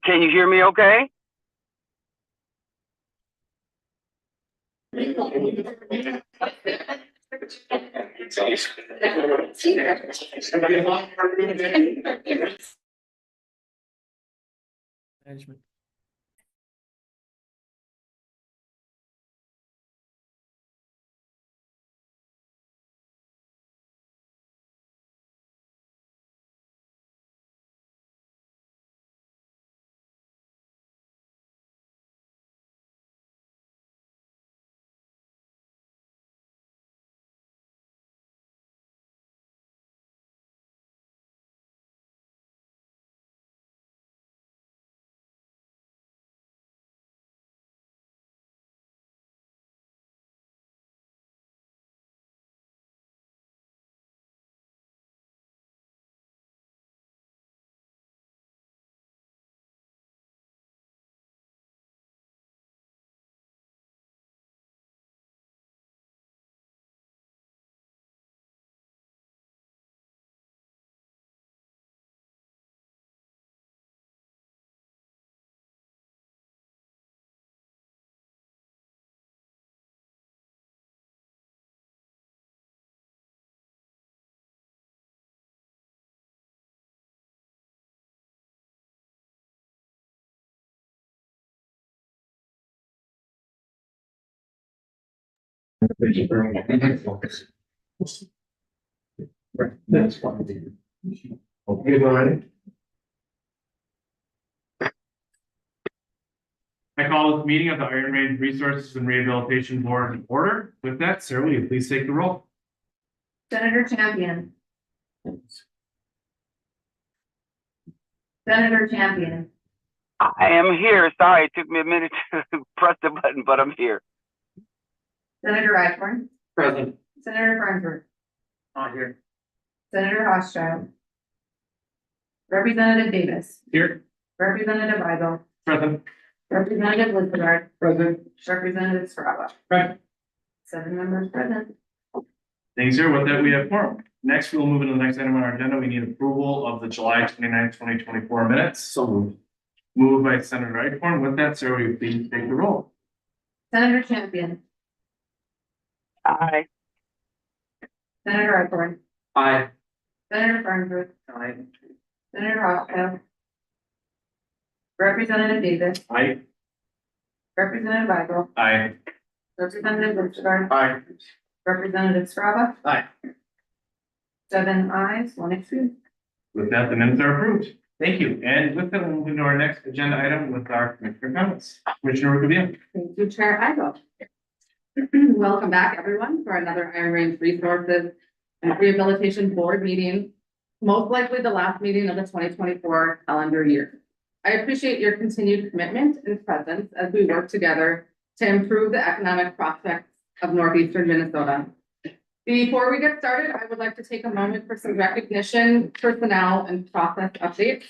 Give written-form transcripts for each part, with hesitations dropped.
Can you hear me okay? Management. That's fine. Okay, we're ready. I call this meeting of the Iron Range Resources and Rehabilitation Board in order. With that, Sarah, will you please take the roll? Senator Champion. Senator Champion. I am here. Sorry, it took me a minute to press the button, but I'm here. Senator Eichhorn. Present. Senator Farnsworth. Not here. Senator Hochschild. Representative Davis. Here. Representative Weigel. Present. Representative Lizard. Present. Representative Straba. Present. 7 members present. Thanks, sir. With that, we have quorum. Next, we will move into the next item on our agenda. We need approval of the July 29th, 2024 minutes. So moved. Moved by Senator Eichhorn. With that, sir, will you please take the roll? Senator Champion. Aye. Senator Eichhorn. Aye. Senator Farnsworth. Aye. Senator Hochschild. Representative Davis. Aye. Representative Weigel. Aye. Representative Lizard. Aye. Representative Straba. Aye. 7 ayes, 1 excuse. With that, the minutes are approved. Thank you. And with that, we'll move into our next agenda item with our commissioner comments. Commissioner Rubio. Thank you, Chair Weigel. Welcome back, everyone, for another Iron Range Resources and Rehabilitation Board meeting, most likely the last meeting of the 2024 calendar year. I appreciate your continued commitment and presence as we work together to improve the economic prospects of northeastern Minnesota. Before we get started, I would like to take a moment for some recognition, personnel, and process updates.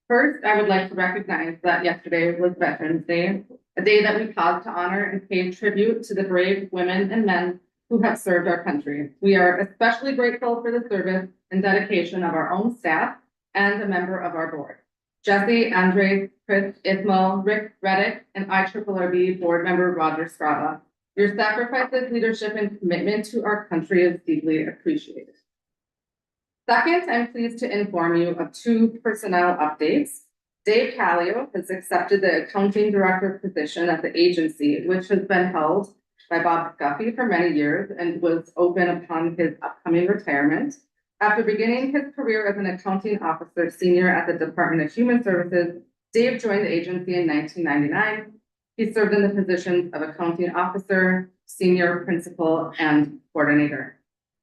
First, I would like to recognize that yesterday was Veterans Day, a day that we pause to honor and pay tribute to the brave women and men who have served our country. We are especially grateful for the service and dedication of our own staff and a member of our board. Jesse, Andre, Chris, Ismail, Rick Reddick, and IRRB board member Roger Straba. Your sacrifices, leadership, and commitment to our country is deeply appreciated. Second, I'm pleased to inform you of 2 personnel updates. Dave Callio has accepted the accounting director position at the agency, which has been held by Bob Scuffy for many years and was open upon his upcoming retirement. After beginning his career as an accounting officer senior at the Department of Human Services, Dave joined the agency in 1999. He served in the positions of accounting officer, senior principal, and coordinator.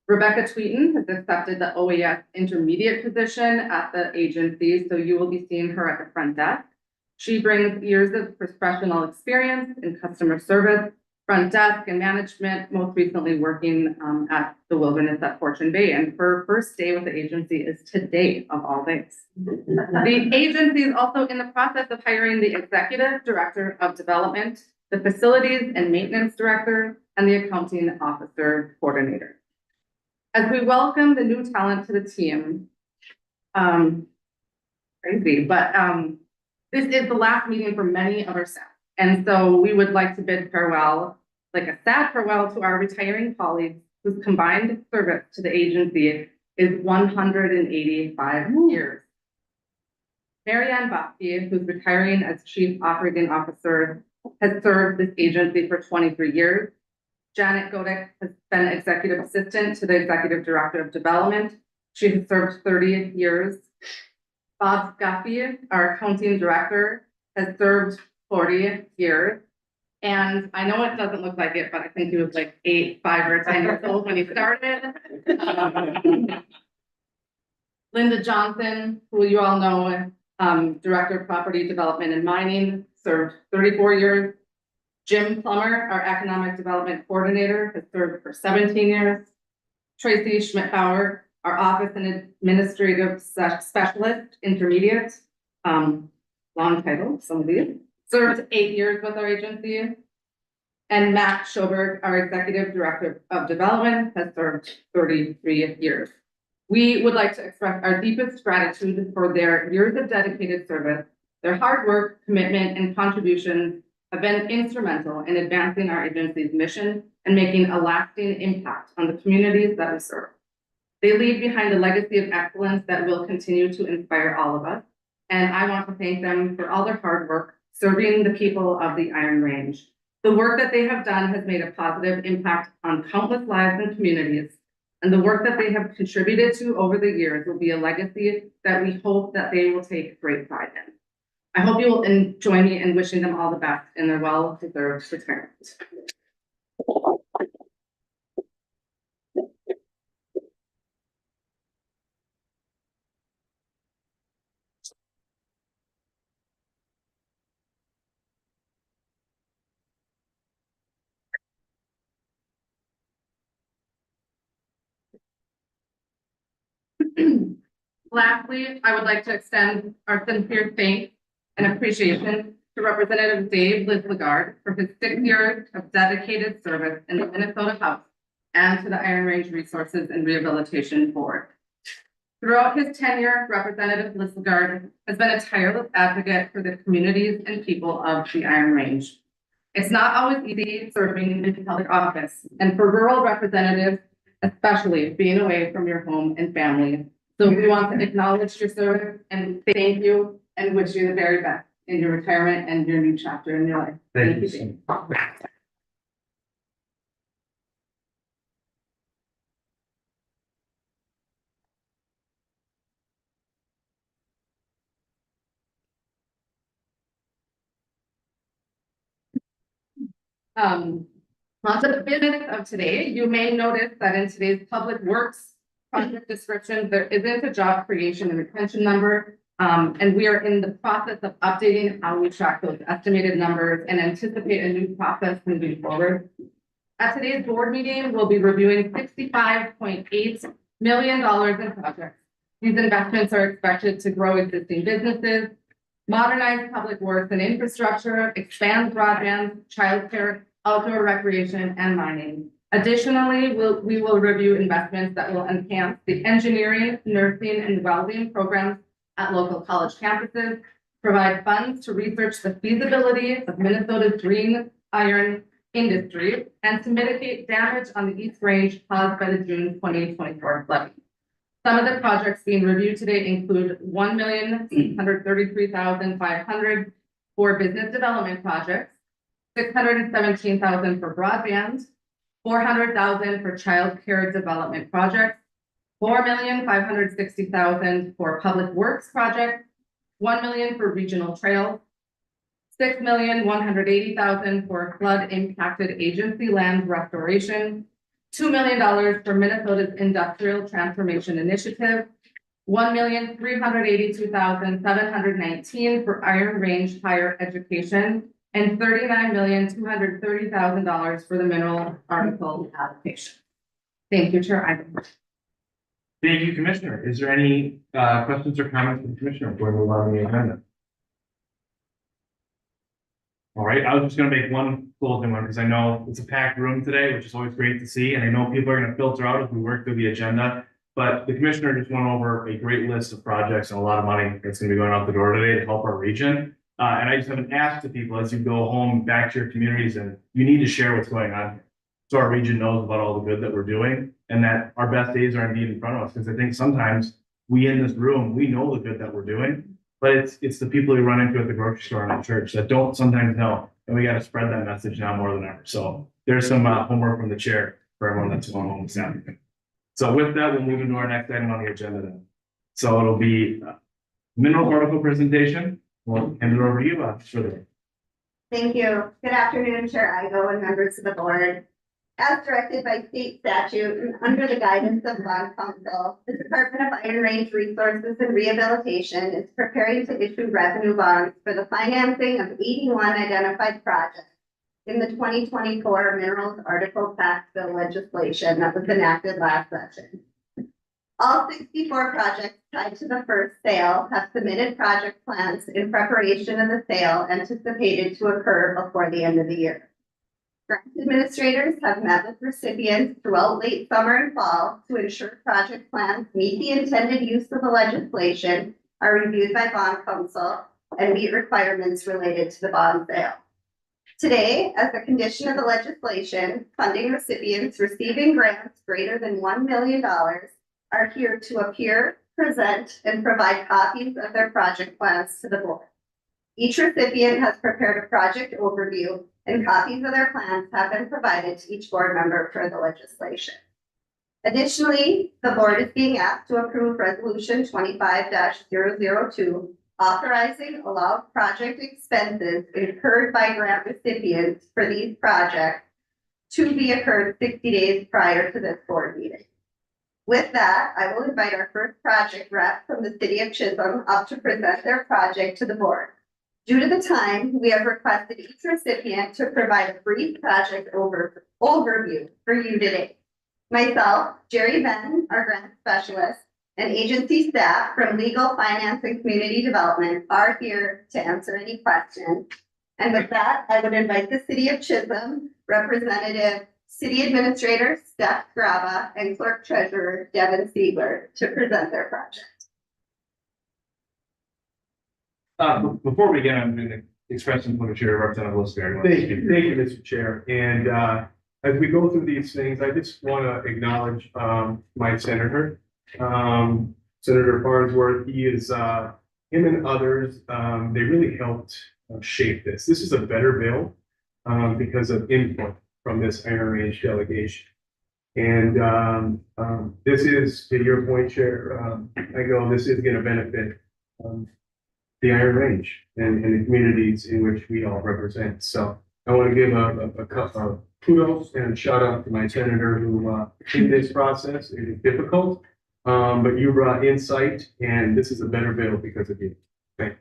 Rebecca Tweeten has accepted the OAS intermediate position at the agency, so you will be seeing her at the front desk. She brings years of professional experience in customer service, front desk and management, most recently working at the Wilderness at Fortune Bay. And her first day with the agency is today of all days. The agency is also in the process of hiring the executive director of development, the facilities and maintenance director, and the accounting officer coordinator. As we welcome the new talent to the team, crazy, but this is the last meeting for many of our staff. And so we would like to bid farewell, like a sad farewell, to our retiring colleagues whose combined service to the agency is 185 years. Mary Ann Bosky, who's retiring as Chief Operating Officer, has served this agency for 23 years. Janet Godek has been Executive Assistant to the Executive Director of Development. She has served 30 years. Bob Scuffy, our Accounting Director, has served 40 years. And I know it doesn't look like it, but I think he was like 5 or 10 years old when he started. Linda Johnson, who you all know, Director of Property Development and Mining, served 34 years. Jim Plummer, our Economic Development Coordinator, has served for 17 years. Tracy Schmidt-Bauer, our Office and Administrative Specialist, Intermediate, long title, some of these, served 8 years with our agency. And Matt Schoberg, our Executive Director of Development, has served 33 years. We would like to express our deepest gratitude for their years of dedicated service. Their hard work, commitment, and contributions have been instrumental in advancing our agency's mission and making a lasting impact on the communities that we serve. They leave behind a legacy of excellence that will continue to inspire all of us. And I want to thank them for all their hard work serving the people of the Iron Range. The work that they have done has made a positive impact on countless lives and communities. And the work that they have contributed to over the years will be a legacy that we hope that they will take great pride in. I hope you will join me in wishing them all the best in their well-deserved retirement. Lastly, I would like to extend our sincere thanks and appreciation to Representative Dave Lislegard for his 6 years of dedicated service in the Minnesota House and to the Iron Range Resources and Rehabilitation Board. Throughout his tenure, Representative Lislegard has been a tireless advocate for the communities and people of the Iron Range. It's not always easy serving in public office, and for rural representatives, especially being away from your home and family. So we want to acknowledge your service and thank you and wish you the very best in your retirement and your new chapter in your life. Thank you. On to the business of today, you may notice that in today's public works project description, there isn't a job creation and retention number. And we are in the process of updating how we track those estimated numbers and anticipate a new process moving forward. At today's board meeting, we'll be reviewing $65.8 million in projects. These investments are expected to grow existing businesses, modernize public works and infrastructure, expand broadband, childcare, outdoor recreation, and mining. Additionally, we will review investments that will enhance the engineering, nursing, and welding programs at local college campuses, provide funds to research the feasibility of Minnesota's green iron industry, and to mitigate damage on the East Range caused by the June 2024 flooding. Some of the projects being reviewed today include $1,633,500 for business development projects, $617,000 for broadband, $400,000 for child care development projects, $4,560,000 for public works projects, $1 million for regional trails, $6,180,000 for flood impacted agency land restoration, $2 million for Minnesota's Industrial Transformation Initiative, $1,382,719 for Iron Range Higher Education, and $39,230,000 for the mineral article allocation. Thank you, Chair Ivan. Thank you, Commissioner. Is there any questions or comments from the Commissioner before we move on to the agenda? All right, I was just gonna make one closing one because I know it's a packed room today, which is always great to see, and I know people are gonna filter out as we work through the agenda. But the Commissioner just went over a great list of projects and a lot of money that's gonna be going out the door today to help our region. And I just have an ask to people as you go home back to your communities, and you need to share what's going on here, so our region knows about all the good that we're doing and that our best days are indeed in front of us. Because I think sometimes we in this room, we know the good that we're doing, but it's the people you run into at the grocery store and at church that don't sometimes know. And we got to spread that message now more than ever. So there's some homework from the chair for everyone that's going home this afternoon. So with that, we'll move into our next item on the agenda then. So it'll be mineral article presentation. We'll hand it over to you, Shirley. Thank you. Good afternoon, Chair Igo and members of the board. As directed by state statute and under the guidance of Bond Council, the Department of Iron Range Resources and Rehabilitation is preparing to issue revenue bonds for the financing of 81 identified projects in the 2024 Minerals Article Tax Bill legislation that was enacted last session. All 64 projects tied to the first sale have submitted project plans in preparation of the sale anticipated to occur before the end of the year. Grant administrators have met with recipients throughout late summer and fall to ensure project plans meet the intended use of the legislation, are reviewed by Bond Council, and meet requirements related to the bond sale. Today, as a condition of the legislation, funding recipients receiving grants greater than $1 million are here to appear, present, and provide copies of their project plans to the board. Each recipient has prepared a project overview, and copies of their plans have been provided to each board member for the legislation. Additionally, the board is being asked to approve Resolution 25-002, authorizing allowed project expenses incurred by grant recipients for these projects to be incurred 60 days prior to this board meeting. With that, I will invite our first project rep from the City of Chisholm up to present their project to the board. Due to the time, we have requested each recipient to provide a brief project overview for you today. Myself, Jerry Benn, our grant specialist, and agency staff from Legal, Finance, and Community Development are here to answer any questions. And with that, I would invite the City of Chisholm Representative, City Administrator Steph Grava, and Clerk Treasurer Devin Siegler to present their project. Before we begin, I'm going to express some for Chair Representative Lister. Thank you, Mr. Chair. And as we go through these things, I just want to acknowledge my senator, Senator Farnsworth. He is him and others. They really helped shape this. This is a better bill because of input from this Iron Range delegation. And this is, to your point, Chair, this is going to benefit the Iron Range and the communities in which we all represent. So I want to give a kudos and shout out to my senator who in this process. It is difficult, but you brought insight, and this is a better bill because of you. Thank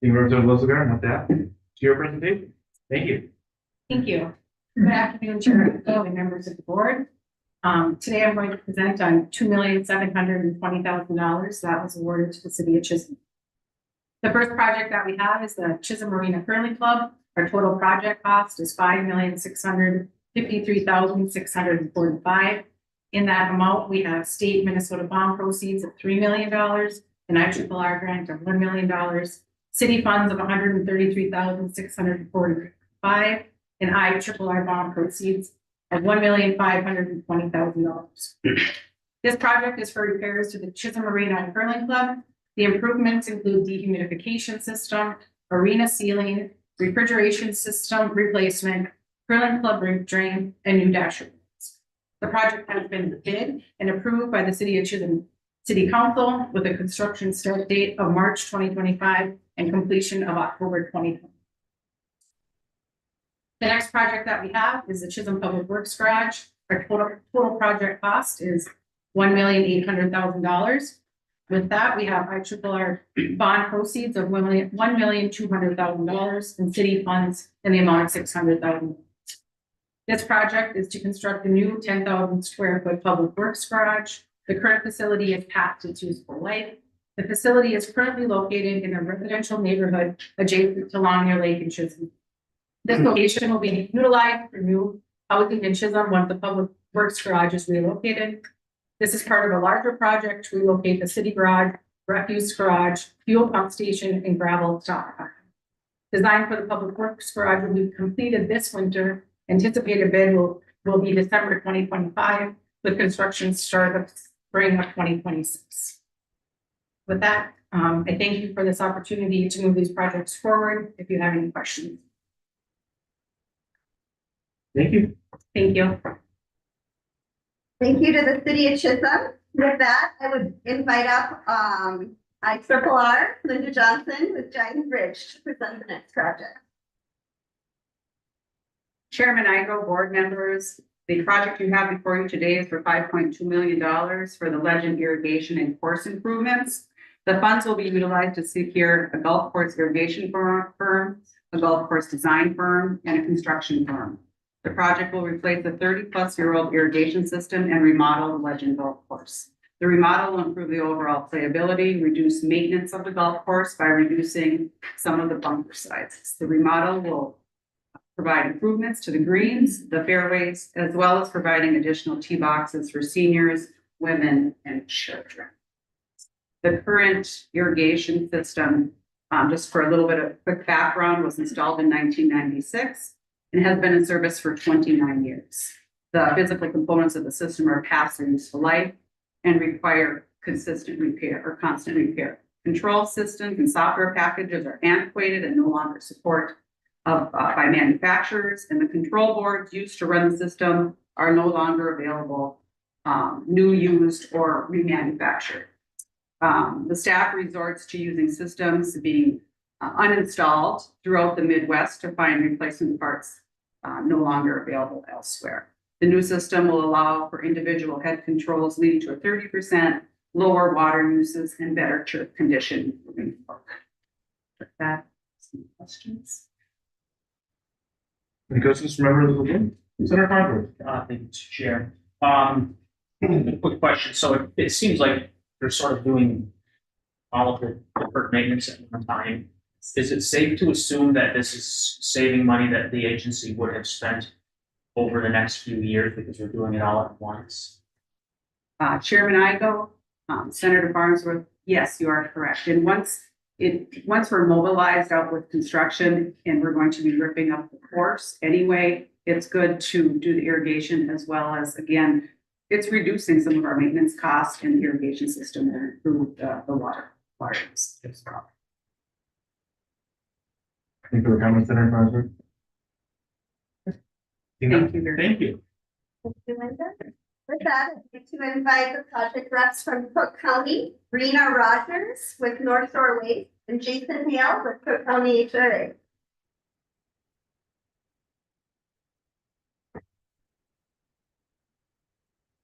you, Representative Lister. And with that, to your presentation. Thank you. Thank you. Good afternoon, Chair and members of the board. Today I'm going to present on $2,720,000 that was awarded to the City of Chisholm. The first project that we have is the Chisholm Marina Curling Club. Our total project cost is $5,653,645. In that amount, we have state Minnesota bond proceeds of $3 million, an IRRR grant of $1 million, city funds of $133,645, and IRRR bond proceeds of $1,520,000. This project is for repairs to the Chisholm Marina and Curling Club. The improvements include dehumidification system, arena ceiling, refrigeration system replacement, Curling Club rink drain, and new dasher. The project has been bid and approved by the City of Chisholm City Council with a construction start date of March 2025 and completion of October 2020. The next project that we have is the Chisholm Public Works Garage. Our total project cost is $1,800,000. With that, we have IRRR bond proceeds of $1,200,000 and city funds in the amount of $600,000. This project is to construct a new 10,000 square foot public works garage. The current facility is past its useful life. The facility is currently located in a residential neighborhood adjacent to Longyear Lake in Chisholm. This location will be utilized for new housing in Chisholm once the public works garage is relocated. This is part of a larger project to relocate the city garage, refuse garage, fuel pump station, and gravel stockpile. Design for the public works garage will be completed this winter. Anticipated bid will be December 2025, with construction start of spring of 2026. With that, I thank you for this opportunity to move these projects forward. If you have any questions. Thank you. Thank you. Thank you to the city of Chisholm. With that, I would invite up IRRR Linda Johnson with Giant Bridge to present the next project. Chairman Igo, board members, the project you have before you today is for $5.2 million for the Legend irrigation and course improvements. The funds will be utilized to secure a golf course irrigation firm, a golf course design firm, and a construction firm. The project will replace a 30-plus-year-old irrigation system and remodel the Legend golf course. The remodel will improve the overall playability, reduce maintenance of the golf course by reducing some of the bunker sizes. The remodel will provide improvements to the greens, the fairways, as well as providing additional tee boxes for seniors, women, and children. The current irrigation system, just for a little bit of quick background, was installed in 1996 and has been in service for 29 years. The physical components of the system are past their useful life and require consistent repair or constant repair. Control systems and software packages are antiquated and no longer support by manufacturers, and the control boards used to run the system are no longer available, new, used, or remanufactured. The staff resorts to using systems being uninstalled throughout the Midwest to find replacement parts no longer available elsewhere. The new system will allow for individual head controls, leading to a 30% lower water uses and better chirp condition moving forward. With that, some questions? Any questions from members of the board? Senator Farnsworth. Thank you, Mr. Chair. A quick question. So it seems like they're sort of doing all of the deferred maintenance at one time. Is it safe to assume that this is saving money that the agency would have spent over the next few years because we're doing it all at once? Chairman Igo, Senator Farnsworth, yes, you are correct. And once we're mobilized out with construction and we're going to be ripping up the course anyway, it's good to do the irrigation as well as, again, it's reducing some of our maintenance costs in the irrigation system and improve the water use as well. Any further comments, Senator Farnsworth? Thank you very much. Thank you. Thank you, Linda. With that, I'd like to invite the project reps from Cook County, Rena Rogers with North Shore Waste, and Jason Hale with Cook County HRA.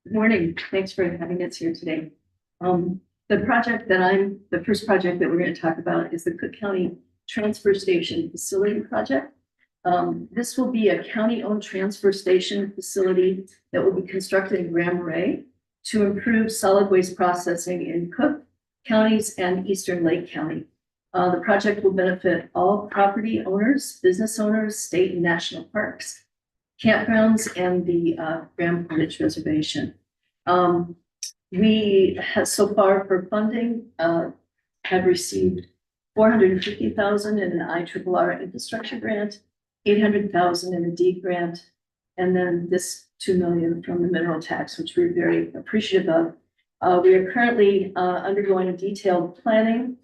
Good morning. Thanks for having us here today. The first project that we're going to talk about is the Cook County Transfer Station Facility Project. This will be a county-owned transfer station facility that will be constructed in Grand Marais to improve solid waste processing in Cook counties and Eastern Lake County. The project will benefit all property owners, business owners, state and national parks, campgrounds, and the Grand Portage Reservation. We have so far for funding have received $450,000 in an IRRR infrastructure grant, $800,000 in a D grant, and then this $2 million from the mineral tax, which we're very appreciative of. We are currently undergoing detailed planning,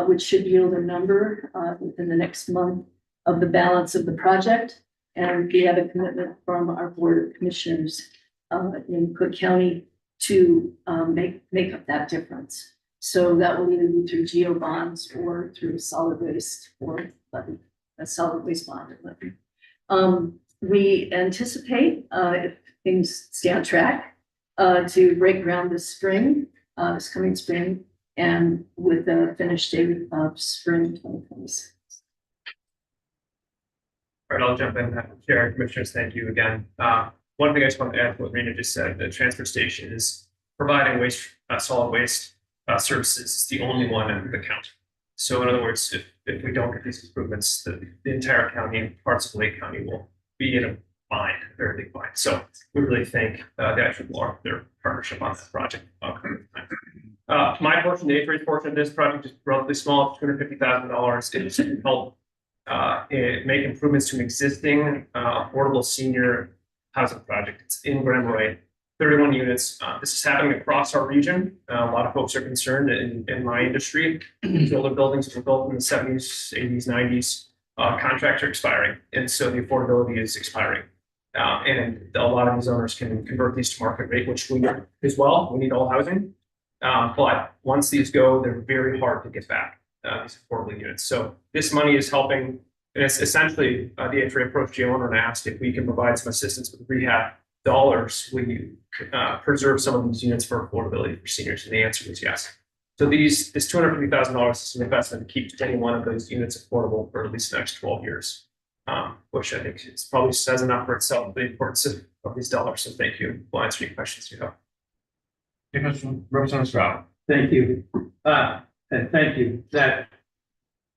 which should yield a number within the next month of the balance of the project. And we have a commitment from our Board of Commissioners in Cook County to make up that difference. So that will either be through geo bonds or through solid waste or levy, a solid waste bond or levy. We anticipate, if things stay on track, to break ground this spring, this coming spring, and with a finish date of spring 2026. All right, I'll jump in. Chair, Commissioners, thank you again. One thing I just want to add to what Rena just said, the transfer station is providing waste, solid waste services. It's the only one in the county. So in other words, if we don't get these improvements, the entire county and parts of Lake County will be in a bind, a very big bind. So we really thank the actual board, their partnership on this project. My portion, the H-rate portion of this project is relatively small, $250,000. It should help make improvements to an existing affordable senior housing project. It's in Grand Marais, 31 units. This is happening across our region. A lot of folks are concerned in my industry. These older buildings were built in the 70s, 80s, 90s. Contracts are expiring, and so the affordability is expiring. And a lot of these owners can convert these to market rate, which we need as well. We need all housing. But once these go, they're very hard to get back, these affordable units. So this money is helping, and it's essentially the HRA approached the owner and asked if we can provide some assistance with rehab dollars when you preserve some of these units for affordability for seniors, and the answer is yes. So this $250,000 is an investment to keep any one of those units affordable for at least the next 12 years, which I think is probably says enough for itself, the importance of these dollars. So thank you. We'll answer any questions you have. Representative Stroud. Thank you. And thank you. That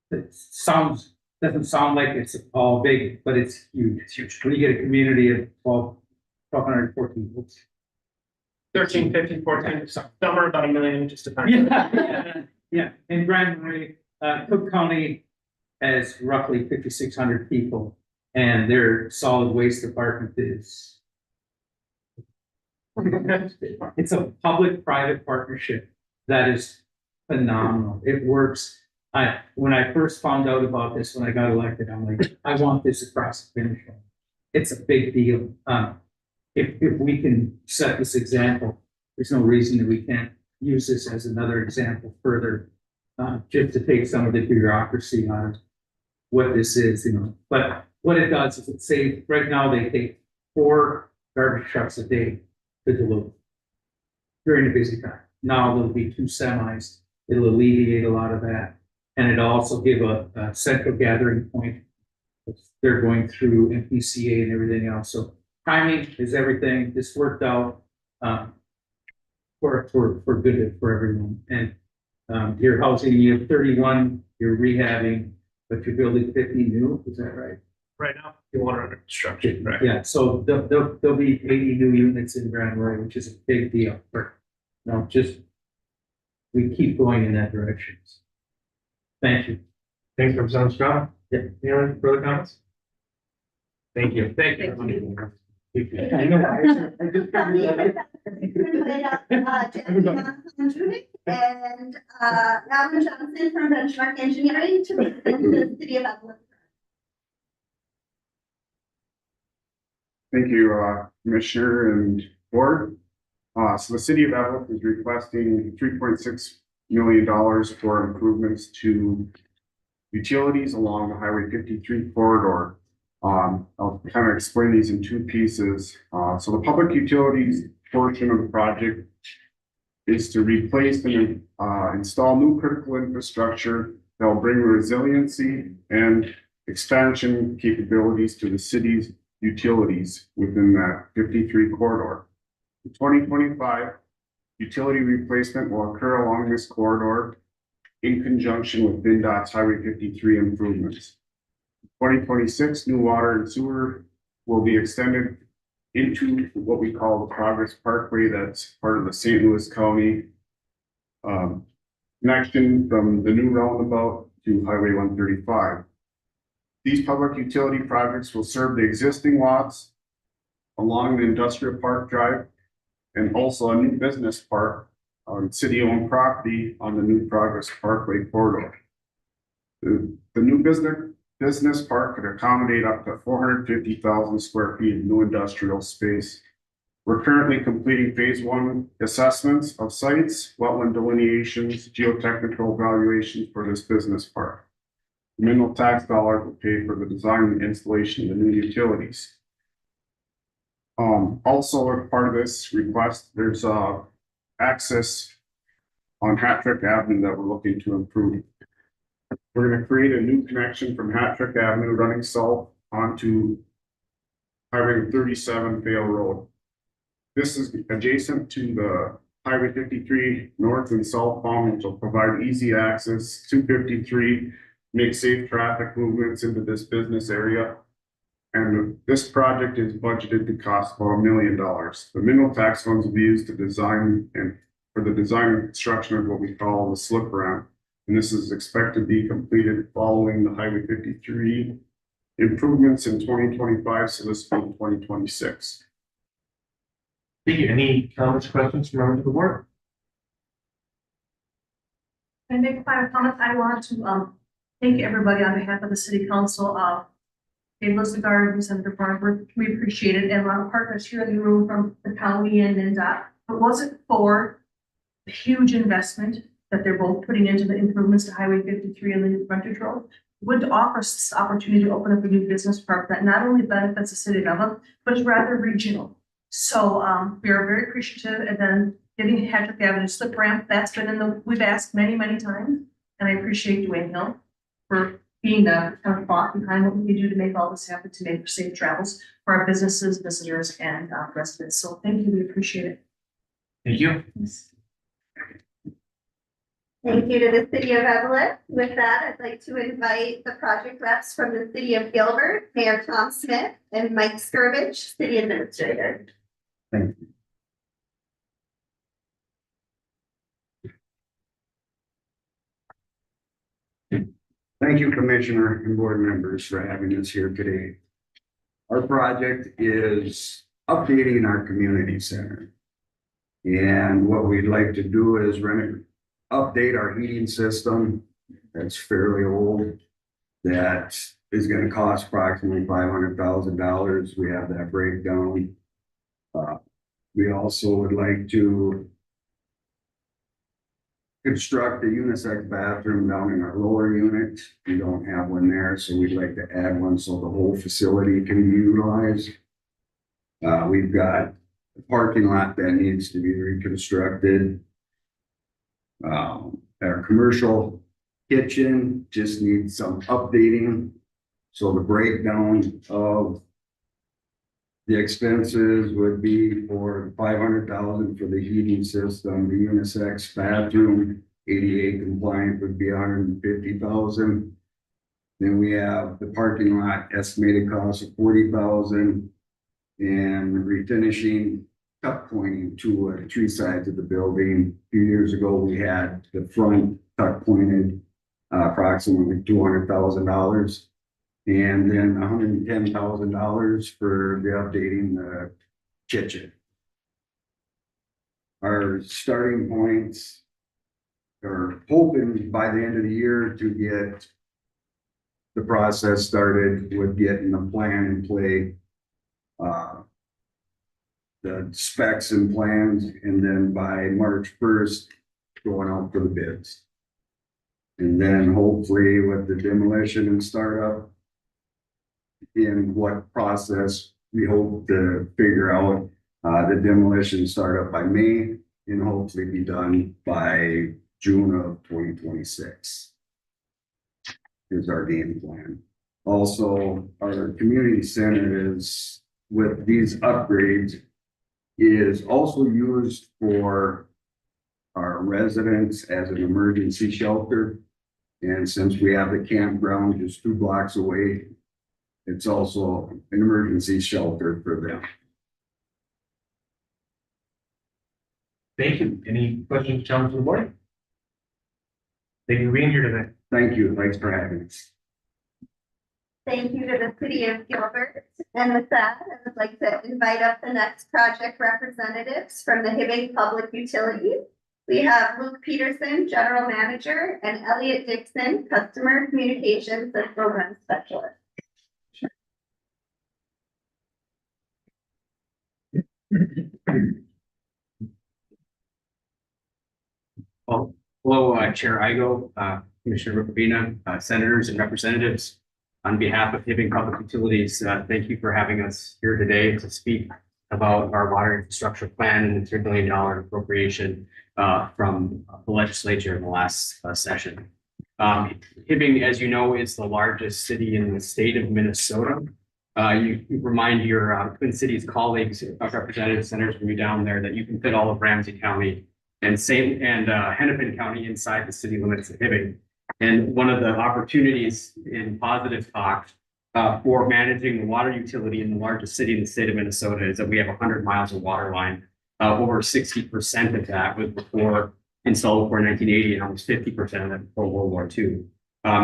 it doesn't sound like it's all big, but it's huge. It's huge. When you get a community of 1,214 people. 13, 15, 14, somewhere about $1 million, just depends. Yeah. In Grand Marais, Cook County has roughly 5,600 people, and their solid waste department is. It's a public-private partnership that is phenomenal. It works. When I first found out about this, when I got elected, I'm like, I want this across the finish line. It's a big deal. If we can set this example, there's no reason that we can't use this as another example further, just to take some of the bureaucracy on what this is, But what it does is it saves, right now they take 4 garbage trucks a day to deliver during the busy time. Now there'll be 2 semis. It'll alleviate a lot of that. And it'll also give a central gathering point. They're going through MPCA and everything else. So timing is everything. This worked out for good for everyone. And your housing, you have 31, you're rehabbing, but you're building 50 new. Is that right? Right now, you want under construction, right? Yeah, so there'll be 80 new units in Grand Marais, which is a big deal. We keep going in that direction. Thank you. Thanks, Representative Scott. Yeah. Any other further comments? Thank you. Thank you. I know. I just And Alan Johnson from Benchmark Engineering to represent the city of Evelyn. Thank you, Commissioner and Board. So the city of Evelyn is requesting $3.6 million for improvements to utilities along the Highway 53 corridor. I'll kind of explain these in 2 pieces. So the public utilities portion of the project is to replace and install new critical infrastructure that will bring resiliency and expansion capabilities to the city's utilities within that 53 corridor. In 2025, utility replacement will occur along this corridor in conjunction with VinDOT's Highway 53 improvements. 2026, new water and sewer will be extended into what we call the Progress Parkway. That's part of the St. Louis County connection from the new roundabout to Highway 135. These public utility projects will serve the existing lots along the Industrial Park Drive and also a new business park on city-owned property on the new Progress Parkway corridor. The new business park could accommodate up to 450,000 square feet of new industrial space. We're currently completing phase one assessments of sites, wetland delineations, geotechnical evaluations for this business park. Mineral tax dollars will pay for the design and installation of the new utilities. Also, as part of this request, there's access on Hattrick Avenue that we're looking to improve. We're gonna create a new connection from Hattrick Avenue running south onto Highway 37 Vale Road. This is adjacent to the Highway 53 north and southbound, which will provide easy access to 53, make safe traffic movements into this business area. And this project is budgeted to cost about $1 million. The mineral tax funds will be used to design and for the design and construction of what we call the slip ramp. And this is expected to be completed following the Highway 53 improvements in 2025, so this will be 2026. Thank you. Any comments, questions from members of the board? Can I make a final comment? I want to thank everybody on behalf of the city council, Dave Listergaard and Senator Farnworth. We appreciate it, and a lot of partners here in the room from the county and NDOT. If it wasn't for the huge investment that they're both putting into the improvements to Highway 53 and the new frontage road, would offer us this opportunity to open up a new business park that not only benefits the city of Evelyn, but is rather regional. So we are very appreciative, and then getting Hattrick Avenue slip ramp, that's been in the, we've asked many, many times. And I appreciate Dwayne Hill for being the kind of thought behind what we can do to make all this happen, to make safe travels for our businesses, visitors, and residents. So thank you, we appreciate it. Thank you. Thank you to the city of Evelyn. With that, I'd like to invite the project reps from the city of Gilbert, Mayor Tom Smith and Mike Skirvich, city administrator. Thank you. Thank you, Commissioner and board members, for having us here today. Our project is updating our community center. And what we'd like to do is update our heating system that's fairly old. That is going to cost approximately $500,000. We have that breakdown. We also would like to construct a unisex bathroom down in our lower unit. We don't have one there, so we'd like to add one so the whole facility can be utilized. We've got a parking lot that needs to be reconstructed. Our commercial kitchen just needs some updating. So the breakdown of the expenses would be for $500,000 for the heating system, the unisex bathroom, ADA compliant would be $150,000. Then we have the parking lot estimated cost of $40,000 and refinishing tuck pointing to three sides of the building. A few years ago, we had the front tuck pointed approximately $200,000. And then $110,000 for the updating the kitchen. Our starting points are hoping by the end of the year to get the process started with getting the plan in play, the specs and plans, and then by March 1st, going out for the bids. And then hopefully with the demolition and startup, in what process we hope to figure out the demolition startup by May and hopefully be done by June of 2026 is our game plan. Also, our community center is, with these upgrades, is also used for our residents as an emergency shelter. And since we have the campground just 2 blocks away, it's also an emergency shelter for them. Thank you. Any questions, comments from the board? Thank you for being here today. Thank you. Thanks for having us. Thank you to the city of Gilbert. And with that, I would like to invite up the next project representatives from the Hibbing Public Utilities. We have Luke Peterson, General Manager, and Elliot Dixon, Customer Communications and Program Specialist. Well, hello, Chair Igo, Commissioner Rubina, senators and representatives. On behalf of Hibbing Public Utilities, thank you for having us here today to speak about our water infrastructure plan and the $3 billion appropriation from the legislature in the last session. Hibbing, as you know, is the largest city in the state of Minnesota. You remind your Twin Cities colleagues, representative senators from you down there, that you can fit all of Ramsey County and Hennepin County inside the city limits of Hibbing. And one of the opportunities in positive talk for managing the water utility in the largest city in the state of Minnesota is that we have 100 miles of water line. Over 60% of that was installed before 1980, and almost 50% of that before World War II.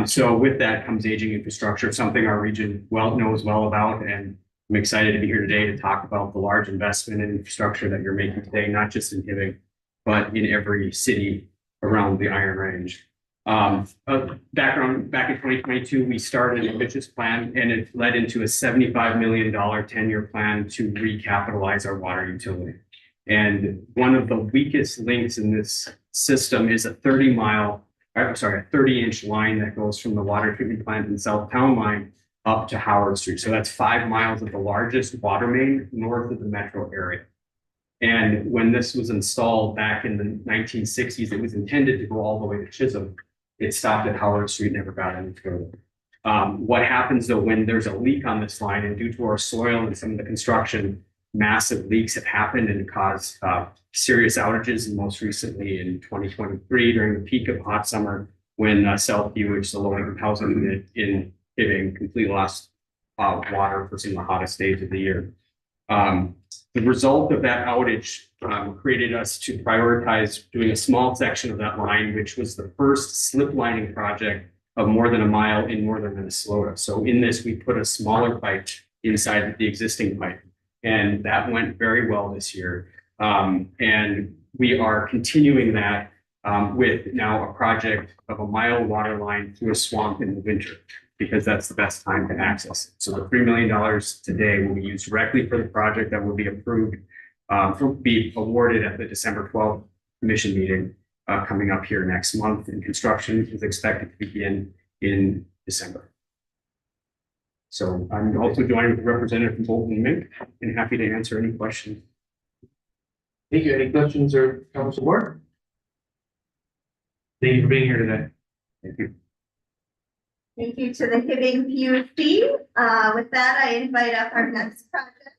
So with that comes aging infrastructure, something our region knows well about, and I'm excited to be here today to talk about the large investment in infrastructure that you're making today, not just in Hibbing, but in every city around the Iron Range. Background, back in 2022, we started an ambitious plan, and it led into a $75 million 10-year plan to recapitalize our water utility. And one of the weakest links in this system is a 30-inch line that goes from the water treatment plant in South Town Line up to Howard Street. So that's 5 miles of the largest water main north of the metro area. And when this was installed back in the 1960s, it was intended to go all the way to Chisholm. It stopped at Howard Street, never got any further. What happens though when there's a leak on this line, and due to our soil and some of the construction, massive leaks have happened and caused serious outages, and most recently in 2023 during the peak of hot summer, when Southview, which is the low-income housing unit in Hibbing, completely lost water for some of the hottest days of the year. The result of that outage created us to prioritize doing a small section of that line, which was the first slip lining project of more than a mile in northern Minnesota. So in this, we put a smaller pipe inside the existing pipe, and that went very well this year. And we are continuing that with now a project of a mile water line through a swamp in the winter, because that's the best time to access it. So the $3 million today will be used directly for the project that will be approved, be awarded at the December 12th commission meeting coming up here next month. And construction is expected to begin in December. So I'm also joined with a representative from Bolton and Mink, and happy to answer any questions. Thank you. Any questions or comments from the board? Thank you for being here today. Thank you. Thank you to the Hibbing PUC. With that, I invite up our next project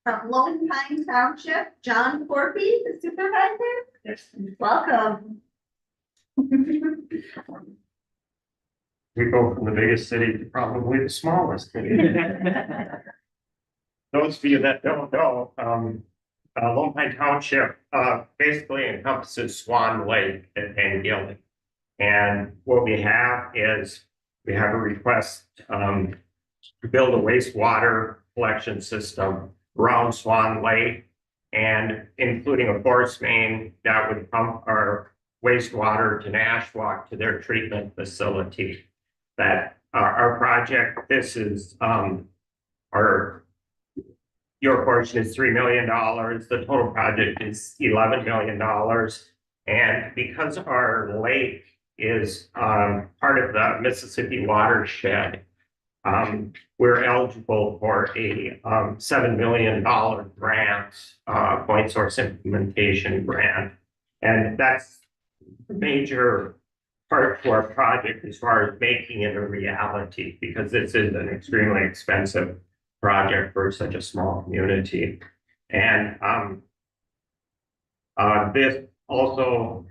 from Lone Pine Township, John Corpy, the supervisor. Yes. Welcome. We go from the biggest city to probably the smallest city. Those of you that don't know, Lone Pine Township basically encompasses Swan Lake and Gilding. And what we have is we have a request to build a wastewater collection system around Swan Lake, and including a force main that would pump our wastewater to Nashwauk to their treatment facility. That our project, this is your portion is $3 million. The total project is $11 million. And because our lake is part of the Mississippi watershed, we're eligible for a $7 million grant, point source implementation grant. And that's a major part to our project as far as making it a reality, because this is an extremely expensive project for such a small community. And this also,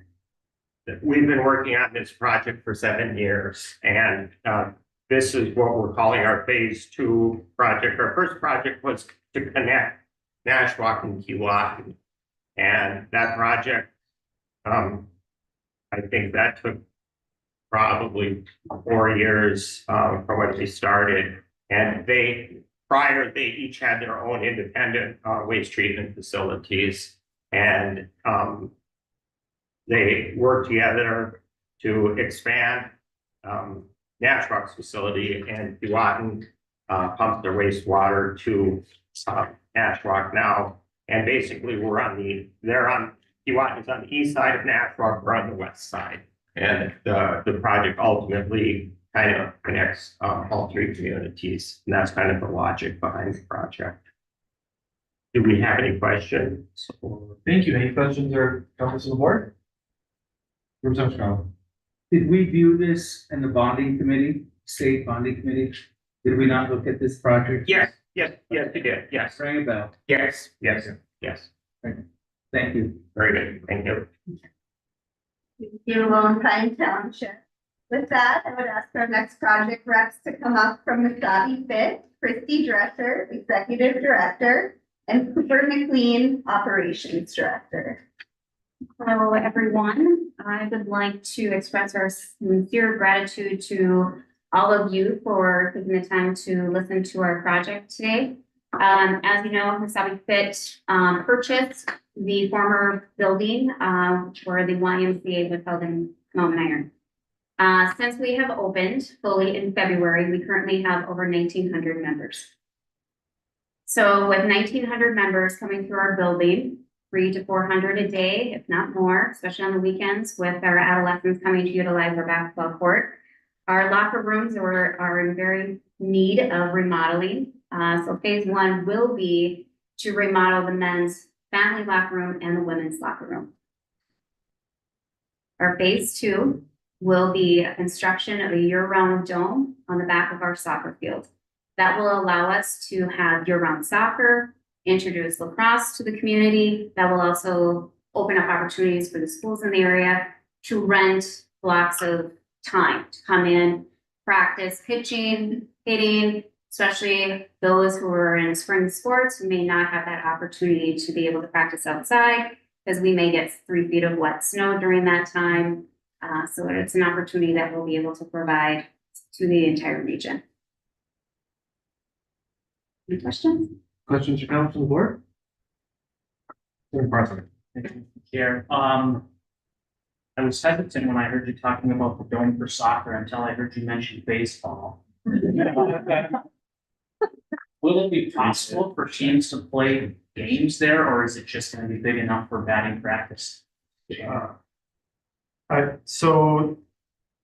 we've been working on this project for 7 years, and this is what we're calling our phase 2 project. Our first project was to connect Nashwauk and Keewatin, and that project, I think that took probably 4 years from when we started. And they each had their own independent waste treatment facilities, and they worked together to expand Nashwauk's facility, and Keewatin pumps their wastewater to Nashwauk now. And basically, Keewatin is on the east side of Nashua, we're on the west side. And the project ultimately kind of connects all three communities. And that's kind of the logic behind the project. Do we have any questions? Thank you. Any questions or comments on the board? Representative Scott. Did we view this in the bonding committee, state bonding committee? Did we not look at this project? Yes, you did. Yes, Ring a bell. yes. Thank you. Very good. Thank you. You Lone Pine Township. With that, I would ask our next project reps to come up from Massabi Fit, Christy Dresser, Executive Director, and Cooper McLean, Operations Director. Hello, everyone. I would like to express our sincere gratitude to all of you for taking the time to listen to our project today. As you know, Massabi Fit purchased the former building where the YMCA was held in Mount Iron. Since we have opened fully in February, we currently have over 1,900 members. So with 1,900 members coming through our building, 300 to 400 a day, if not more, especially on the weekends with our adolescents coming to utilize our basketball court. Our locker rooms are in very need of remodeling. So phase one will be to remodel the men's family locker room and the women's locker room. Our phase two will be construction of a year-round dome on the back of our soccer field. That will allow us to have year-round soccer, introduce lacrosse to the community. That will also open up opportunities for the schools in the area to rent blocks of time to come in, practice pitching, hitting, especially those who are in spring sports who may not have that opportunity to be able to practice outside because we may get 3 feet of wet snow during that time. So it's an opportunity that we'll be able to provide to the entire region. Any questions? Questions or comments on the board? Chair, I was hesitant when I heard you talking about the dome for soccer until I heard you mention baseball. Will it be possible for teams to play games there, or is it just gonna be big enough for batting practice? So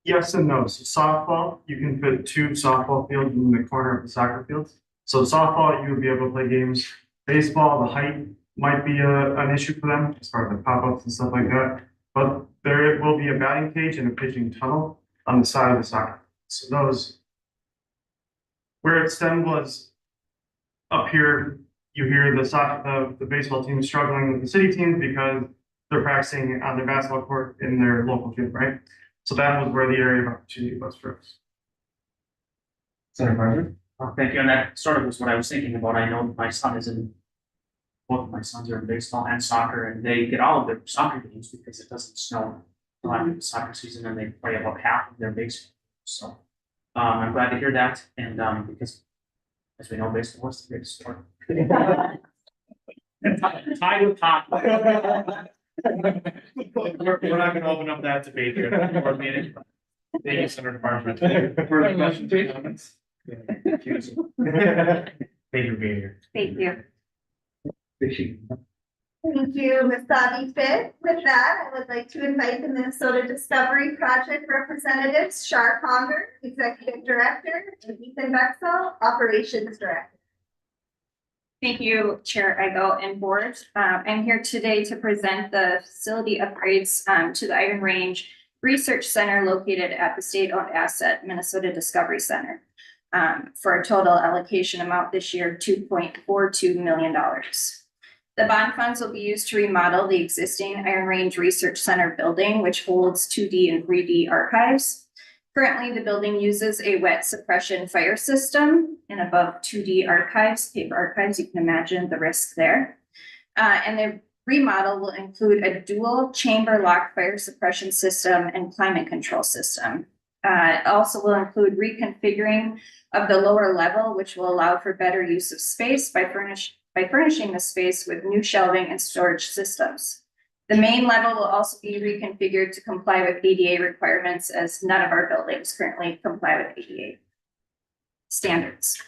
yes and no. So softball, you can fit 2 softball fields in the corner of the soccer fields. So softball, you would be able to play games. Baseball, the height might be an issue for them as far as the pop-ups and stuff like that. But there will be a batting cage and a pitching tunnel on the side of the soccer. So those, where its stem was up here, you hear the baseball team struggling with the city teams because they're practicing on their basketball court in their local field, right? So that was where the area of opportunity was for us. Senator Carter? Thank you, and that sort of was what I was thinking about. I know my son is both of my sons are in baseball and soccer, and they get all of their soccer games because it doesn't snow a lot of the soccer season, and they play about half of their baseball. So I'm glad to hear that, and because as we know, baseball is the greatest sport. Tied with hockey. We're not gonna open up that debate here at the board meeting. Thank you, Senator Department. Further questions or comments? Thank you for being here. Thank you. Thank you, Ms. Bobby Fit. With that, I would like to invite the Minnesota Discovery Project representatives, Shar Conger, Executive Director, and Ethan Bexell, Operations Director. Thank you, Chair Igo and Board. I'm here today to present the facility upgrades to the Iron Range Research Center located at the state-owned asset Minnesota Discovery Center for a total allocation amount this year of $2.42 million. The bond funds will be used to remodel the existing Iron Range Research Center building, which holds 2D and 3D archives. Currently, the building uses a wet suppression fire system and above 2D archives, paper archives, you can imagine the risk there. And the remodel will include a dual chamber lock fire suppression system and climate control system. It also will include reconfiguring of the lower level, which will allow for better use of space by furnishing the space with new shelving and storage systems. The main level will also be reconfigured to comply with ADA requirements, as none of our buildings currently comply with ADA standards.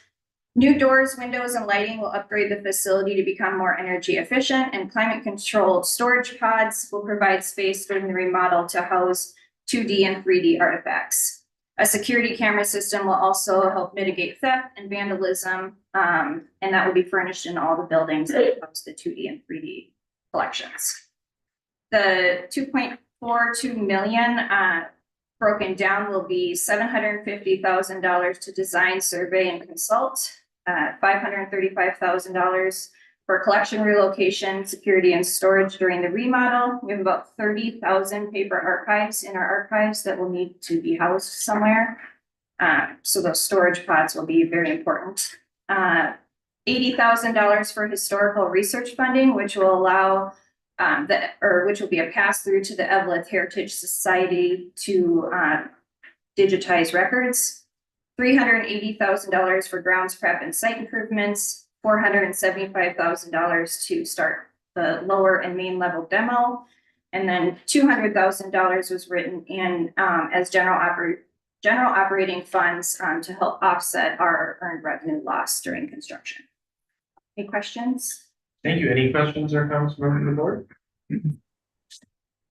New doors, windows, and lighting will upgrade the facility to become more energy efficient, and climate-controlled storage pods will provide space during the remodel to house 2D and 3D artifacts. A security camera system will also help mitigate theft and vandalism, and that will be furnished in all the buildings that house the 2D and 3D collections. The $2.42 million broken down will be $750,000 to design, survey, and consult, $535,000 for collection relocation, security, and storage during the remodel. We have about 30,000 paper archives in our archives that will need to be housed somewhere. So those storage pods will be very important. $80,000 for historical research funding, which will allow which will be a pass-through to the Evelyn Heritage Society to digitize records. $380,000 for grounds prep and site improvements, $475,000 to start the lower and main level demo, and then $200,000 was written in as general operating funds to help offset our earned revenue loss during construction. Any questions? Thank you. Any questions or comments from the board?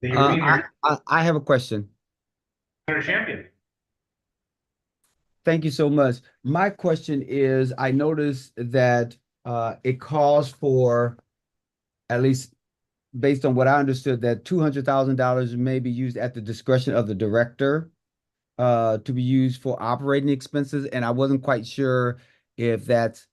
I have a question. Senator Champion. Thank you so much. My question is, I noticed that it calls for, at least based on what I understood, that $200,000 may be used at the discretion of the director to be used for operating expenses. And I wasn't quite sure if that's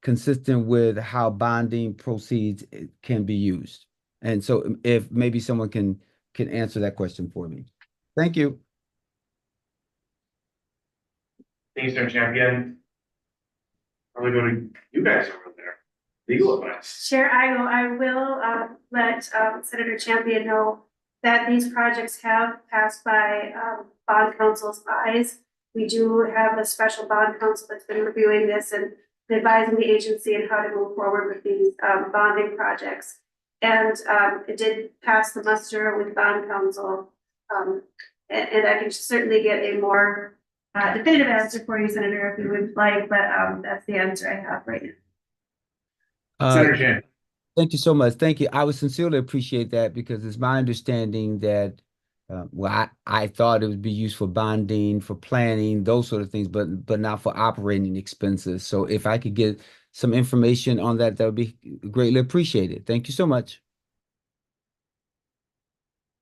consistent with how bonding proceeds can be used. And so if maybe someone can answer that question for me. Thank you. Thanks, Senator Champion. Probably go to you guys over there. Legal advice. Chair, I will let Senator Champion know that these projects have passed by bond council's eyes. We do have a special bond council that's been reviewing this and advising the agency on how to move forward with these bonding projects. And it did pass the muster with bond council. And I can certainly get a more definitive answer for you, Senator, if you would like, but that's the answer I have right now. Senator Champion. Thank you so much. Thank you. I would sincerely appreciate that, because it's my understanding that, I thought it would be used for bonding, for planning, those sort of things, but not for operating expenses. So if I could get some information on that, that would be greatly appreciated. Thank you so much.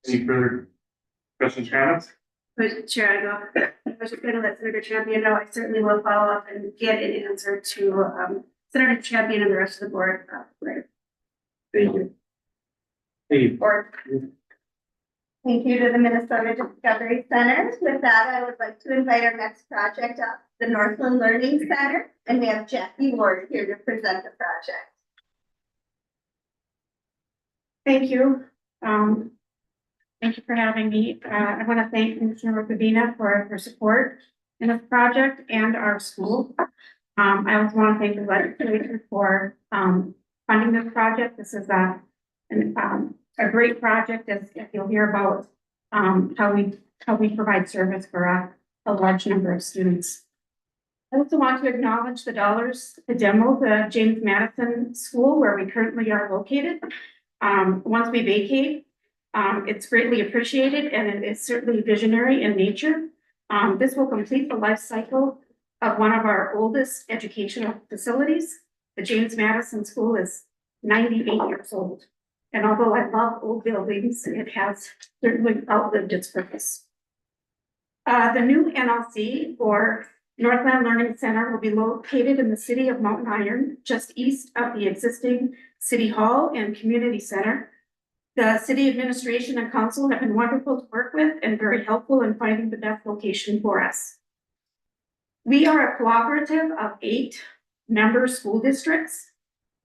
Any further questions, comments? But Chair, I was just going to let Senator Champion know. I certainly will follow up and get an answer to Senator Champion and the rest of the board later. Thank you. Thank you to the Minnesota Discovery Center. With that, I would like to invite our next project up, the Northland Learning Center, and we have Jackie Ward here to present the project. Thank you. Thank you for having me. I want to thank Commissioner Rukavina for her support in this project and our school. I also want to thank the legislature for funding this project. This is a great project, as you'll hear about how we provide service for a large number of students. I also want to acknowledge the dollars to demo the James Madison School, where we currently are located. Once we vacate, it's greatly appreciated, and it is certainly visionary in nature. This will complete the life cycle of one of our oldest educational facilities. The James Madison School is 98 years old. And although I love old buildings, it has certainly outlived its purpose. The new NLC, or Northland Learning Center, will be located in the city of Mountain Iron, just east of the existing City Hall and Community Center. The city administration and council have been wonderful to work with and very helpful in finding the best location for us. We are a cooperative of 8 member school districts,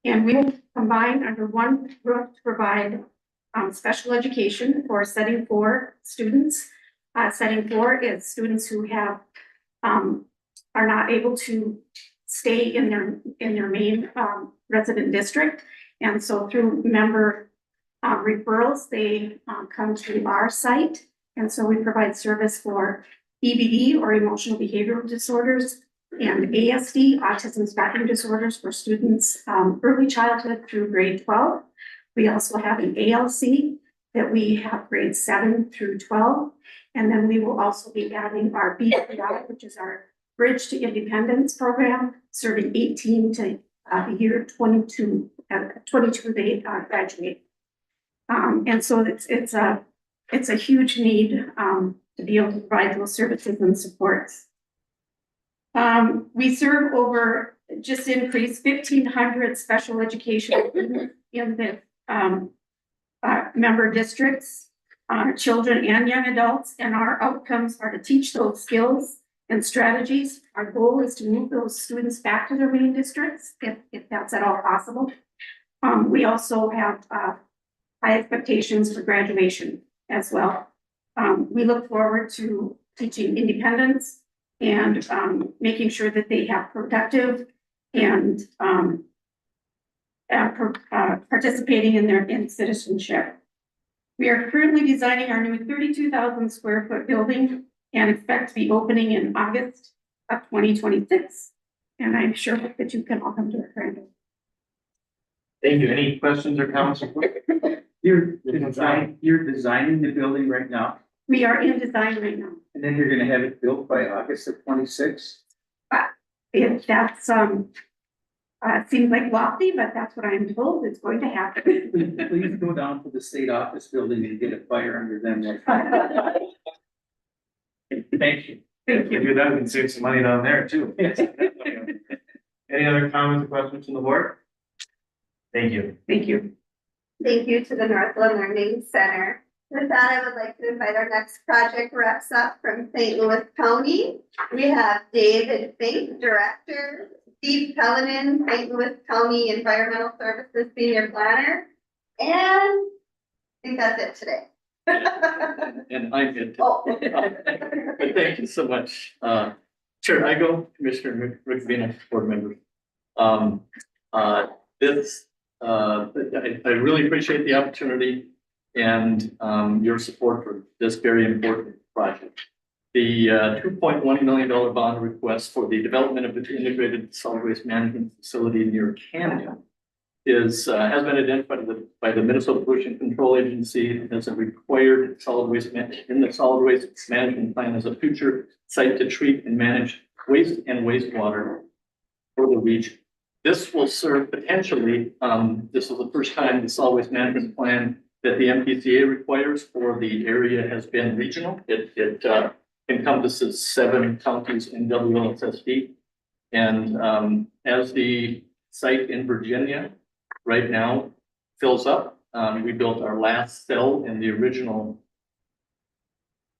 and we will combine under one roof to provide special education for setting 4 students. Setting 4 is students who have are not able to stay in their main resident district, and so through member referrals, they come to our site, and so we provide service for EBD, or emotional behavioral disorders, and ASD, autism spectrum disorders for students, early childhood through grade 12. We also have an ALC that we have grades 7 through 12. And then we will also be adding our BPI, which is our Bridge to Independence program, serving 18 to the year 22, 22 they graduate. And so it's a huge need to be able to provide those services and supports. We serve over, just increased 1,500 special education students in the member districts, children and young adults, and our outcomes are to teach those skills and strategies. Our goal is to move those students back to their main districts, if that's at all possible. We also have high expectations for graduation as well. We look forward to teaching independence and making sure that they have productive and participating in citizenship. We are currently designing our new 32,000 square foot building and expect to be opening in August of 2026. And I'm sure that you can all come to a grand. Thank you. Any questions or comments? You're designing the building right now, We are in design right now. and then you're gonna have it built by August of 26. If that's, seems like lofty, but that's what I'm told is going to happen. Please go down to the state office building and get a fire under them. Thank you. Thank If you do that, we can save some money down there too. Any other comments or questions from the board? Thank you. Thank you. Thank you to the Northland Learning Center. With that, I would like to invite our next project reps up from St. Louis County. We have David Fink, Director, Steve Pellenin, St. Louis County Environmental Services Senior Planner, and I think that's it today. And I'm good. Oh. But thank you so much. Chair Igo, Commissioner Rivera, board members. I really appreciate the opportunity and your support for this very important project. The $2.1 million bond request for the development of the integrated solid waste management facility near Canyon has been identified by the Minnesota Pollution Control Agency as a required solid waste in the solid waste management plan as a future site to treat and manage waste and wastewater for the region. This will serve potentially, this is the first time the solid waste management plan that the MPCA requires for the area has been regional. It encompasses 7 counties in WLSSD. And as the site in Virginia right now fills up, we built our last cell in the original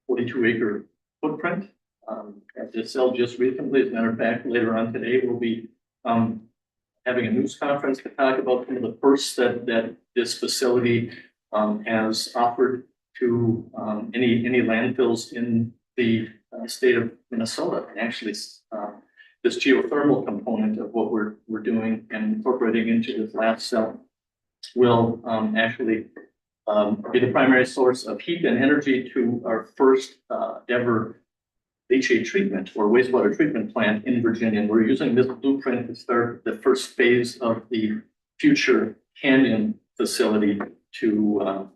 42-acre footprint. This cell just recently, as a matter of fact, later on today, we'll be having a news conference to talk about some of the firsts that this facility has offered to any landfills in the state of Minnesota. And actually, this geothermal component of what we're doing and incorporating into this last cell will actually be the primary source of heat and energy to our first ever leachate treatment or wastewater treatment plant in Virginia. And we're using this blueprint to start the first phase of the future Canyon facility to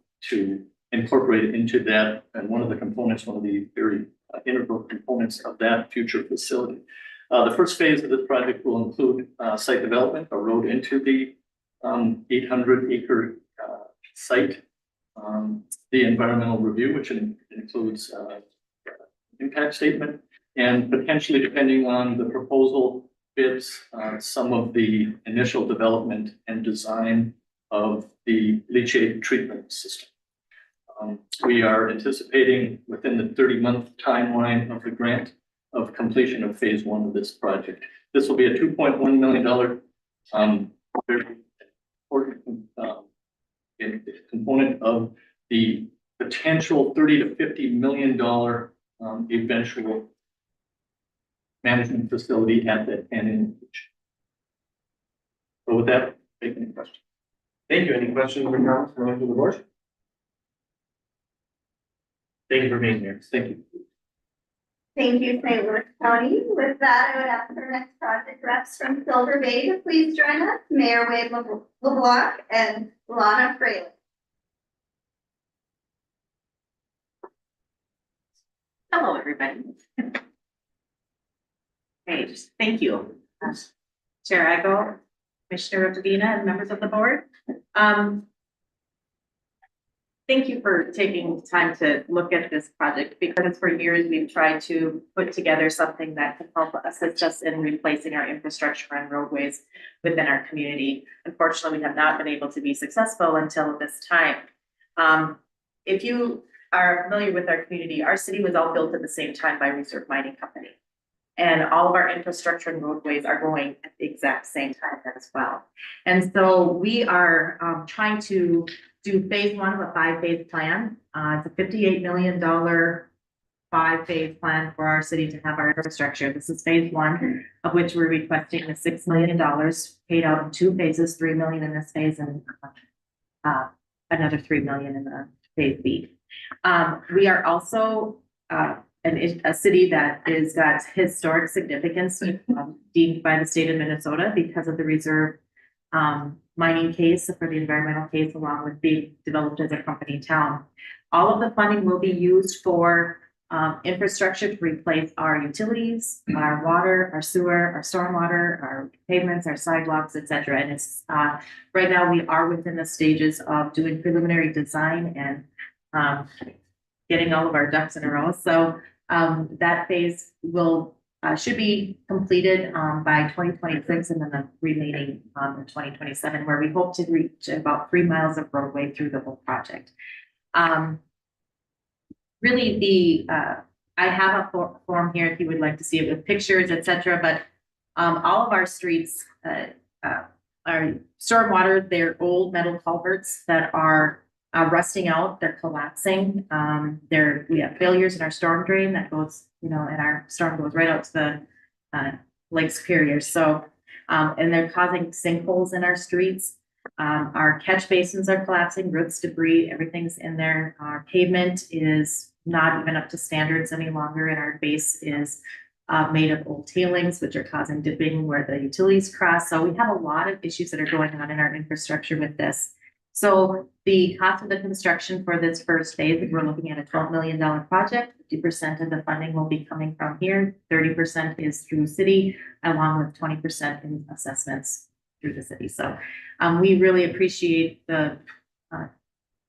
incorporate into that. And one of the components, one of the very integral components of that future facility. The first phase of this project will include site development, a road into the 800-acre site, the environmental review, which includes impact statement, and potentially, depending on the proposal bids, some of the initial development and design of the leachate treatment system. We are anticipating within the 30-month timeline of the grant of completion of phase 1 of this project. This will be a $2.1 million very important component of the potential $30 to $50 million eventual management facility at that Canyon Beach. So with that, take any questions. Thank you. Any questions or comments from the board? Thank you for being here. Thank you. Thank you, St. Louis County. With that, I would ask our next project reps from Silver Bay to please join us, Mayor Wade LeBlanc and Lana Fraley. Hello, everybody. Hey, thank you, Chair Ego, Commissioner Rivera, and members of the board. Thank you for taking time to look at this project, because for years we've tried to put together something that can help assist us in replacing our infrastructure and roadways within our community. Unfortunately, we have not been able to be successful until this time. If you are familiar with our community, our city was all built at the same time by Reserve Mining Company. And all of our infrastructure and roadways are going at the exact same time as well. And so we are trying to do phase one of a 5-phase plan. It's a $58 million 5-phase plan for our city to have our infrastructure. This is phase one, of which we're requesting the $6 million paid out in 2 phases, $3 million in this phase and another $3 million in the phase B. We are also a city that is got historic significance deemed by the state of Minnesota because of the reserve mining case for the environmental case, along with being developed as a company town. All of the funding will be used for infrastructure to replace our utilities, our water, our sewer, our stormwater, our pavements, our sidewalks, etc. And it's right now we are within the stages of doing preliminary design and getting all of our ducks in a row. So that phase will should be completed by 2026, and then the remaining in 2027, where we hope to reach about 3 miles of roadway through the whole project. Really, I have a form here if you would like to see it with pictures, etc. But all of our streets are stormwater. They're old metal culverts that are rusting out, they're collapsing. We have failures in our storm drain that goes, and our storm goes right out to the Lake Superior. So, and they're causing sinkholes in our streets. Our catch basins are collapsing, roots, debris, everything's in there. Our pavement is not even up to standards any longer, and our base is made of old tailings, which are causing dipping where the utilities cross. So we have a lot of issues that are going on in our infrastructure with this. So the cost of the construction for this first phase, we're looking at a $12 million project. 50% of the funding will be coming from here. 30% is through city, along with 20% in assessments through the city. So we really appreciate the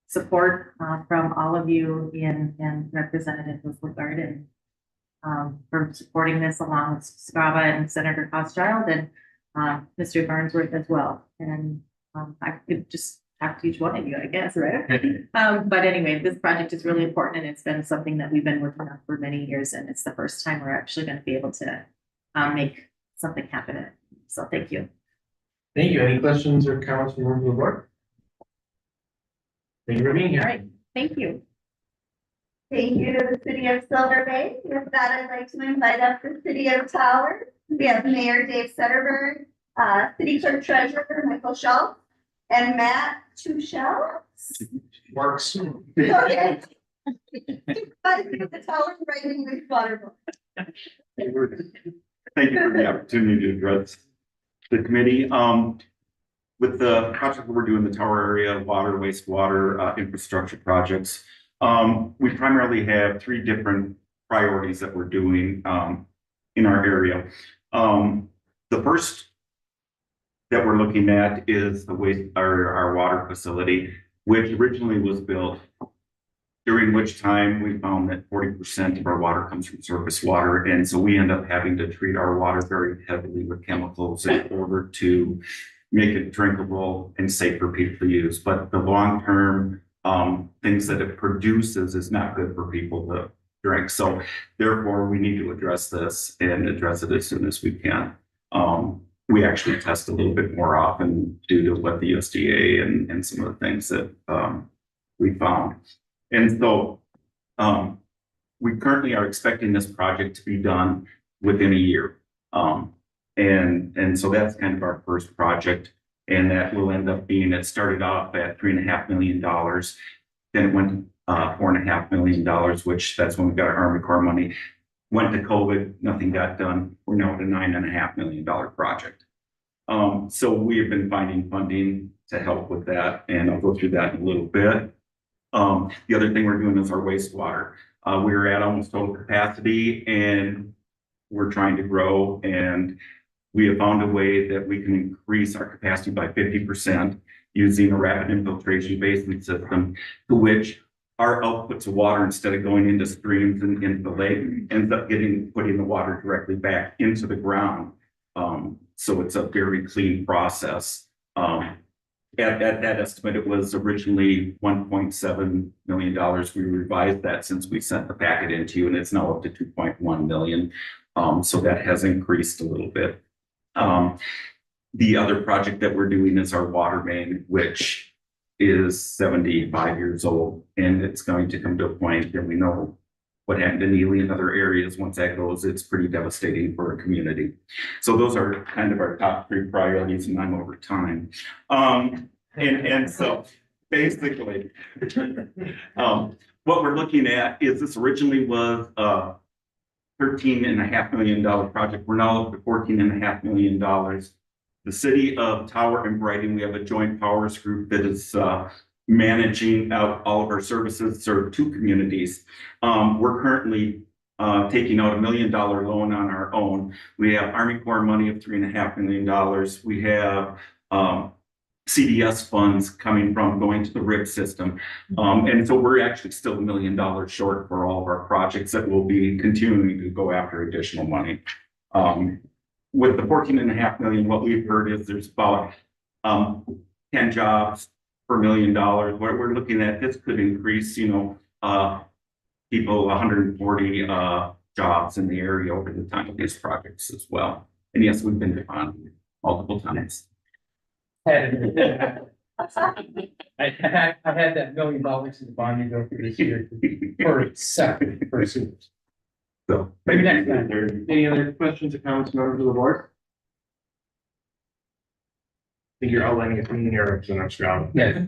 support from all of you and Representative Lizard and for supporting this, along with Scava and Senator Rothschild and Mr. Farnsworth as well. And I could just talk to each one of you, I guess, right? But anyway, this project is really important, and it's been something that we've been working on for many years, and it's the first time we're actually going to be able to make something happen. So thank you. Thank you. Any questions or comments from members of the board? Thank you for being here. All right, thank you. Thank you to the city of Silver Bay. With that, I'd like to invite up the city of Towers. We have Mayor Dave Setterberg, City Clerk Treasurer Michael Schultz, and Matt Tuchel. Works. Okay. The Towers writing with water. Thank you for the opportunity to address the committee. With the project that we're doing, the Tower area, water, wastewater, infrastructure projects, we primarily have 3 different priorities that we're doing in our area. The first that we're looking at is our water facility, which originally was built, during which time we found that 40% of our water comes from surface water. And so we end up having to treat our water very heavily with chemicals in order to make it drinkable and safe for people to use. But the long-term things that it produces is not good for people to drink. So therefore, we need to address this and address it as soon as we can. We actually test a little bit more often due to what the USDA and some of the things that we found. And so we currently are expecting this project to be done within a year. And so that's kind of our first project. And that will end up being, it started off at $3.5 million. Then it went $4.5 million, which that's when we got our Army Corps money. Went to COVID, nothing got done. We're now at a $9.5 million project. So we have been finding funding to help with that, and I'll go through that in a little bit. The other thing we're doing is our wastewater. We're at almost total capacity, and we're trying to grow, and we have found a way that we can increase our capacity by 50% using a rapid infiltration basin system, to which our outputs of water, instead of going into streams and into the lake, ends up putting the water directly back into the ground. So it's a very clean process. At that estimate, it was originally $1.7 million. We revised that since we sent the packet into you, and it's now up to 2.1 million. So that has increased a little bit. The other project that we're doing is our water main, which is 75 years old, and it's going to come to a point, and we know what happened in Ely and other areas. Once that goes, it's pretty devastating for a community. So those are kind of our top 3 priorities, and I'm over time. And so basically, what we're looking at is this originally was a $13.5 million project. We're now up to $14.5 million. The city of Tower and Brighton, we have a joint powers group that is managing out all of our services, serve 2 communities. We're currently taking out $1 million loan on our own. We have Army Corps money of $3.5 million. We have CDS funds coming from going to the RIB system. And so we're actually still $1 million short for all of our projects that will be continuing to go after additional money. With the $14.5 million, what we've heard is there's about 10 jobs per $1 million. What we're looking at, this could increase, people 140 jobs in the area over the time of these projects as well. And yes, we've been to bond multiple times. I had that $1 million in the bond go for this year for a second pursuit. So maybe next time. Any other questions or comments, members of the board? I think you're outlining a clean area to the next round. Yeah,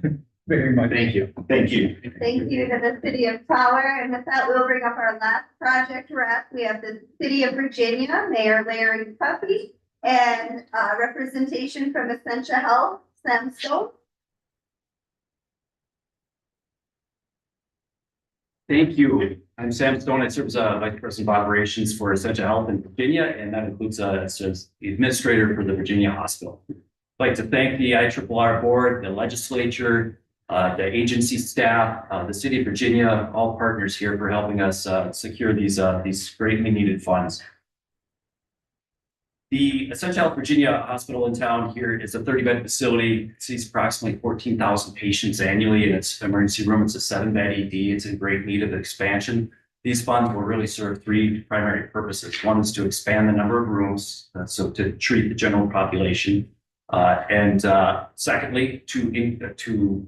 very much. Thank you. Thank you. Thank you to the city of Tower, and with that, we'll bring up our last project rep. We have the city of Virginia, Mayor Larry Puffy, and representation from Essentia Health, Sam Stone. Thank you. I'm Sam Stone. I serve as Vice President of Operations for Essentia Health in Virginia, and that includes as the administrator for the Virginia Hospital. I'd like to thank the IRRR board, the legislature, the agency staff, the city of Virginia, all partners here for helping us secure these greatly needed funds. The Essentia Health Virginia Hospital in town here is a 30-bed facility. It sees approximately 14,000 patients annually in its emergency room. It's a 7-bed ED. It's in great need of expansion. These funds will really serve 3 primary purposes. One is to expand the number of rooms, so to treat the general population. And secondly, to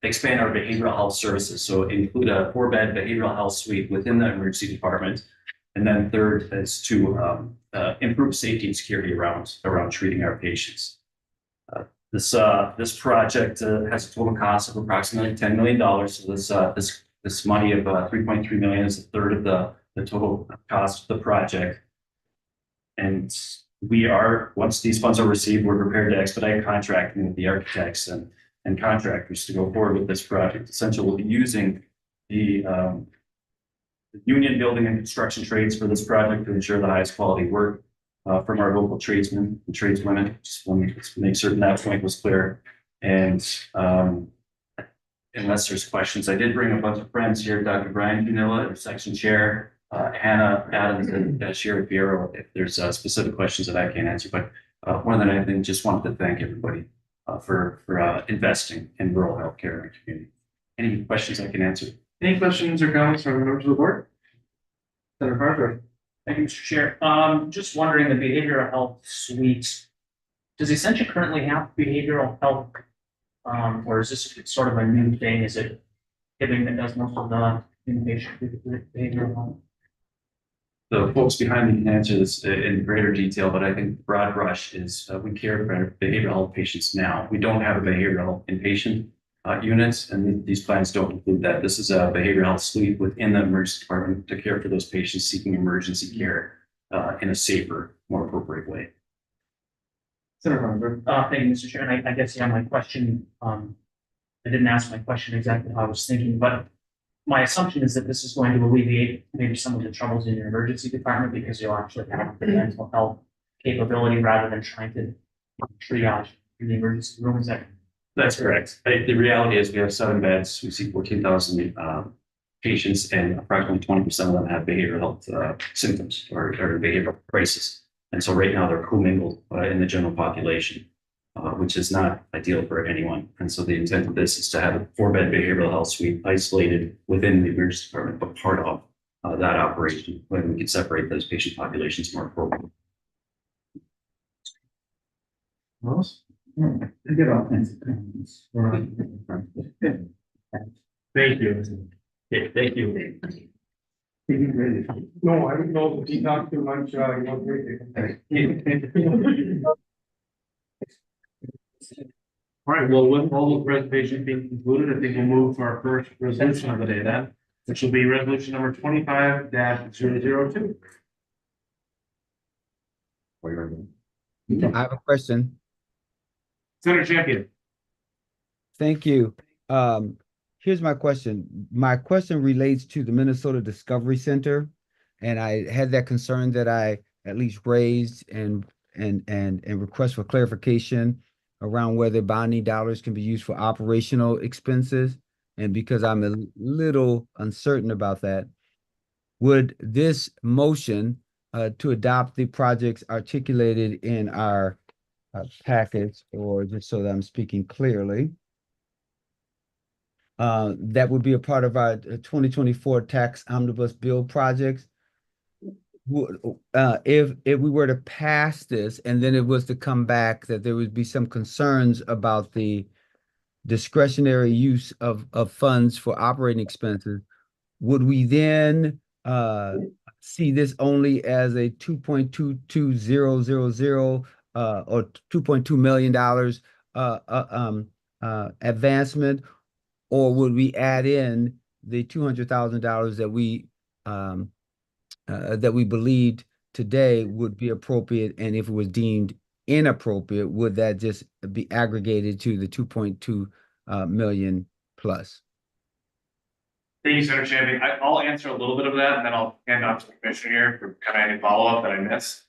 expand our behavioral health services. So include a 4-bed behavioral health suite within the emergency department. And then third is to improve safety and security around treating our patients. This project has a total cost of approximately $10 million. So this money of $3.3 million is a third of the total cost of the project. And once these funds are received, we're prepared to expedite contracting with the architects and contractors to go forward with this project. Essentially, we'll be using the union building and construction trades for this project to ensure the highest quality work from our local tradesmen and tradeswomen. Just want to make certain that point was clear. And unless there's questions, I did bring a bunch of friends here, Dr. Brian Canilla, our section chair, Hannah Adams, and Sherry Piero, if there's specific questions that I can't answer. But more than anything, just wanted to thank everybody for investing in rural healthcare in our community. Any questions I can answer? Any questions or comments from members of the board? Senator Farnsworth. Thank you, Mr. Chair. Just wondering, the behavioral health suite, does Essentia currently have behavioral health? Or is this sort of a new thing? Is it giving that does most of the inpatient behavioral health? The folks behind me can answer this in greater detail, but I think the broad brush is we care for behavioral health patients now. We don't have a behavioral health inpatient. units, and these plans don't include that. This is a behavioral health suite within the emergency department to care for those patients seeking emergency care in a safer, more appropriate way. Thank you, Mr. Chair, and I guess, yeah, my question, I didn't ask my question exactly how I was thinking, but my assumption is that this is going to alleviate maybe some of the troubles in your emergency department because you'll actually have the mental health capability rather than trying to triage in the emergency room. Is that? That's correct. The reality is we have 7 beds. We see 14,000 patients, and approximately 20% of them have behavioral health symptoms or behavioral crisis. And so right now they're commingled in the general population, which is not ideal for anyone. And so the intent of this is to have a 4-bed behavioral health suite isolated within the emergency department, but part of that operation when we can separate those patient populations more appropriately. Get all kinds of comments. Thank you. Yeah, thank you. No, I don't know, if he talked too much, All right, well, with all the presentations being concluded, I think we'll move to our first resolution of the day then, which will be resolution number 25-002. I have a question. Senator Champion. Thank you. Here's my question. My question relates to the Minnesota Discovery Center. And I had that concern that I at least raised and request for clarification around whether bonding dollars can be used for operational expenses. And because I'm a little uncertain about that, would this motion to adopt the projects articulated in our package, or just so that I'm speaking clearly, that would be a part of our 2024 tax omnibus bill projects. If we were to pass this and then it was to come back, that there would be some concerns about the discretionary use of funds for operating expenses, would we then see this only as a 2.22000 or $2.2 million advancement, or would we add in the $200,000 that we believed today would be appropriate, and if it was deemed inappropriate, would that just be aggregated to the 2.2 million plus? Thank you, Senator Champion. I'll answer a little bit of that, and then I'll hand off to the commissioner here for kind of any follow-up that I miss.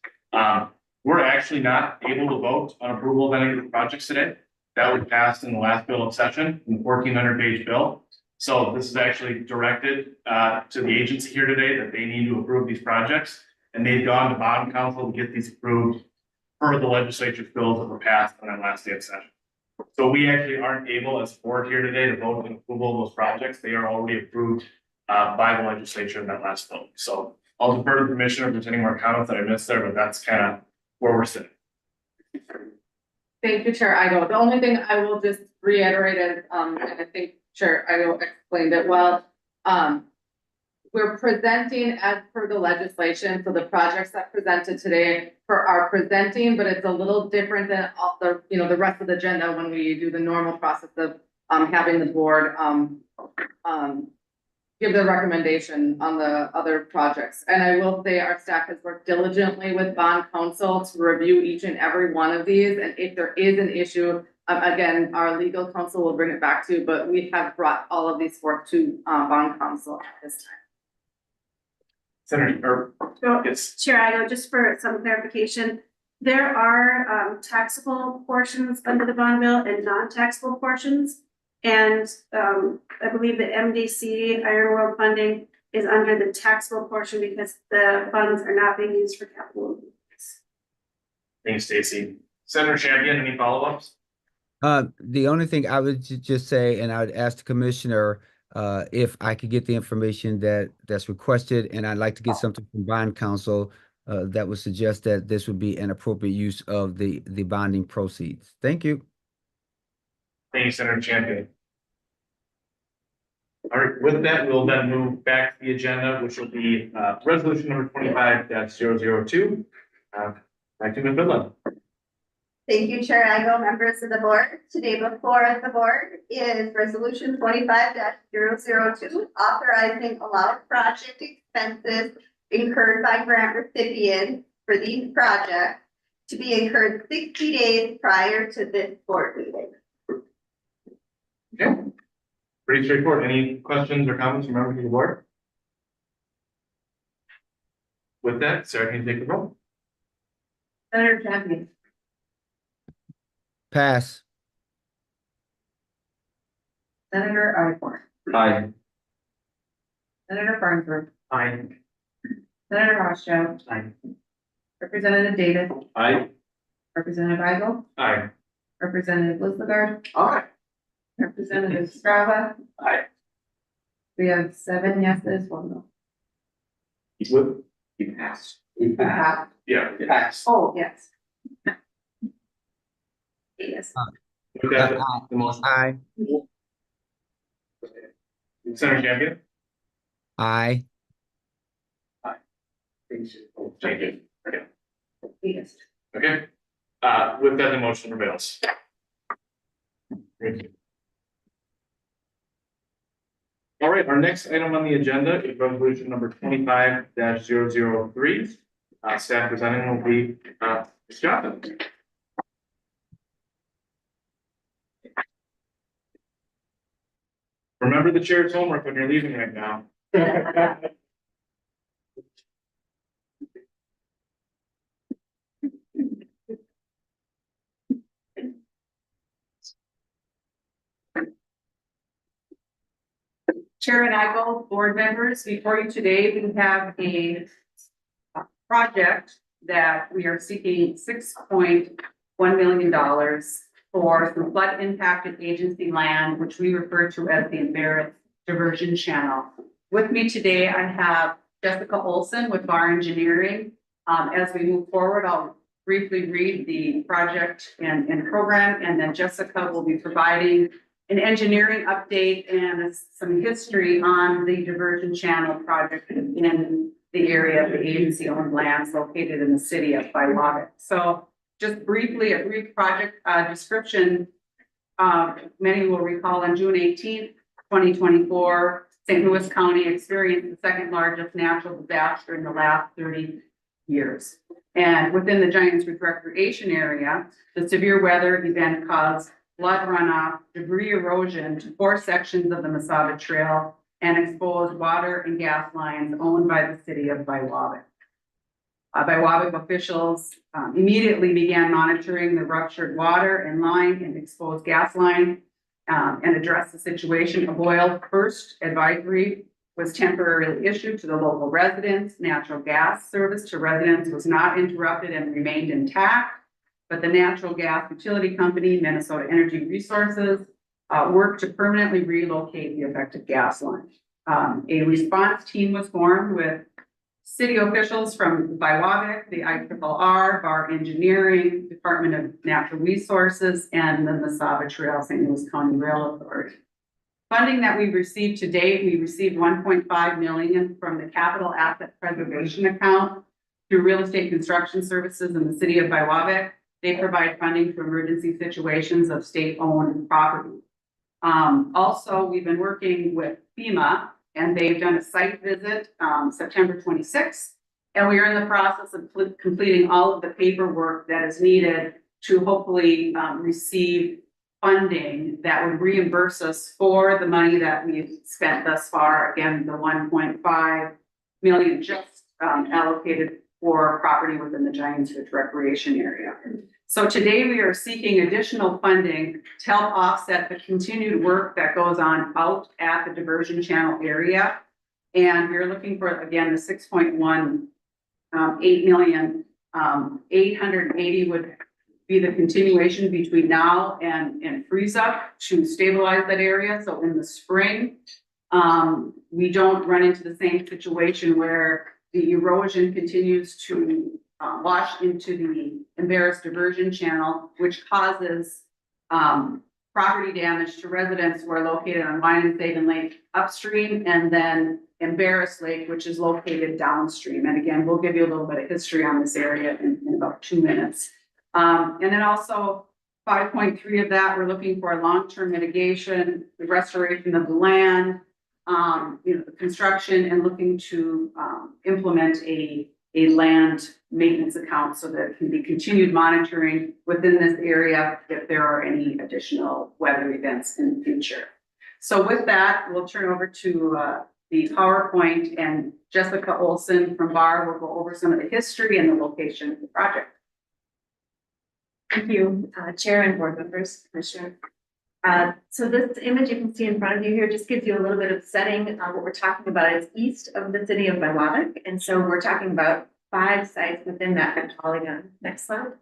We're actually not able to vote on approval of any of the projects today. That was passed in the last bill of session, in the 1,400-page bill. So this is actually directed to the agency here today that they need to approve these projects. And they've gone to bond council to get these approved per the legislature's bills that were passed on that last day of session. So we actually aren't able as board here today to vote on approval of those projects. They are already approved by the legislature in that last vote. So I'll defer to the commissioner if there's any more comments that I missed there, but that's kind of where we're sitting. Thank you, Chair Igo. The only thing I will just reiterate is, and I think Chair Igo explained it well. We're presenting as per the legislation, so the projects that presented today are presenting, but it's a little different than all the, the rest of the agenda when we do the normal process of having the board give their recommendation on the other projects. And I will say our staff has worked diligently with bond counsel to review each and every one of these. And if there is an issue, again, our legal counsel will bring it back to you, but we have brought all of these forth to bond counsel at this time. Senator, yes. Chair Igo, just for some clarification, there are taxable portions under the bond bill and non-taxable portions. And I believe the MDC Iron World funding is under the taxable portion because the funds are not being used for capital improvements. Thanks, Stacy. Senator Champion, any follow-ups? The only thing I would just say, and I would ask the commissioner if I could get the information that's requested, and I'd like to get something from bond counsel that would suggest that this would be an appropriate use of the bonding proceeds. Thank you. Thank you, Senator Champion. All right, with that, we'll then move back to the agenda, which will be resolution number 25-002. Back to Ms. Midland. Thank you, Chair Igo, members of the board. Today before the board is resolution 25-002, authorizing allowed project expenses incurred by grant recipients for these projects to be incurred 60 days prior to this board meeting. Okay. Pretty straightforward. Any questions or comments from members of the board? With that, Sarah, can you take the roll? Senator Champion, Pass. Senator Icorn, Aye. Senator Farnsworth, Aye. Senator Rothschild. Aye. Representative Davis, Aye. Representative Igo, Aye. Representative Lisagard, Aye. Representative Strava. Aye. We have 7 yeses, 1 no. He passed. Yeah. Pass. Oh, yes. Yes. With that, the motion. Aye. Senator Champion? Aye. Thank you. Okay. Yes. Okay. With that, the motion prevails. Thank you. All right, our next item on the agenda is resolution number 25-003. Staff presenting will be, Ms. Johnson. Remember the chair's homework when you're leaving right now. Chair and Igo, board members, before you today, we have a project that we are seeking $6.1 million for some flood impacted agency land, which we refer to as the Embarrassed Diversion Channel. With me today, I have Jessica Olson with Bar Engineering. As we move forward, I'll briefly read the project and program, and then Jessica will be providing an engineering update and some history on the diversion channel project in the area of the agency owned lands located in the city of Biloxi. So just briefly, a brief project description. Many will recall on June 18th, 2024, St. Louis County experienced the second largest natural disaster in the last 30 years. And within the Giants Ridge Recreation area, the severe weather event caused flood runoff, debris erosion to 4 sections of the Mesaba Trail, and exposed water and gas lines owned by the city of Biloxi. Biloxi officials immediately began monitoring the ruptured water and line and exposed gas line and addressed the situation. A boil first advisory was temporarily issued to the local residents. Natural gas service to residents was not interrupted and remained intact. But the natural gas utility company, Minnesota Energy Resources, worked to permanently relocate the affected gas line. A response team was formed with city officials from Biloxi, the IRRR, Bar Engineering, Department of Natural Resources, and the Mesaba Trail St. Louis County Rail Authority. Funding that we've received to date, we received $1.5 million from the Capital Asset Preservation Account through Real Estate Construction Services in the city of Biloxi. They provide funding for emergency situations of state-owned property. Also, we've been working with FEMA, and they've done a site visit September 26th. And we are in the process of completing all of the paperwork that is needed to hopefully receive funding that would reimburse us for the money that we've spent thus far. Again, the $1.5 million just allocated for property within the Giants Ridge Recreation Area. So today we are seeking additional funding to help offset the continued work that goes on out at the diversion channel area. And we're looking for, again, the 6.18 million. 880 would be the continuation between now and freeze up to stabilize that area. So in the spring, we don't run into the same situation where the erosion continues to wash into the Embarrassed Diversion Channel, which causes property damage to residents who are located on Wine and Sabin Lake upstream, and then Embarrassed Lake, which is located downstream. And again, we'll give you a little bit of history on this area in about 2 minutes. And then also 5.3 of that, we're looking for long-term mitigation, the restoration of the land, the construction, and looking to implement a land maintenance account so that it can be continued monitoring within this area if there are any additional weather events in the future. So with that, we'll turn over to the PowerPoint, and Jessica Olson from BAR will go over some of the history and the location of the project. Thank you, Chair and board members, Commissioner. So this image you can see in front of you here just gives you a little bit of setting. What we're talking about is east of the city of Biloxic. And so we're talking about 5 sites within that polygon. Next slide.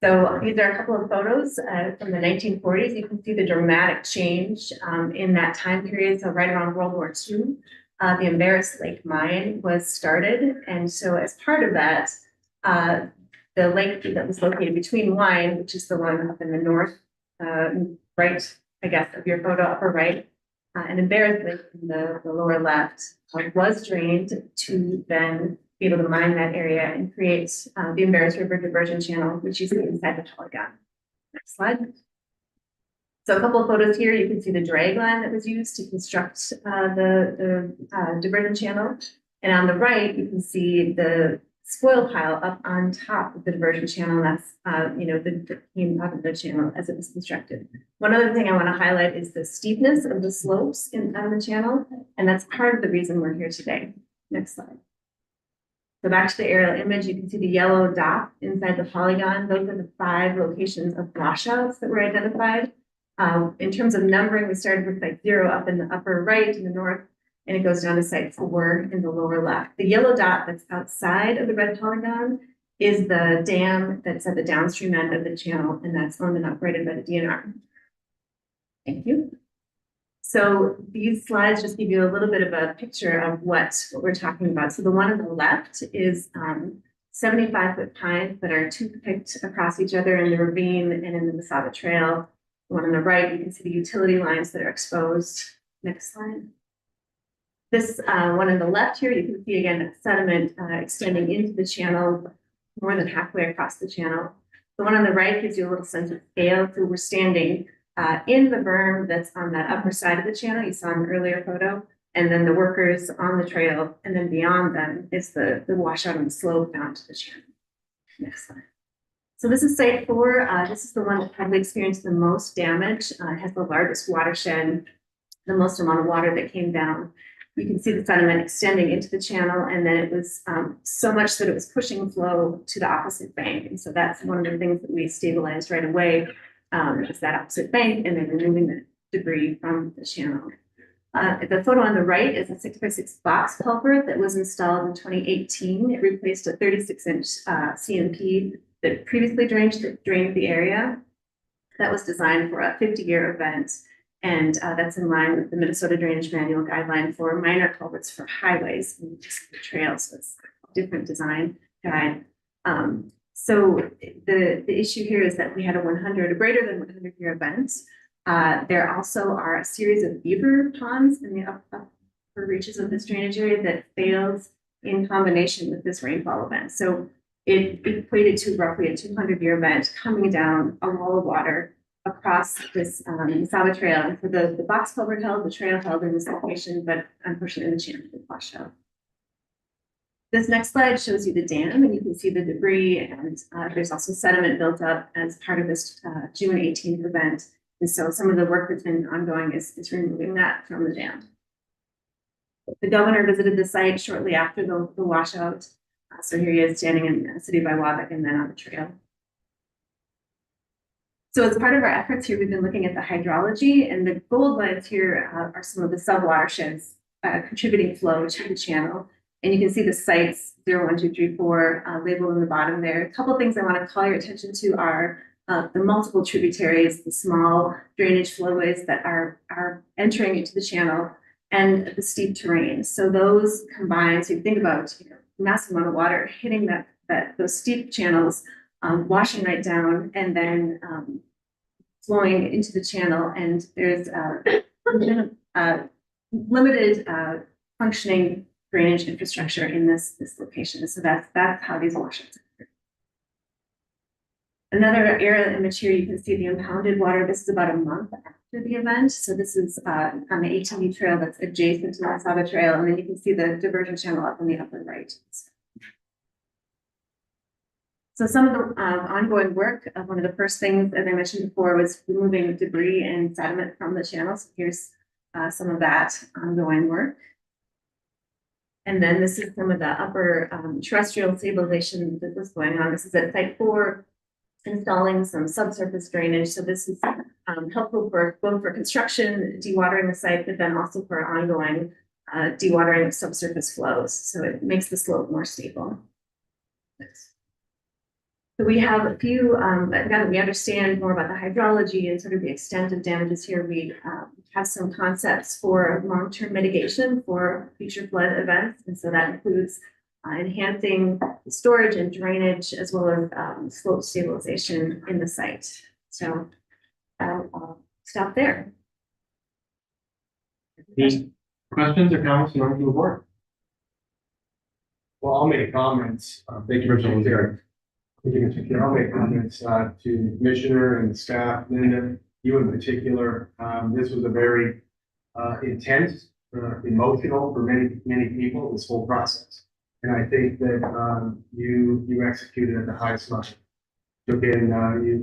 So these are a couple of photos from the 1940s. You can see the dramatic change in that time period. So right around World War II, the Embarrass Lake mine was started. And so as part of that, the lake that was located between Wine, which is the one up in the north, right, I guess, of your photo, upper right, and Embarrass Lake in the lower left, was drained to then be able to mine that area and create the Embarrass River Diversion Channel, which you see inside the polygon. Next slide. So a couple of photos here, you can see the drag line that was used to construct the diversion channel. And on the right, you can see the spoil pile up on top of the diversion channel. That's, the came out of the channel as it was constructed. One other thing I want to highlight is the steepness of the slopes on the channel. And that's part of the reason we're here today. Next slide. So back to the aerial image, you can see the yellow dot inside the polygon. Those are the 5 locations of washouts that were identified. In terms of numbering, we started with site 0 up in the upper right in the north, and it goes down to site 4 in the lower left. The yellow dot that's outside of the red polygon is the dam that's at the downstream end of the channel, and that's owned and operated by the DNR. Thank you. So these slides just give you a little bit of a picture of what we're talking about. So the one on the left is 75-foot pines that are toothpicked across each other in the ravine and in the Mesaba Trail. The one on the right, you can see the utility lines that are exposed. Next slide. This one on the left here, you can see again that sediment extending into the channel more than halfway across the channel. The one on the right gives you a little sense of scale. So we're standing in the berm that's on that upper side of the channel you saw in the earlier photo, and then the workers on the trail, and then beyond them is the washout on the slope down to the channel. Next slide. So this is site 4. This is the one that probably experienced the most damage. It has the largest watershed, the most amount of water that came down. You can see the sediment extending into the channel, and then it was so much that it was pushing flow to the opposite bank. And so that's one of the things that we stabilized right away, is that opposite bank, and then removing the debris from the channel. The photo on the right is a 6x6 box culvert that was installed in 2018. It replaced a 36-inch CMP that previously drained the area. That was designed for a 50-year event. And that's in line with the Minnesota Drainage Manual guideline for minor culverts for highways and just the trails. So it's a different design guide. So the issue here is that we had a greater than 100-year event. There also are a series of beaver ponds in the upper reaches of this drainage area that failed in combination with this rainfall event. So it equated to roughly a 200-year event coming down a wall of water across this Mesaba Trail. And for the box culvert held, the trail held in this location, but unfortunately the channel did wash out. This next slide shows you the dam, and you can see the debris, and there's also sediment built up as part of this June 18th event. And so some of the work that's been ongoing is removing that from the dam. The governor visited the site shortly after the washout. So here he is standing in the city of Biloxic and then on the trail. So as part of our efforts here, we've been looking at the hydrology, and the gold lines here are some of the sub-watersheds contributing flow to the channel. And you can see the sites 0, 1, 2, 3, 4 labeled in the bottom there. A couple of things I want to call your attention to are the multiple tributaries, the small drainage flowways that are entering into the channel, and the steep terrain. So those combined, so you think about massive amount of water hitting those steep channels, washing right down, and then flowing into the channel. And there's limited functioning drainage infrastructure in this location. So that's how these washouts occur. Another area image here, you can see the impounded water. This is about a month after the event. So this is on the ATV trail that's adjacent to the Saga Trail. And then you can see the diversion channel up in the upper right. So some of the ongoing work, one of the first things, as I mentioned before, was removing debris and sediment from the channel. So here's some of that ongoing work. And then this is some of the upper terrestrial stabilization that was going on. This is at Site 4, installing some subsurface drainage. So this is helpful for both for construction, dewatering the site, but then also for ongoing dewatering of subsurface flows. So it makes the slope more stable. So we have a few, now that we understand more about the hydrology and sort of the extent of damages here, we have some concepts for long-term mitigation for future flood events. And so that includes enhancing storage and drainage as well as slope stabilization in the site. So I'll stop there. Any questions or comments from the board? Well, I'll make comments. Thank you, Mr. Lazare. I'll make comments to the commissioner and staff, Linda, you in particular. This was a very intense, emotional for many people, this whole process. And I think that you executed at the highest level. Took in,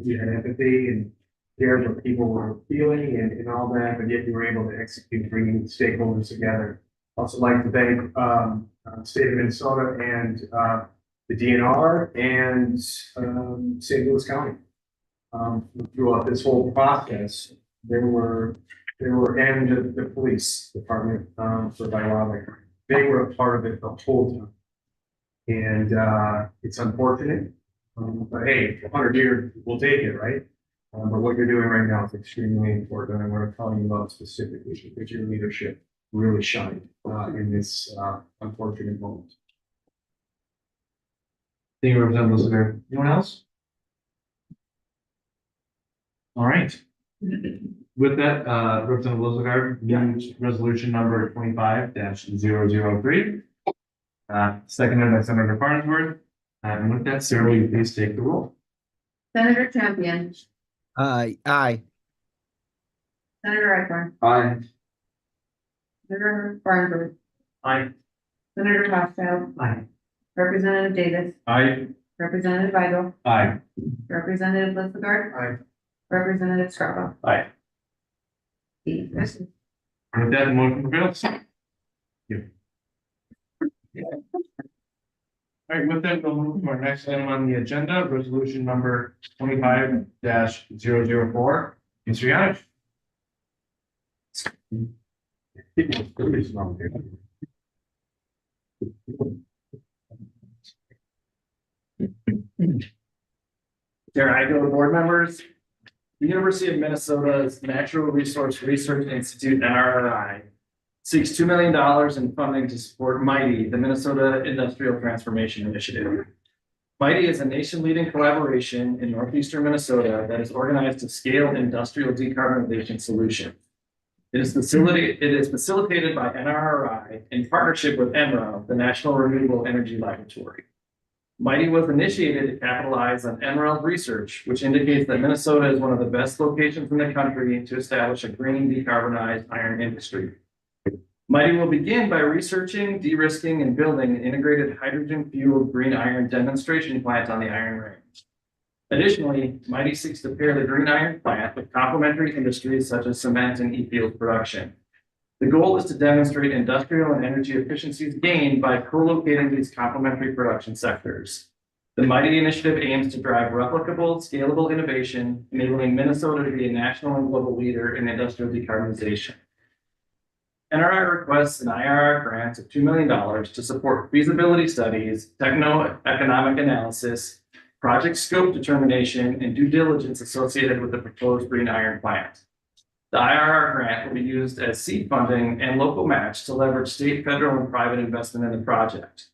you had empathy and cared what people were feeling and all that, but yet you were able to execute, bringing stakeholders together. Also like to thank state of Minnesota and the DNR and St. Louis County. Throughout this whole process, there were and the police department for Biologic. They were a part of it the whole time. And it's unfortunate, but hey, 100 years, we'll take it, right? But what you're doing right now is extremely important, and I want to tell you about specifically because your leadership really shined in this unfortunate moment. Thank you, Representative Elizabeth. Anyone else? All right. With that, Representative Elizabeth, use resolution number 25-003. Seconded by Senator Farnsworth. And with that, Sarah, will you please take the roll? Senator Champion, Aye. Senator Eichhorn, Aye. Senator Farnsworth, Aye. Senator Hofstadter, Aye. Representative Davis, Aye. Representative Weigel, Aye. Representative Listergaard, Aye. Representative Scrabble. Aye. Yes. With that, the motion prevails. All right, with that, we'll move to our next item on the agenda, resolution number 25-004. Mr. Yanish. There I go, board members. The University of Minnesota's Natural Resource Research Institute, NRRI, seeks $2 million in funding to support MIGHTY, the Minnesota Industrial Transformation Initiative. MIGHTY is a nation-leading collaboration in northeastern Minnesota that is organized to scale industrial decarbonization solutions. It is facilitated by NRRI in partnership with NREL, the National Renewable Energy Laboratory. MIGHTY was initiated to capitalize on NREL's research, which indicates that Minnesota is one of the best locations in the country to establish a green decarbonized iron industry. MIGHTY will begin by researching, de-risking, and building an integrated hydrogen-fueled green iron demonstration plant on the Iron Range. Additionally, MIGHTY seeks to pair the green iron plant with complementary industries such as cement and e-fuels production. The goal is to demonstrate industrial and energy efficiencies gained by co-locating these complementary production sectors. The MIGHTY initiative aims to drive replicable, scalable innovation, enabling Minnesota to be a national and global leader in industrial decarbonization. NRI requests an IRR grant of $2 million to support feasibility studies, techno-economic analysis, project scope determination, and due diligence associated with the proposed green iron plant. The IRR grant will be used as seed funding and local match to leverage state, federal, and private investment in the project.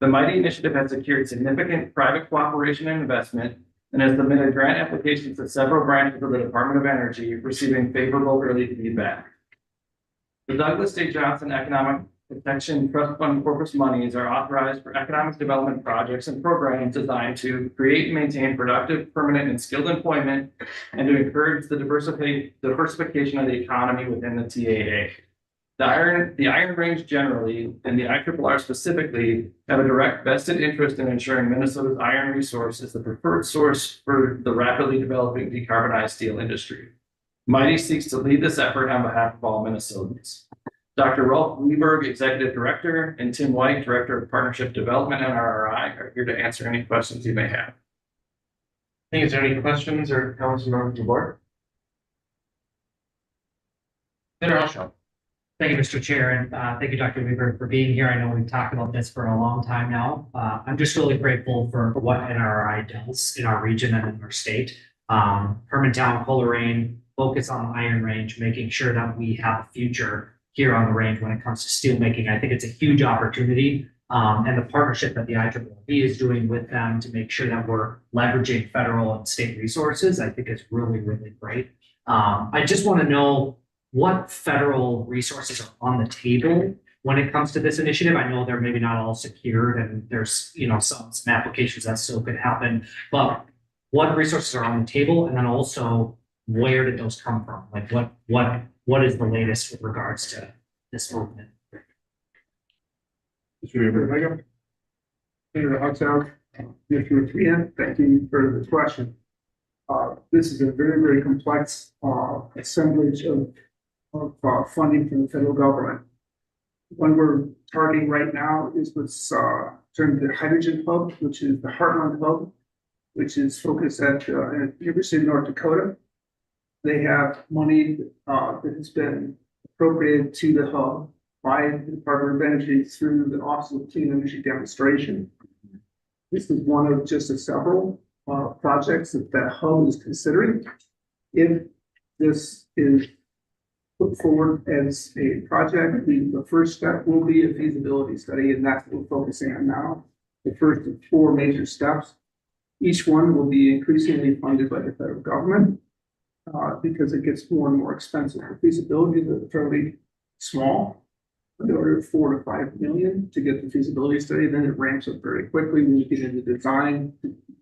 The MIGHTY initiative has secured significant private cooperation and investment and has submitted grant applications to several branches of the Department of Energy, receiving favorable early feedback. The Douglas J. Johnson Economic Protection Trust Fund corpus monies are authorized for economic development projects and programs designed to create and maintain productive, permanent, and skilled employment and to encourage the diversification of the economy within the TAA. The Iron Range generally, and the IRRR specifically, have a direct vested interest in ensuring Minnesota's iron resource is the preferred source for the rapidly developing decarbonized steel industry. Mighty seeks to lead this effort on behalf of all Minnesotans. Dr. Rolf Lieberg, Executive Director, and Tim White, Director of Partnership Development and RRI, are here to answer any questions you may have. Is there any questions or comments from the board? Senator Hochschild. Thank you, Mr. Chair, and thank you, Dr. Weaver, for being here. I know we've talked about this for a long time now. I'm just really grateful for what NRI does in our region and in our state. Hermantown, Coleraine, focus on the Iron Range, making sure that we have a future here on the range when it comes to steelmaking. I think it's a huge opportunity. And the partnership that the IRRB is doing with them to make sure that we're leveraging federal and state resources, I think is really, really great. I just want to know what federal resources are on the table when it comes to this initiative. I know they're maybe not all secured and there's, you know, some applications that still could happen, but what resources are on the table? And then also, where did those come from? Like what is the latest with regards to this movement? Senator Hochschild, Mr. McMahon, thank you for the question. This is a very, very complex assemblage of funding from the federal government. One we're targeting right now is what's termed the Hydrogen Hub, which is the Heartland Hub, which is focused at University of North Dakota. They have money that has been appropriated to the hub by the Department of Energy through the Office of Clean Energy Demonstration. This is one of just several projects that hub is considering. If this is put forward as a project, the first step will be a feasibility study, and that's what we're focusing on now. The first of 4 major steps. Each one will be increasingly funded by the federal government because it gets more and more expensive. The feasibility is fairly small, in the order of 4 to 5 million to get the feasibility study. Then it ramps up very quickly when you get into design,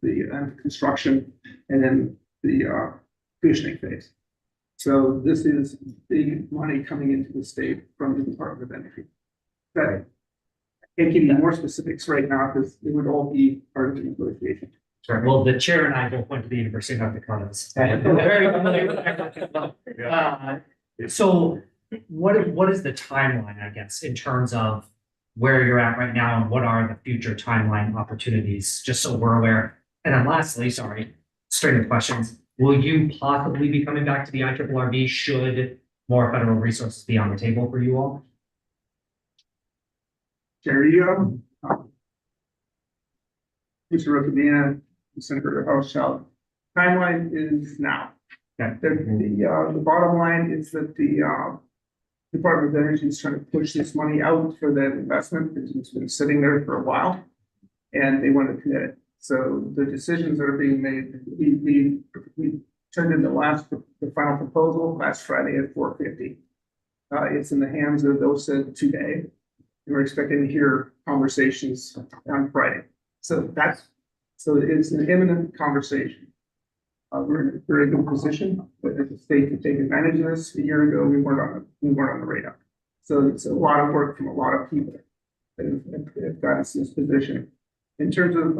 the construction, and then the commissioning phase. So this is big money coming into the state from the Department of Energy. Okay. I can't give you more specifics right now because it would all be part of the negotiation. Sure. Well, the chair and I both went to the University of North Dakota. Very familiar with so what is the timeline, I guess, in terms of where you're at right now and what are the future timeline opportunities, just so we're aware? And then lastly, sorry, string of questions, will you possibly be coming back to the IRRB should more federal resources be on the table for you all? Jerry, Mr. Rokabina, Senator Hochschild, timeline is now. Okay. The bottom line is that the Department of Energy is trying to push this money out for that investment because it's been sitting there for a while and they want to commit it. So the decisions that are being made, we turned in the final proposal last Friday at 4:50. It's in the hands of those today. We're expecting to hear conversations on Friday. So it's an imminent conversation. We're in a very good position, but as a state to take advantage of this. A year ago, we weren't on the radar. So it's a lot of work from a lot of people that have got us in this position. In terms of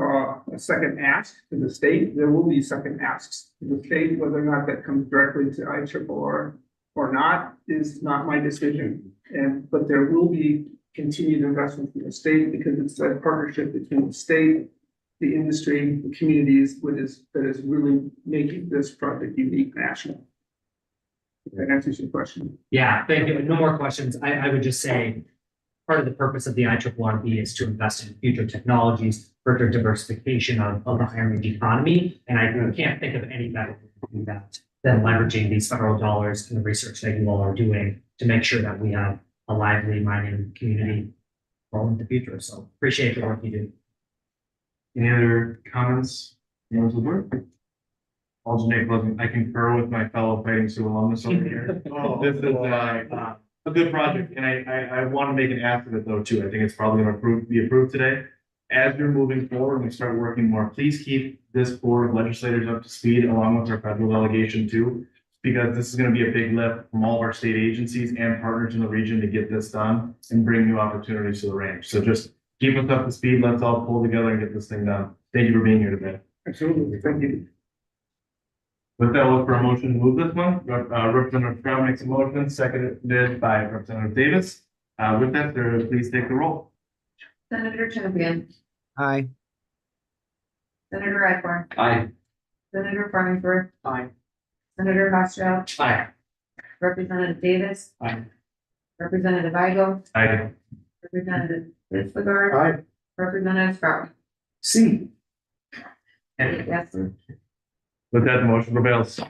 a second ask to the state, there will be second asks to the state. Whether or not that comes directly to IRRR or not is not my decision. But there will be continued investment from the state because it's a partnership between the state, the industry, the communities, that is really making this project unique national. If that answers your question. Yeah, thank you. No more questions. I would just say part of the purpose of the IRRB is to invest in future technologies, further diversification of the iron age economy. And I can't think of any better way to do that than leveraging these federal dollars and the research that you all are doing to make sure that we have a lively mining community well in the future. So appreciate the work you do. Any other comments? Members of the board? Alternate closing. I concur with my fellow Fighting Sioux alumnus over here. This is a good project, and I want to make an ask of it though, too. I think it's probably gonna be approved today. As you're moving forward and we start working more, please keep this board of legislators up to speed along with our federal delegation too. Because this is gonna be a big lift from all of our state agencies and partners in the region to get this done and bring new opportunities to the range. So just keep us up to speed. Let's all pull together and get this thing done. Thank you for being here today. Absolutely, thank you. With that, I'll look for a motion to move this one. Representative Stroud makes a motion, seconded by Representative Davis. With that, sir, please take the roll. Senator Champion, Aye. Senator Redcorn, Aye. Senator Farnsworth, Aye. Senator Hofstra, Aye. Representative Davis. Aye. Representative Igo, Aye. Representative Disregard. Aye. Representative Stroud. C. Yes. With that, the motion prevails.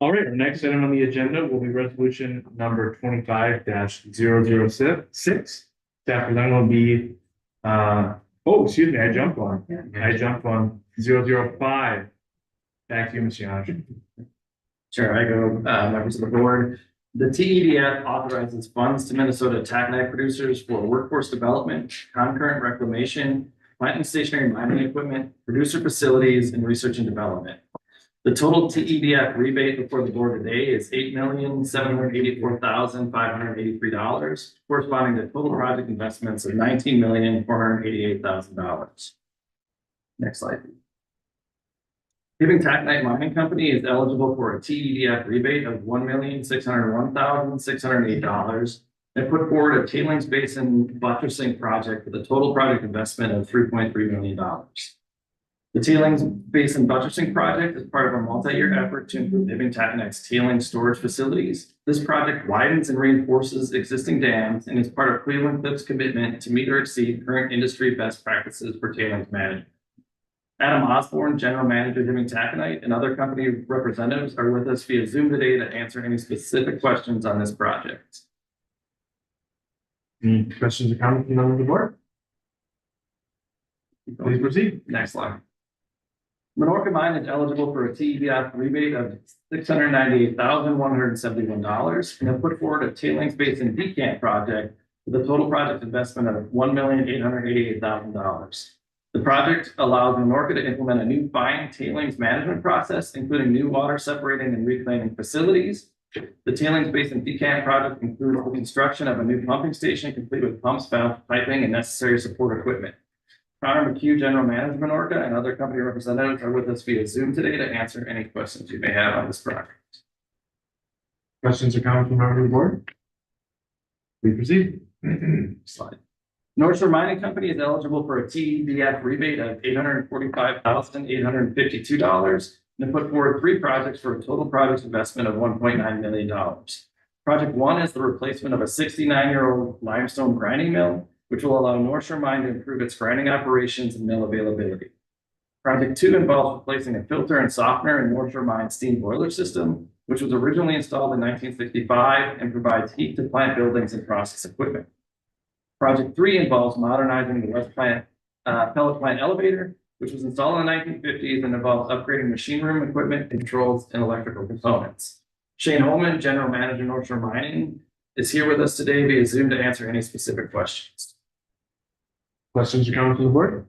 All right, our next item on the agenda will be resolution number 25-006. Staff presenting will be, excuse me, I jumped one. 005. Back to you, Mr. Yanash. Chair Igo, members of the board. The TEDF authorizes funds to Minnesota taconite producers for workforce development, concurrent reclamation, plant and stationary mining equipment, producer facilities, and research and development. The total TEDF rebate before the board today is $8,784,583, corresponding to total project investments of $19,488,000. Next slide. Giving Taconite Mining Company is eligible for a TEDF rebate of $1,601,608 and put forward a tailings basin buttressing project with a total project investment of $3.3 million. The tailings basin buttressing project is part of a multi-year effort to improve Living Taconite's tailings storage facilities. This project widens and reinforces existing dams and is part of Cleveland-Cliffs' commitment to meet or exceed current industry best practices for tailings management. Adam Osborne, General Manager, Living Taconite, and other company representatives are with us via Zoom today to answer any specific questions on this project. Any questions or comments from members of the board? Please proceed. Next slide. Menorca Mine is eligible for a TEDF rebate of $698,171 and have put forward a tailings basin decant project with a total project investment of $1,888,000. The project allows Menorca to implement a new fine tailings management process, including new water separating and reclaiming facilities. The tailings basin decant project includes the construction of a new pumping station complete with pumps, valves, piping, and necessary support equipment. Connor McHugh, General Manager, Menorca, and other company representatives are with us via Zoom today to answer any questions you may have on this project. Questions or comments from members of the board? Please proceed. Slide. North Shore Mining Company is eligible for a TEDF rebate of $845,852 and put forward 3 projects for a total project investment of $1.9 million. Project 1 is the replacement of a 69-year-old limestone grinding mill, which will allow North Shore Mine to improve its grinding operations and mill availability. Project 2 involves replacing a filter and softener in North Shore Mine's steam boiler system, which was originally installed in 1965 and provides heat to plant buildings and process equipment. Project 3 involves modernizing the West Plant pellet plant elevator, which was installed in the 1950s and involves upgrading machine room equipment, controls, and electrical components. Shane Holman, General Manager, North Shore Mining, is here with us today via Zoom to answer any specific questions. Questions or comments from the board?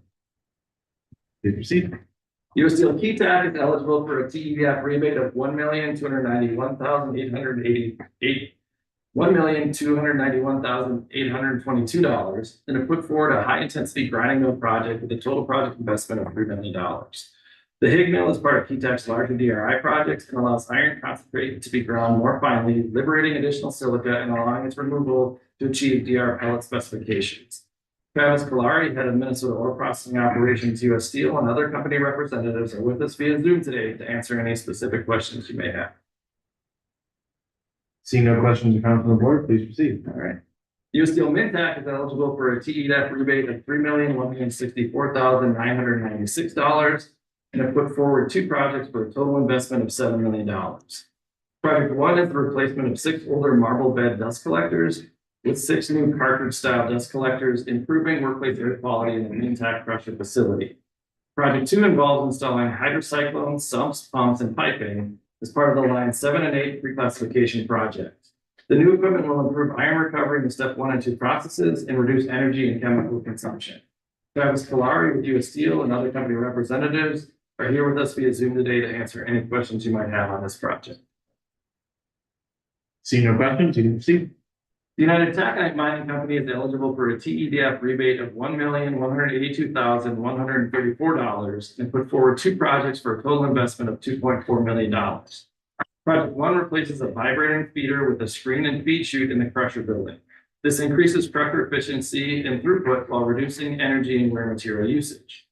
Please proceed. U.S. Steel Keytac is eligible for a TEDF rebate of $1,291,822 and have put forward a high-intensity grinding mill project with a total project investment of $3 million. The Hig Mill is part of Keytac's larger DRI projects and allows iron concentrate to be ground more finely, liberating additional silica and allowing its removal to achieve DR pellet specifications. Travis Kalari, head of Minnesota Ore Processing Operations, U.S. Steel, and other company representatives are with us via Zoom today to answer any specific questions you may have. Seeing no questions or comments from the board, please proceed. All right. U.S. Steel Mintac is eligible for a TEDF rebate of $3,164,996 and have put forward 2 projects for a total investment of $7 million. Project 1 is the replacement of 6 older marble bed dust collectors with 6 new cartridge style dust collectors, improving workplace air quality in the Mintac crusher facility. Project 2 involves installing hydrocyclones, sumps, pumps, and piping as part of the line 7 and 8 reclassification project. The new equipment will improve iron recovery in the step 1 and 2 processes and reduce energy and chemical consumption. Travis Polari with US Steel and other company representatives are here with us via Zoom today to answer any questions you might have on this project. Seeing no questions, you can proceed. The United Taconite Mining Company is eligible for a TEDF rebate of $1,182,134 and put forward 2 projects for a total investment of $2.4 million. Project 1 replaces a vibrating feeder with a screen and feed chute in the crusher building. This increases pressure efficiency and throughput while reducing energy and wear material usage.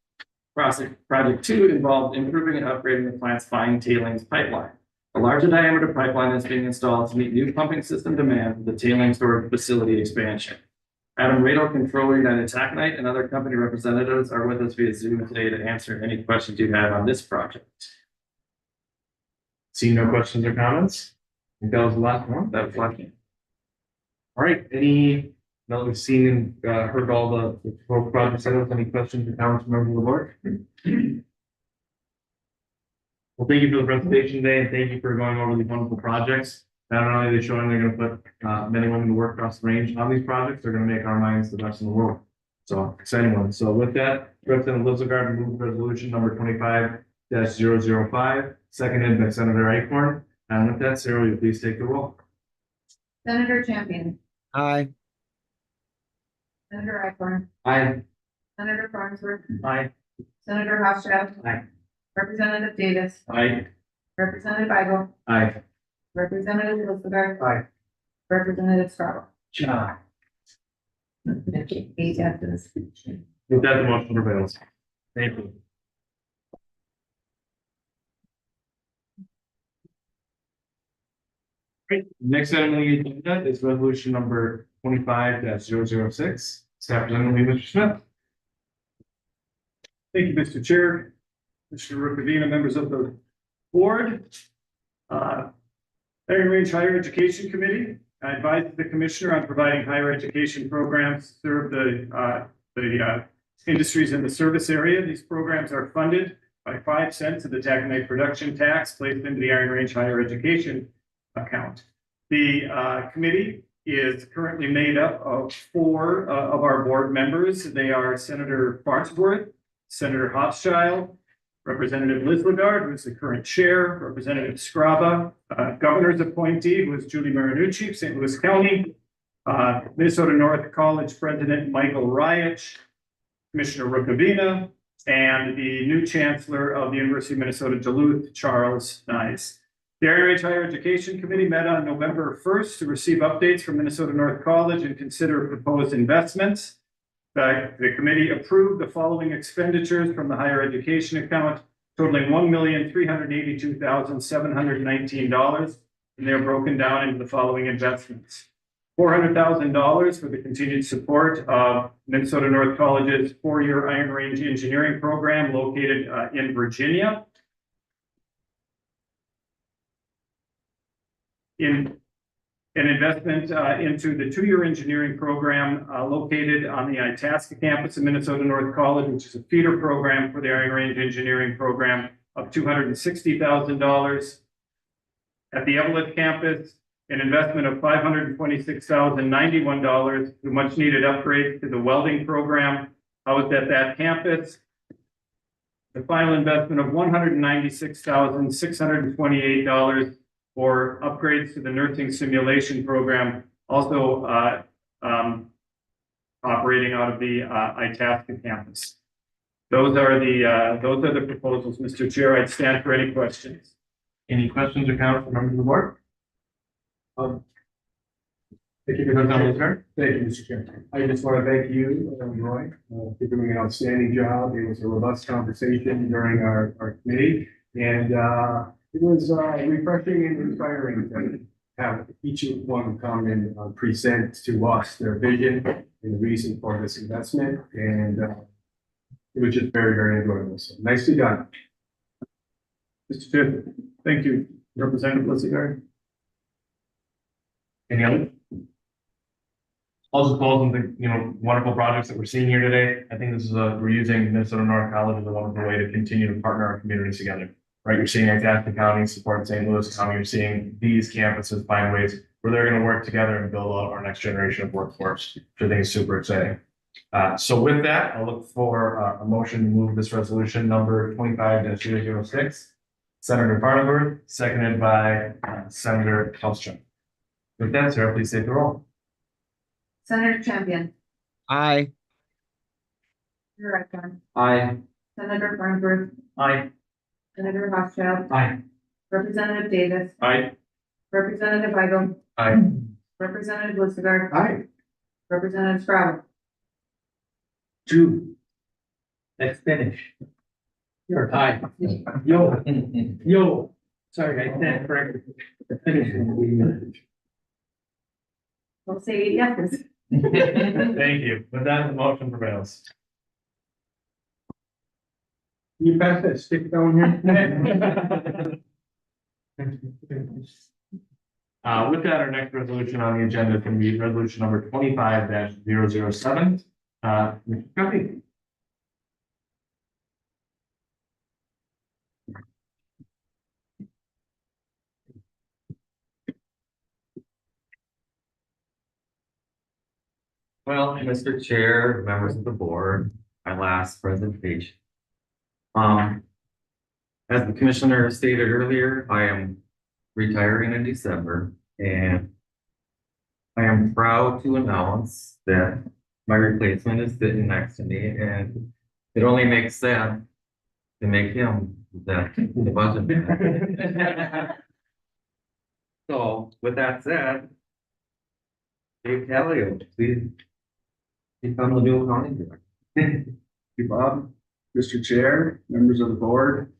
Project 2 involved improving and upgrading the plant's fine tailings pipeline. A larger diameter pipeline is being installed to meet new pumping system demand for the tailings storage facility expansion. Adam Radel, Controller, United Taconite, and other company representatives are with us via Zoom today to answer any questions you have on this project. Seeing no questions or comments? I think that was the last one. That was last one. All right, now that we've seen and heard all the proposed projects, any questions or comments from members of the board? Well, thank you for the presentation today, and thank you for going over these wonderful projects. Not only are they showing they're gonna put men and women to work across the range on these projects, they're gonna make our mines the best in the world. So exciting one. So with that, Representative Lizagard moved resolution number 25-005, seconded by Senator Eichhorn. And with that, Sarah, will you please take the roll? Senator Champion, Aye. Senator Eichhorn, Aye. Senator Farnsworth, Aye. Senator Hofstadt. Aye. Representative Davis, Aye. Representative Weigel, Aye. Representative Hilsaback. Aye. Representative Scrabble. Aye. Eight after this. With that, the motion prevails. Thank you. Great. Next item on the agenda is resolution number 25-006. Staff Representative Mr. Smith. Thank you, Mr. Chair, Mr. Rukavina, members of the board. Iron Range Higher Education Committee, I advise the commissioner on providing higher education programs to serve the industries in the service area. These programs are funded by 5 cents of the taconite production tax placed into the Iron Range Higher Education account. The committee is currently made up of 4 of our board members. They are Senator Farnsworth, Senator Hofschild, Representative Lizagard, who is the current chair, Representative Scraba, governor's appointee, who is Julie Marinucci of St. Louis County, Minnesota North College President Michael Ryich, Commissioner Rukavina, and the new chancellor of the University of Minnesota Duluth, Charles Nice. The Iron Range Higher Education Committee met on November 1st to receive updates from Minnesota North College and consider proposed investments. The committee approved the following expenditures from the higher education account totaling $1,382,719, and they're broken down into the following investments. $400,000 for the continued support of Minnesota North College's 4-year Iron Range engineering program located in Virginia. In an investment into the 2-year engineering program located on the Itasca campus of Minnesota North College, which is a feeder program for the Iron Range engineering program of $260,000. At the Evelyn campus, an investment of $526,091 to much needed upgrades to the welding program housed at that campus. The final investment of $196,628 for upgrades to the nursing simulation program, also operating out of the Itasca campus. Those are the proposals, Mr. Chair. I'd stand for any questions. Any questions or comments from members of the board? Thank you, Mr. Chair. I just want to thank you, Roy, for doing an outstanding job. It was a robust conversation during our committee, and it was refreshing and inspiring to have each one come and present to us their vision and the reason for this investment. And it was just very, very enjoyable. So nicely done. Mr. Chair, thank you. Representative Lizagard. Any other? Also, calls and the, wonderful projects that we're seeing here today. I think this is we're using Minnesota North College as a wonderful way to continue to partner our communities together. Right, you're seeing Itasca County support St. Louis County. You're seeing these campuses find ways where they're going to work together and build out our next generation of workforce, which I think is super exciting. So with that, I'll look for a motion to move this resolution number 25-006. Senator Farnsworth, seconded by Senator Hellstrom. With that, Sarah, please take the roll. Senator Champion, Aye. Senator Redcorn, Aye. Senator Farnsworth, Aye. Senator Rothschild, Aye. Representative Davis, Aye. Representative Weigel, Aye. Representative Listegar, Aye. Representative Scrabble. Two. Let's finish. You're aye. Yo. Sorry, I stand corrected. Finish. We'll say yes. Thank you. With that, the motion prevails. You pass that stick down here? With that, our next resolution on the agenda can be resolution number 25-007. Mr. Guppy. Well, Mr. Chair, members of the board, my last presentation. As the commissioner stated earlier, I am retiring in December, and I am proud to announce that my replacement is sitting next to me, and it only makes sense to make him the budget. So with that said, Dave Callio, please become the new accounting director. Thank you, Bob. Mr. Chair, members of the board.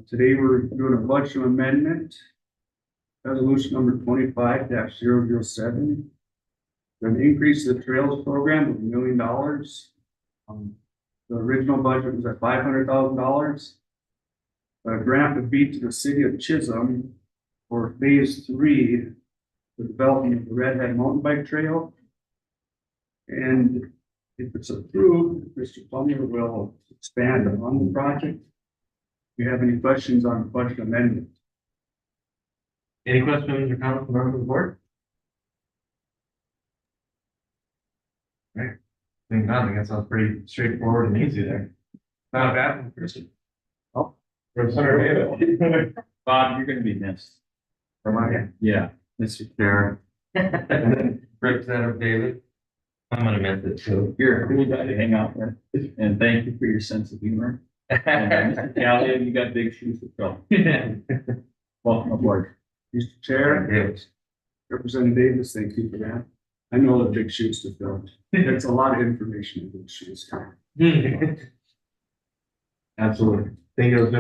Today we're doing a budget amendment. Resolution number 25-007. An increase of the trails program of $1 million. The original budget was at $500,000. A grant would be to the city of Chisholm for phase 3, the development of the Redhead Mountain Bike Trail. And if it's approved, Mr. Plummer will expand on the project. Do you have any questions on the budget amendment? Any questions or comments from members of the board? Right. Think not, I guess that was pretty straightforward and easy there. Not a bad one, Christian. Oh, Representative David. Bob, you're gonna be missed. Am I? Yeah, Mr. Chair. Representative David. I'm gonna miss it too. You're a cool guy to hang out with, and thank you for your sense of humor. And Mr. Callio, you got big shoes to fill. Welcome aboard. Mr. Chair, Representative Davis, thank you for that. I know the big shoes to fill. It's a lot of information in those shoes. Absolutely. Thank you,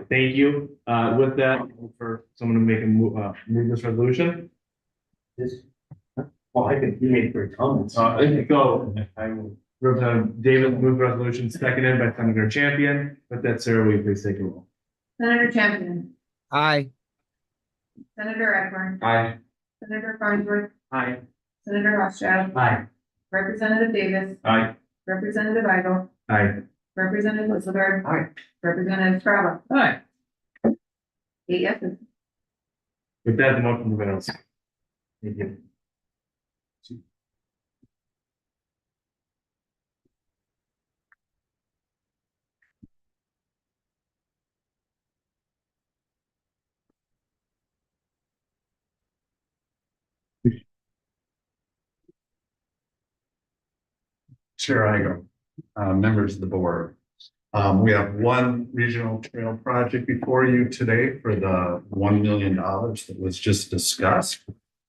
thank you. With that, for someone to make a move this resolution. Well, I think you made great comments. Go. I will. Representative Davis move resolution, seconded by Senator Champion. With that, Sarah, will you please take a roll? Senator Champion, Aye. Senator Redcorn, Aye. Senator Farnsworth, Aye. Senator Rothschild, Aye. Representative Davis, Aye. Representative Weigel, Aye. Representative Listegar, Aye. Representative Scrabble. Aye. 8 yeses. With that, the motion prevails. Thank you. Chair Igo, members of the board. We have one regional trail project before you today for the $1 million that was just discussed.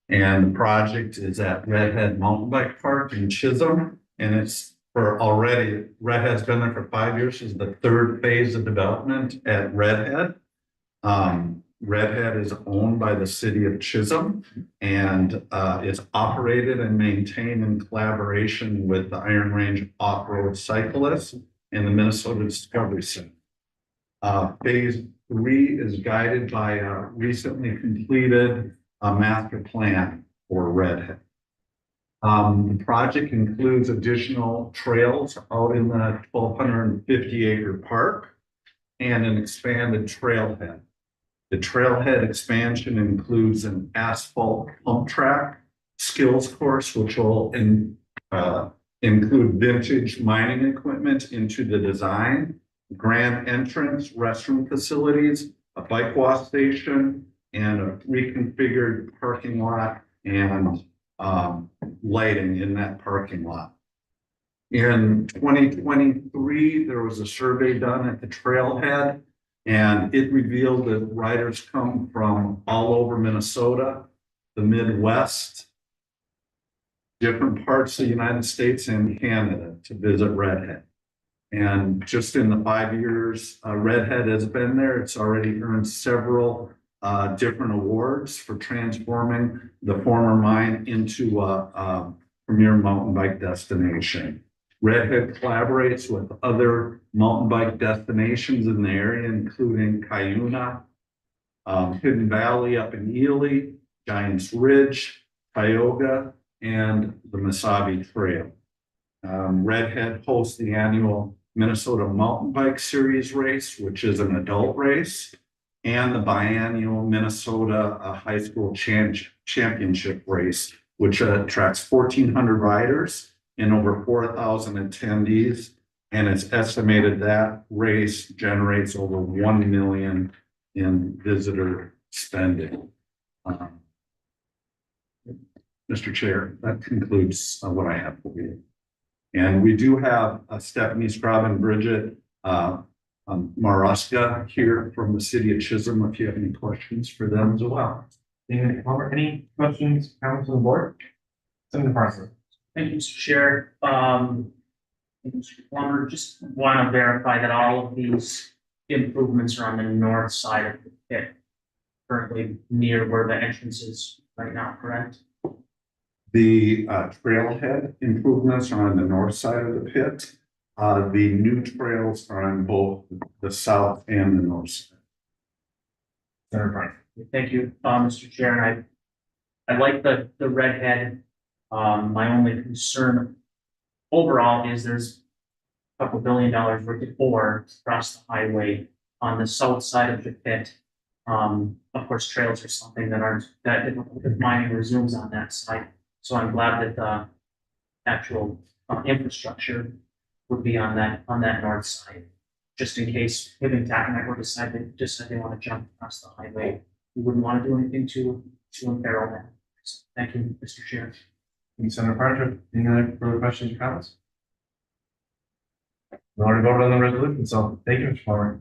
And the project is at Redhead Mountain Bike Park in Chisholm. And it's for already, Redhead's been there for 5 years. This is the third phase of development at Redhead. Redhead is owned by the city of Chisholm, and it's operated and maintained in collaboration with the Iron Range Off-Road Cyclists and the Minnesota Discovery Center. Phase 3 is guided by a recently completed master plan for Redhead. The project includes additional trails out in the 1,250-acre park and an expanded trailhead. The trailhead expansion includes an asphalt pump track, skills course, which will include vintage mining equipment into the design, grand entrance, restroom facilities, a bike wash station, and a reconfigured parking lot and lighting in that parking lot. In 2023, there was a survey done at the trailhead, and it revealed that riders come from all over Minnesota, the Midwest, different parts of the United States and Canada to visit Redhead. And just in the 5 years Redhead has been there, it's already earned several different awards for transforming the former mine into a premier mountain bike destination. Redhead collaborates with other mountain bike destinations in the area, including Cuyuna, Hidden Valley up in Ely, Giants Ridge, Tioga, and the Mesabi Trail. Redhead hosts the annual Minnesota Mountain Bike Series race, which is an adult race, and the biannual Minnesota High School Championship race, which attracts 1,400 riders and over 4,000 attendees. And it's estimated that race generates over 1 million in visitor spending. Mr. Chair, that concludes what I have for you. And we do have Stephanie Straub and Bridget Maruska here from the city of Chisholm, if you have any questions for them as well. Any questions, comments on the board? Senator Parson. Thank you, Mr. Chair. Mr. Plummer, just want to verify that all of these improvements are on the north side of the pit, currently near where the entrance is right now, correct? The trailhead improvements are on the north side of the pit. The new trails are on both the south and the north side. Thank you, Mr. Chair. And I like the redhead. My only concern overall is there's a couple $2 billion worth of ore across the highway on the south side of the pit. Of course, trails are something that aren't that difficult if mining resumes on that side. So I'm glad that the actual infrastructure would be on that north side, just in case Hibbing Taconite were to decide they want to jump across the highway. We wouldn't want to do anything to imperil that. So thank you, Mr. Chair. Thank you, Senator Parker. Any other further questions or comments? We already voted on the resolution, so thank you, Mr. Palmer.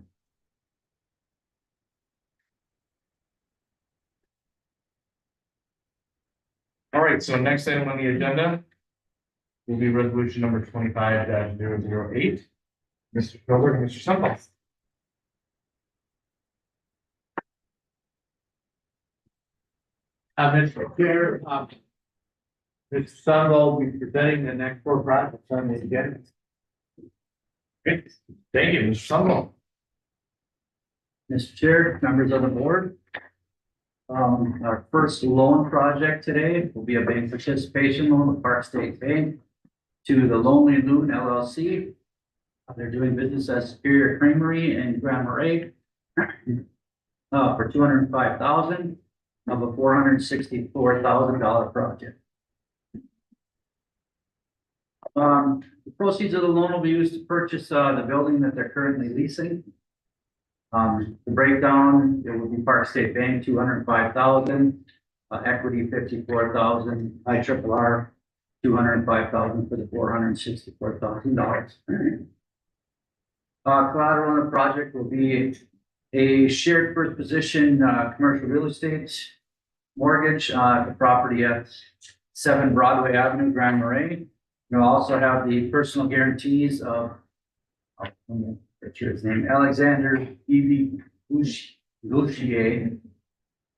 All right, so next item on the agenda will be resolution number 25-008. Mr. Philbrook and Mr. Sempel. Mr. Chair, Mr. Sunwell will be presenting the next four projects on the agenda. Great, thank you, Mr. Sunwell. Mr. Chair, members of the board. Our first loan project today will be a bank participation loan with Park State Bank to the Lonely Loon LLC. They're doing business at Superior Creamery in Grand Marais for $205,000 of a $464,000 project. The proceeds of the loan will be used to purchase the building that they're currently leasing. The breakdown, it will be Park State Bank, $205,000, equity $54,000, IRRR $205,000 for the $464,000. Collateral on the project will be a shared first position commercial real estate mortgage the property at 7 Broadway Avenue, Grand Marais. You'll also have the personal guarantees of his name, Alexander E.V. Bouchier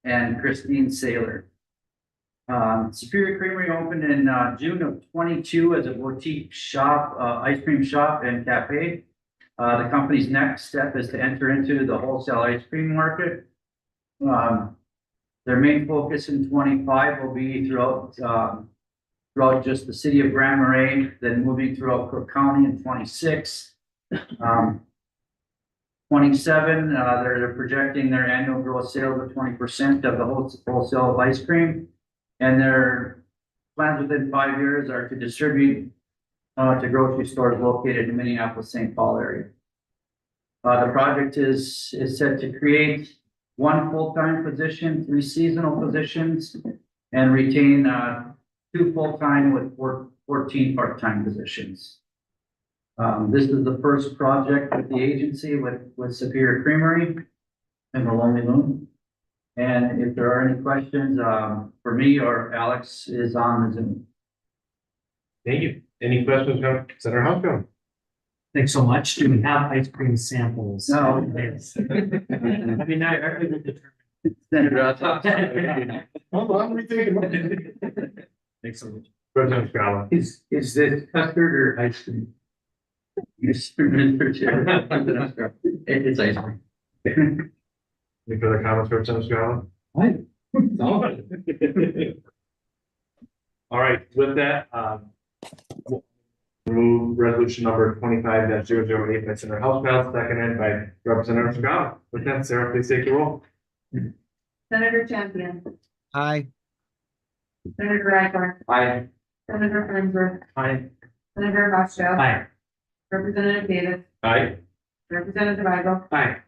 and Christine Saylor. Superior Creamery opened in June of 22 as a boutique shop, ice cream shop and cafe. The company's next step is to enter into the wholesale ice cream market. Their main focus in 25 will be throughout throughout just the city of Grand Marais, then moving throughout Cook County in 26. 27, they're projecting their annual gross sales of 20% of the wholesale of ice cream. And their plans within 5 years are to distribute to grocery stores located in Minneapolis, St. Paul area. The project is set to create 1 full-time position, 3 seasonal positions, and retain 2 full-time with 14 part-time positions. This is the first project with the agency with Superior Creamery and the Lonely Loon. And if there are any questions, for me or Alex is on the Zoom. Thank you. Any questions from Senator Huskell? Thanks so much. Do we have ice cream samples? No. Yes. I mean, I would determine. Senator, Hold on, let me think about it. Thanks so much. President Scala. Is this custard or ice cream? Mr. Chair. It's ice cream. Any further comments, Representative Scala? All right, with that, we'll move resolution number 25-008 by Senator Huskell, seconded by Representative Scala. With that, Sarah, please take the roll. Senator Champion, Aye. Senator Rattler, Aye. Senator Farnsworth, Aye. Senator Rothschild, Aye. Representative Davis, Aye. Representative Igo, Aye.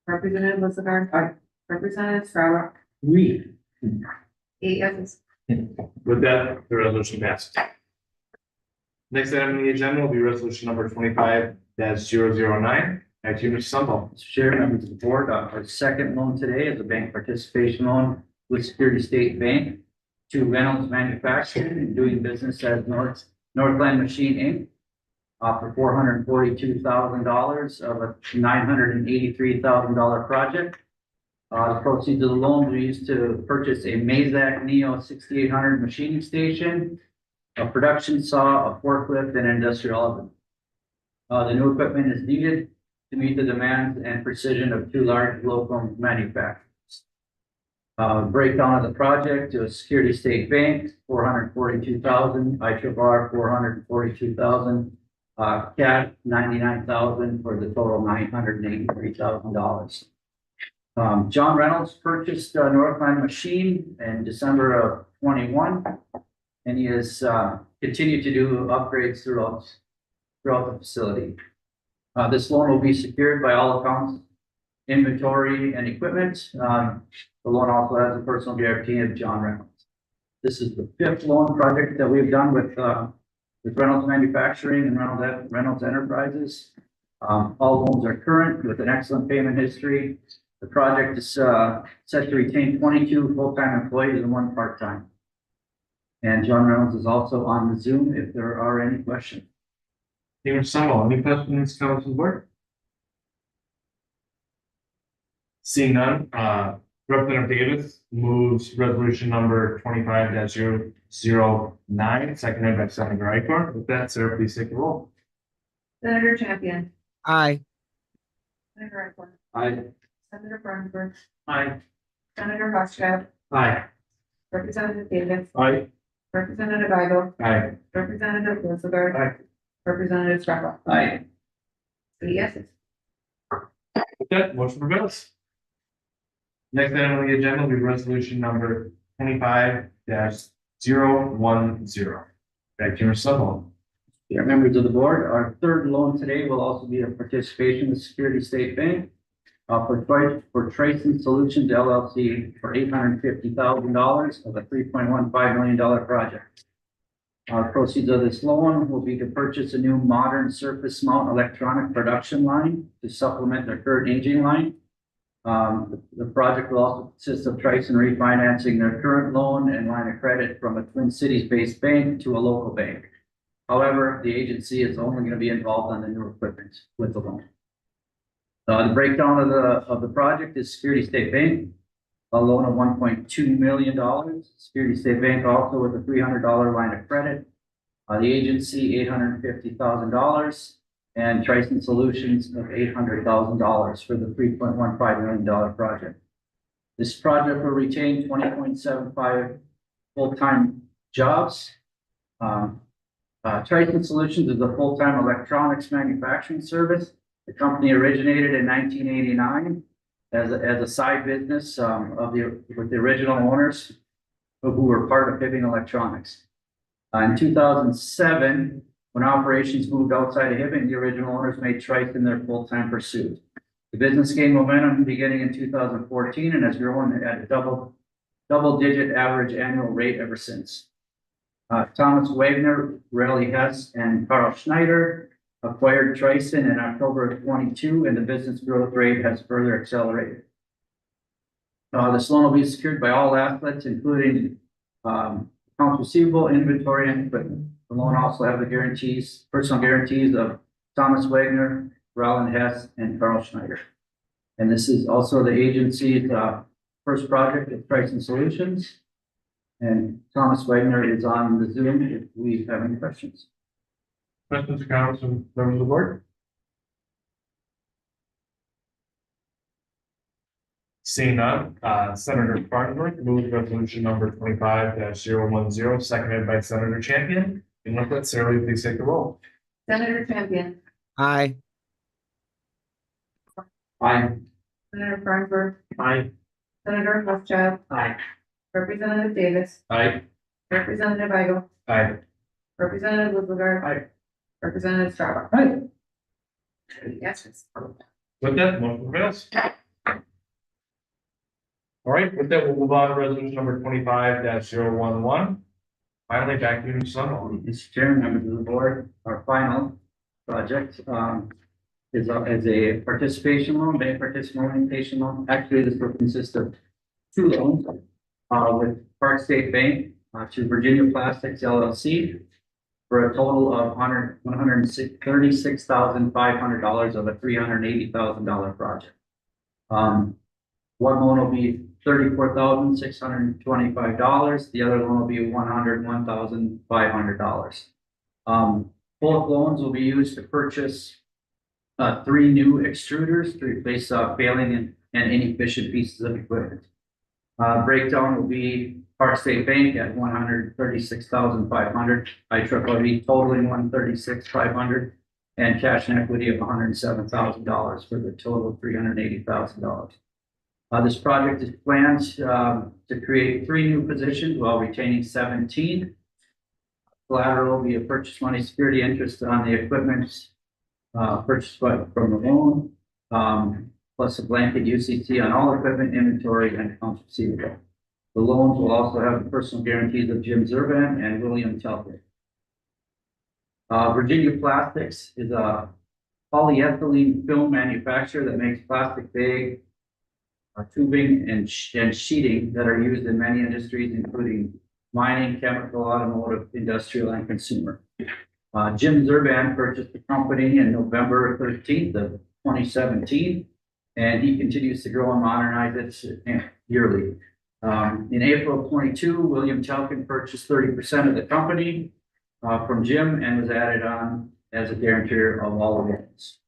Representative Liziger, Representative Scarlett, We. 8 yeses. With that, the resolution passes. Next item on the agenda will be resolution number 25-009. Back to you, Mr. Sunball. Mr. Chair, members of the board, our second loan today is a bank participation loan with Security State Bank to Reynolds Manufacturing and doing business as Northland Machine Inc. For $442,000 of a $983,000 project. The proceeds of the loan were used to purchase a Mazak Neo 6800 machining station, a production saw, a forklift, and an industrial oven. The new equipment is needed to meet the demands and precision of 2 large local manufacturers. Breakdown of the project to a Security State Bank, $442,000, IRR $442,000, cash $99,000 for the total $983,000. John Reynolds purchased Northland Machine in December of 21, and he has continued to do upgrades throughout the facility. This loan will be secured by all accounts, inventory, and equipment. The loan also has a personal guarantee of John Reynolds. This is the 5th loan project that we've done with Reynolds Manufacturing and Reynolds Enterprises. All loans are current with an excellent payment history. The project is set to retain 22 full-time employees and 1 part-time. And John Reynolds is also on the Zoom if there are any questions. Mr. Sunball, any questions, comments from the board? Seeing none, Representative Davis moves resolution number 25-009, seconded by Senator Igo. With that, Sarah, please take the roll. Senator Champion, Aye. Senator Rattler, Aye. Senator Farnsworth, Aye. Senator Rothschild, Aye. Representative Davis, Aye. Representative Igo, Aye. Representative Liziger, Aye. Representative Scarlett, Aye. 8 yeses. With that, motion prevails. Next item on the agenda will be resolution number 25-010. Back to your Sunball. Yeah, members of the board, our 3rd loan today will also be a participation with Security State Bank for Tracing Solutions LLC for $850,000 of a $3.15 million project. Proceeds of this loan will be to purchase a new modern surface mount electronic production line to supplement their current aging line. The project will also consist of Tricon refinancing their current loan and line of credit from a Twin Cities-based bank to a local bank. However, the agency is only going to be involved on the new equipment with the loan. The breakdown of the project is Security State Bank, a loan of $1.2 million. Security State Bank also with a $300 line of credit. The agency $850,000 and Tricon Solutions of $800,000 for the $3.15 million project. This project will retain 20.75 full-time jobs Triton Solutions is a full-time electronics manufacturing service. The company originated in 1989 as a side business with the original owners who were part of Hibbing Electronics. In 2007, when operations moved outside of Hibbing, the original owners made Triton their full-time pursuit. The business gained momentum beginning in 2014 and has grown at a double-digit average annual rate ever since. Thomas Wagner, Raleigh Hess, and Carl Schneider acquired Triton in October of 22, and the business growth rate has further accelerated. This loan will be secured by all assets, including accounts receivable, inventory, and equipment. The loan also has the personal guarantees of Thomas Wagner, Raleigh Hess, and Carl Schneider. And this is also the agency's first project of Triton Solutions. And Thomas Wagner is on the Zoom if we have any questions. Questions or comments from members of the board? Seeing none, Senator Farnsworth moves resolution number 25-010, seconded by Senator Champion. And with that, Sarah, will you please take the roll? Senator Champion, Aye. Aye. Senator Farnsworth, Aye. Senator Rothschild, Aye. Representative Davis, Aye. Representative Weigel, Aye. Representative Lugar. Aye. Representative Straubel. Aye. Yes. With that, motion prevails. All right, with that, we'll move on to resolution number 25-011. Finally, back to you, Mr. Sunderland. Mr. Chairman, members of the board, our final project is a participation loan, bank participation loan. Actually, this will consist of two loans with Park State Bank to Virginia Plastics LLC for a total of $136,500 of a $380,000 project. One loan will be $34,625. The other loan will be $101,500. Both loans will be used to purchase 3 new extruders to replace failing and inefficient pieces of equipment. Breakdown will be Park State Bank at $136,500, IEEE totaling $136,500, and cash and equity of $107,000 for the total of $380,000. This project is planned to create 3 new positions while retaining 17. Collateral will be a purchase money security interest on the equipment purchased from the loan, plus a blanket UCC on all equipment, inventory, and accounts receivable. The loans will also have the personal guarantees of Jim Zerban and William Telford. Virginia Plastics is a polyethylene film manufacturer that makes plastic bag tubing and sheeting that are used in many industries, including mining, chemical, automotive, industrial, and consumer. Jim Zerban purchased the company in November 13th of 2017, and he continues to grow and modernize it yearly. In April of 22, William Telkin purchased 30% of the company from Jim and was added on as a guarantor of all the loans.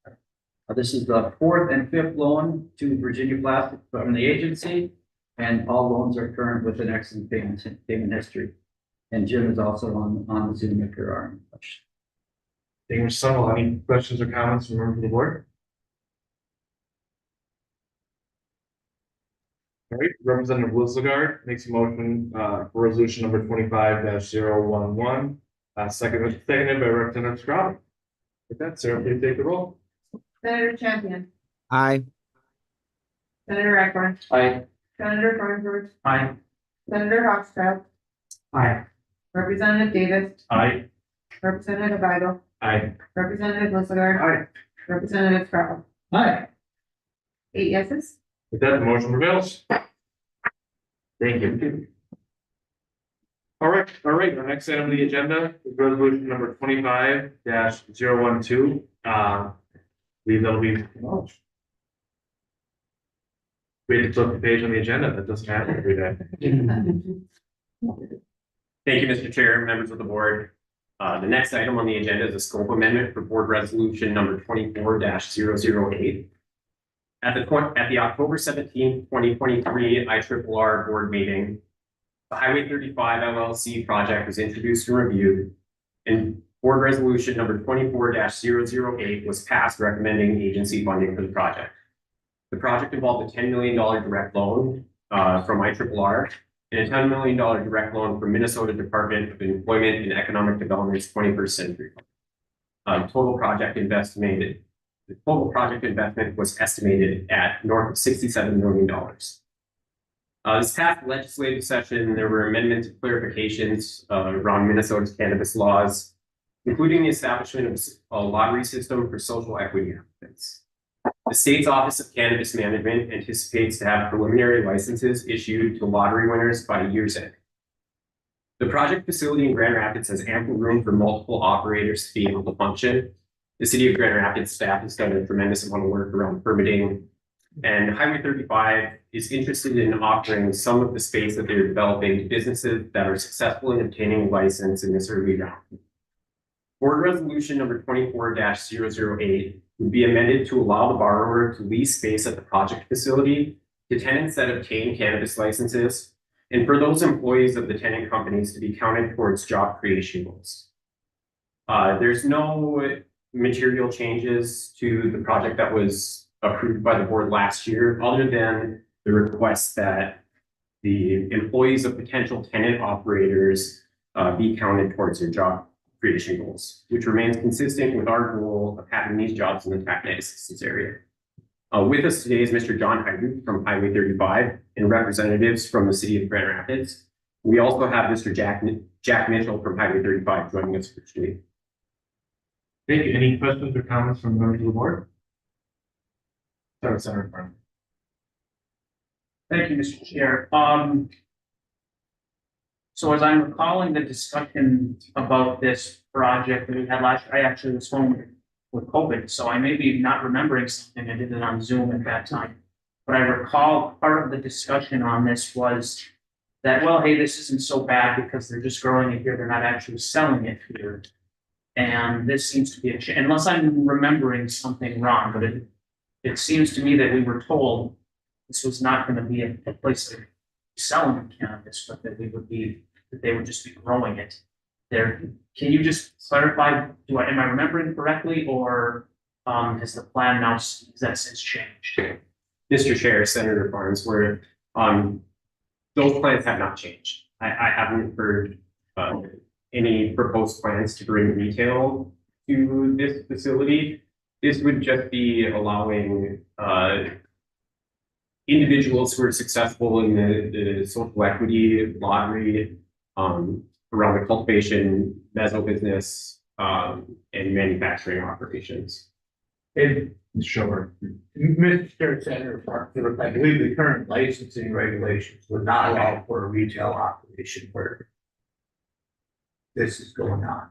This is the 4th and 5th loan to Virginia Plastic from the agency, and all loans are current with an excellent payment history. And Jim is also on the Zoom if there are any questions. Thank you, Mr. Sunderland. Any questions or comments from members of the board? All right, Representative Wilsgard makes a motion for resolution number 25-011, seconded by Representative Straubel. With that, Sarah, please take the roll. Senator Champion, Aye. Senator Eckler, Aye. Senator Farnsworth, Aye. Senator Rothschild, Aye. Representative Davis, Aye. Representative Weigel, Aye. Representative Lugar. Aye. Representative Straubel. Aye. 8 yeses. With that, the motion prevails. Thank you. All right, our next item on the agenda is resolution number 25-012. Believe that'll be acknowledged. We had to flip the page on the agenda. That doesn't happen every day. Thank you, Mr. Chair, members of the board. The next item on the agenda is a scope amendment for board resolution number 24-008. At the October 17th, 2023 IRRR board meeting, The Highway 35 LLC project was introduced and reviewed, and board resolution number 24-008 was passed recommending agency funding for the project. The project involved a $10 million direct loan from IRRR and a $10 million direct loan from Minnesota Department of Employment and Economic Development's 21st Century Fund. The total project investment was estimated at north of $67 million. This past legislative session, there were amendments and clarifications around Minnesota's cannabis laws, including the establishment of a lottery system for social equity applicants. The state's Office of Cannabis Management anticipates to have preliminary licenses issued to lottery winners by year's end. The project facility in Grand Rapids has ample room for multiple operators to be able to function. The city of Grand Rapids staff has done a tremendous amount of work around permitting, and Highway 35 is interested in offering some of the space that they're developing to businesses that are successful in obtaining a license in this early round. Board resolution number 24-008 would be amended to allow the borrower to lease space at the project facility to tenants that obtain cannabis licenses, and for those employees of the tenant companies to be counted towards job creation goals. There's no material changes to the project that was approved by the board last year, other than the request that the employees of potential tenant operators be counted towards their job creation goals, which remains consistent with our goal of having these jobs in the tax assistance area. With us today is Mr. John Hyden from Highway 35 and representatives from the city of Grand Rapids. We also have Mr. Jack Mitchell from Highway 35 joining us today. Thank you. Any questions or comments from members of the board? Sorry, Senator Farmer. Thank you, Mr. Chair. So as I'm recalling the discussion about this project that we had last year, I actually was home with COVID, so I may be not remembering something. I did it on Zoom at that time. But I recall part of the discussion on this was that, well, hey, this isn't so bad because they're just growing it here. They're not actually selling it here. And this seems to be unless I'm remembering something wrong, but it seems to me that we were told this was not going to be a place to selling cannabis, but that they would just be growing it there. Can you just clarify, am I remembering correctly, or has the plan now, has that since changed? Mr. Chair, Senator Farnsworth, those plans have not changed. I haven't heard any proposed plans to bring retail to this facility. This would just be allowing individuals who are successful in the social equity lottery, around the cultivation, meso business, and manufacturing operations. Sure. Mr. Chair, Senator Parker, I believe the current licensing regulations would not allow for a retail operation where this is going on.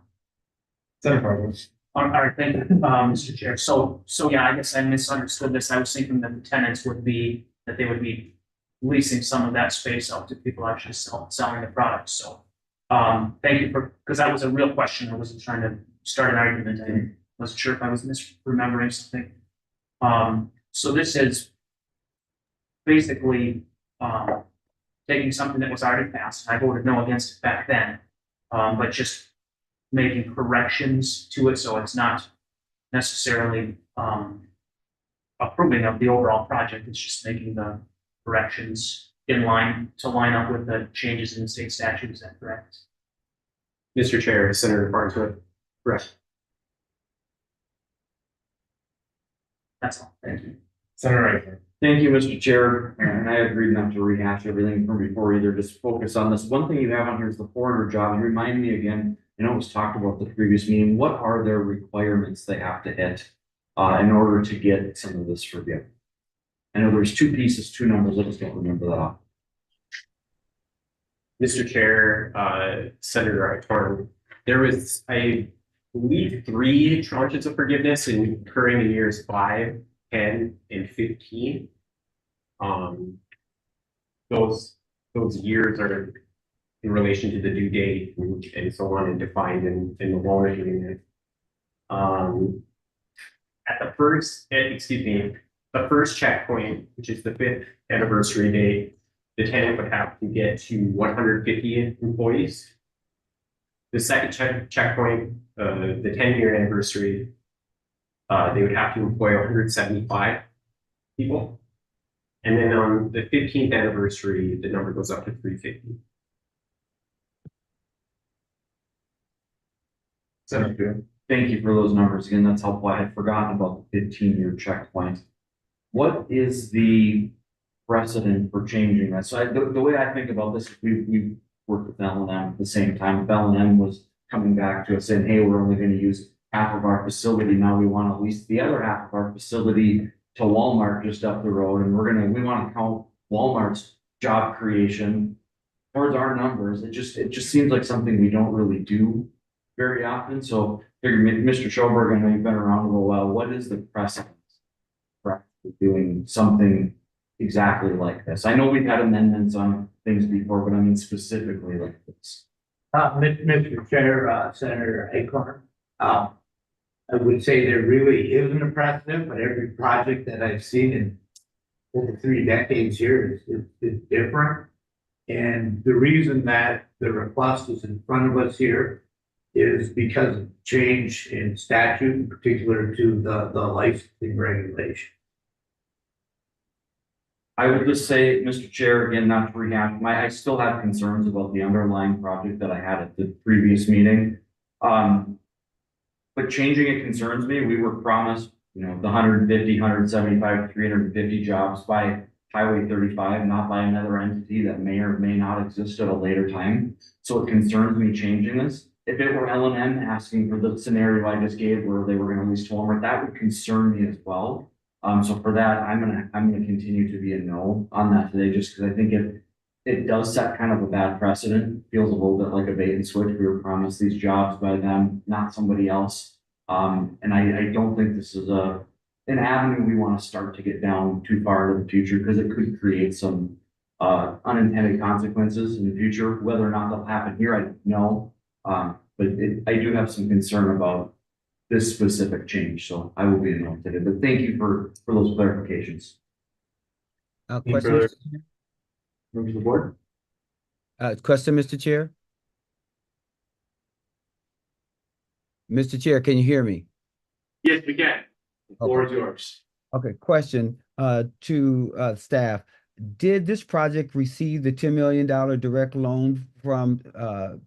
Senator Farmer. All right, thank you, Mr. Chair. So yeah, I guess I misunderstood this. I was thinking that the tenants would be leasing some of that space out to people actually selling the product. So thank you because that was a real question. I wasn't trying to start an argument. I wasn't sure if I was misremembering something. So this is basically taking something that was already passed. I voted no against it back then, but just making corrections to it, so it's not necessarily approving of the overall project. It's just making the corrections in line to line up with the changes in the state statute. Is that correct? Mr. Chair, Senator Farnsworth. Correct. That's all. Thank you. Senator Reichner. Thank you, Mr. Chair, and I agreed not to rehash everything from before either, just focus on this. One thing you have on here is the foreigner job, and remind me again, I know it was talked about at the previous meeting, what are their requirements they have to hit in order to get some of this forgiven? I know there's two pieces, two numbers, I just don't remember that off. Mr. Chair, Senator Reichner, there was, I believe, 3 tranches of forgiveness occurring in years 5, 10, and 15. Those years are in relation to the due date and so on, and defined in the loan agreement. At the first checkpoint, which is the 5th anniversary date, The tenant would have to get to 150 employees. The second checkpoint, the 10-year anniversary, they would have to employ 175 people. And then on the 15th anniversary, the number goes up to 350. Thank you for those numbers. Again, that's helpful. I had forgotten about the 15-year checkpoint. What is the precedent for changing that? So the way I think about this, we worked with L&M at the same time. If L&M was coming back to us saying, hey, we're only going to use half of our facility. Now we want to lease the other half of our facility to Walmart just up the road. And we want to count Walmart's job creation towards our numbers. It just seems like something we don't really do very often. So Mr. Schoberg, I know you've been around a little while. What is the precedent for doing something exactly like this? I know we've had amendments on things before, but I mean specifically like this. Mr. Chair, Senator Acorn, I would say there really isn't a precedent, but every project that I've seen in over 3 decades here is different. And the reason that the request is in front of us here is because of change in statute, in particular to the licensing regulation. I would just say, Mr. Chair, again, not to rehash, I still have concerns about the underlying project that I had at the previous meeting. But changing it concerns me. We were promised, the 150, 175, 350 jobs by Highway 35, not by another entity that may or may not exist at a later time. So it concerns me changing this. If it were L&M asking for the scenario I just gave where they were going to lease to Walmart, that would concern me as well. So for that, I'm gonna continue to be a no on that today, just because I think it does set kind of a bad precedent. Feels a little bit like a bait and switch. We were promised these jobs by them, not somebody else. And I don't think this is an avenue we want to start to get down too far into the future, because it could create some unintended consequences in the future. Whether or not they'll happen here, I don't know. But I do have some concern about this specific change, so I will be a no today. But thank you for those clarifications. Question, Move to the board. question, Mr. Chair? Mr. Chair, can you hear me? Yes, we can. The floor is yours. Okay, question to staff. Did this project receive the $10 million direct loan from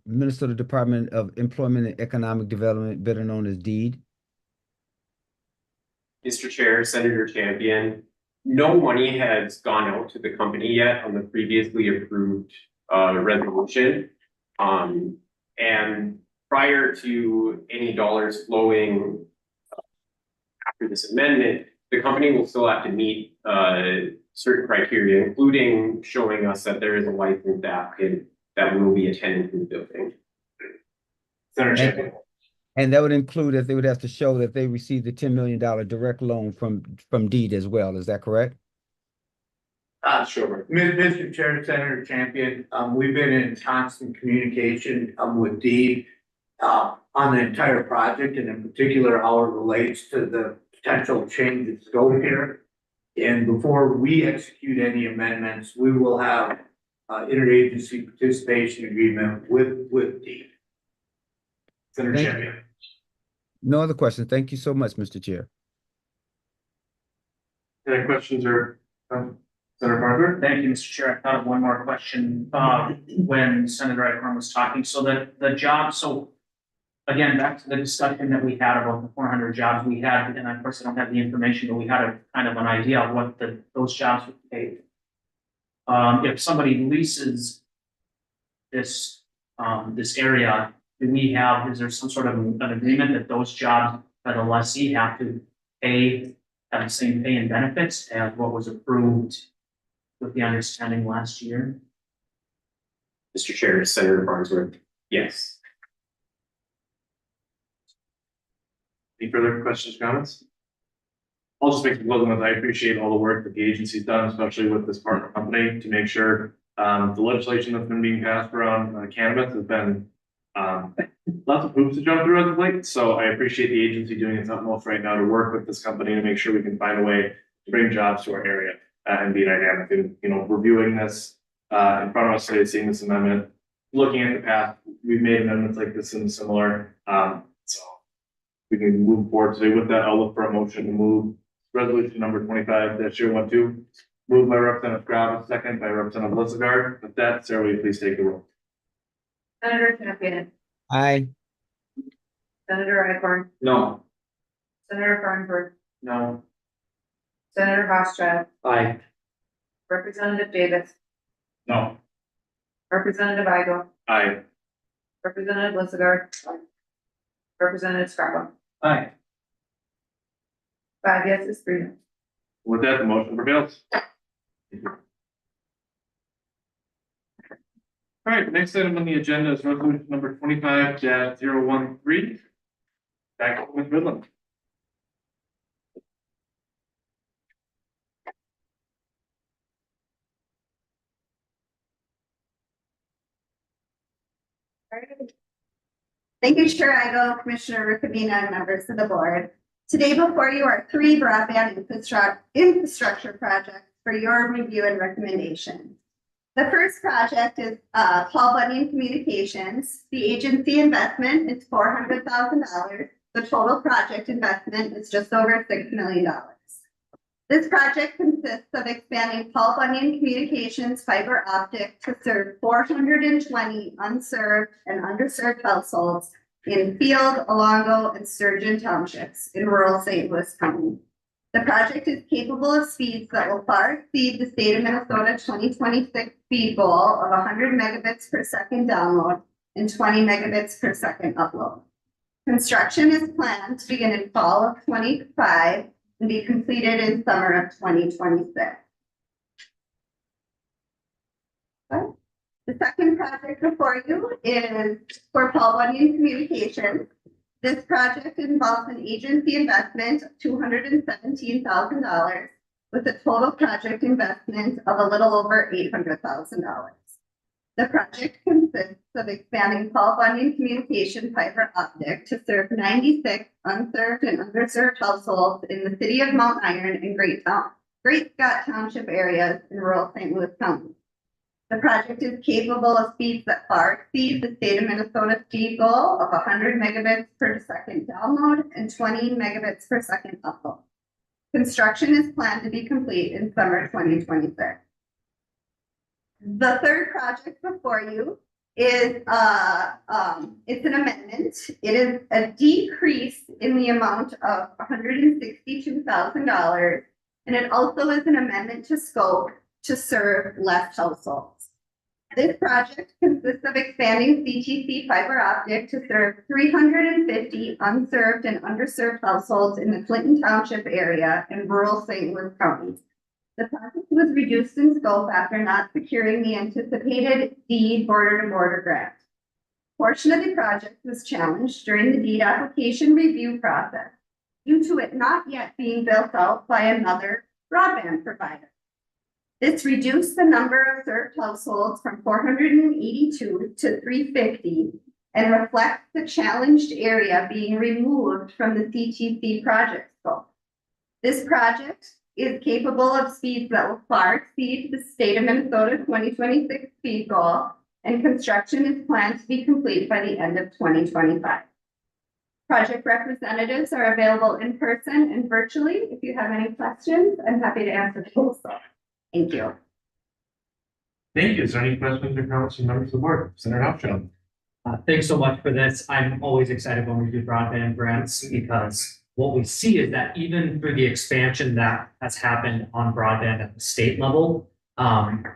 Minnesota Department of Employment and Economic Development, better known as DEED? Mr. Chair, Senator Champion, no money has gone out to the company yet on the previously approved resolution. And prior to any dollars flowing after this amendment, the company will still have to meet certain criteria, including showing us that there is a licensed applicant that will be attending to the building. Senator Champion. And that would include that they would have to show that they received the $10 million direct loan from DEED as well. Is that correct? Sure. Mr. Chair, Senator Champion, we've been in constant communication with DEED on the entire project, and in particular how it relates to the potential change in scope here. And before we execute any amendments, we will have interagency participation agreement with DEED. Senator Champion. No other questions. Thank you so much, Mr. Chair. Any questions or Senator Parker? Thank you, Mr. Chair. I thought of one more question when Senator Acorn was talking. So the job, so again, back to the discussion that we had about the 400 jobs we had, and of course I don't have the information, but we had a kind of an idea of what those jobs would pay. If somebody leases this area, is there some sort of an agreement that those jobs that a lessee have to pay, have the same pay and benefits as what was approved with the understanding last year? Mr. Chair, Senator Farnsworth, yes. Any further questions, comments? I'll just make some closing ones. I appreciate all the work that the agency's done, especially with this partner company, to make sure the legislation that's been being passed around cannabis has been lots of hoops to jump through as of late. So I appreciate the agency doing its utmost right now to work with this company to make sure we can find a way to bring jobs to our area and be dynamic. And reviewing this in front of us today, seeing this amendment. Looking at the past, we've made amendments like this and similar, so we can move forward today. With that, I'll look for a motion to move resolution number 25-012. Moved by Representative Scrabble, second by Representative Lizzegard. With that, Sarah, will you please take the roll? Senator Champion, Aye. Senator Icorn, No. Senator Farnsworth, No. Senator Hofstad, Aye. Representative Davis, No. Representative Igo, Aye. Representative Lizzegard, Representative Scrabble. Aye. 5 yeses, 3 no. With that, the motion prevails. All right, next item on the agenda is resolution number 25-013. Back to Ms. Midland. Thank you, Chair Igo, Commissioner Rukabina, and members of the board. Today before you are 3 broadband infrastructure projects for your review and recommendation. The first project is Paul Bunyan Communications. The agency investment is $400,000. The total project investment is just over $6 million. This project consists of expanding Paul Bunyan Communications fiber optic to serve 420 unserved and underserved households in Field, Alongo, and Sturgeon Townships in rural St. Louis County. The project is capable of speeds that will far exceed the state of Minnesota 2026 speed goal of 100 megabits per second download and 20 megabits per second upload. Construction is planned to begin in fall of 25 and be completed in summer of 2026. Okay. The second project before you is for Paul Bunyan Communications. This project involves an agency investment of $217,000 with a total project investment of a little over $800,000. The project consists of expanding Paul Bunyan Communication fiber optic to serve 96 unserved and underserved households in the city of Mount Iron and Great Scott Township areas in rural St. Louis County. The project is capable of speeds that far exceed the state of Minnesota speed goal of 100 megabits per second download and 20 megabits per second upload. Construction is planned to be complete in summer 2026. The third project before you is it's an amendment. It is a decrease in the amount of $162,000, and it also is an amendment to scope to serve less households. This project consists of expanding CTC fiber optic to serve 350 unserved and underserved households in the Clinton Township area in rural St. Louis County. The project was reduced in scope after not securing the anticipated deed border-to-border grant. Portion of the project was challenged during the deed application review process due to it not yet being built out by another broadband provider. This reduced the number of served households from 482 to 350 and reflects the challenged area being removed from the CTC project scope. This project is capable of speeds that will far exceed the state of Minnesota 2026 speed goal, and construction is planned to be complete by the end of 2025. Project representatives are available in person and virtually. If you have any questions, I'm happy to answer those. Thank you. Thank you. Is there any questions or comments from members of the board? Senator Hofstad. Thanks so much for this. I'm always excited when we do broadband grants because what we see is that even through the expansion that has happened on broadband at the state level,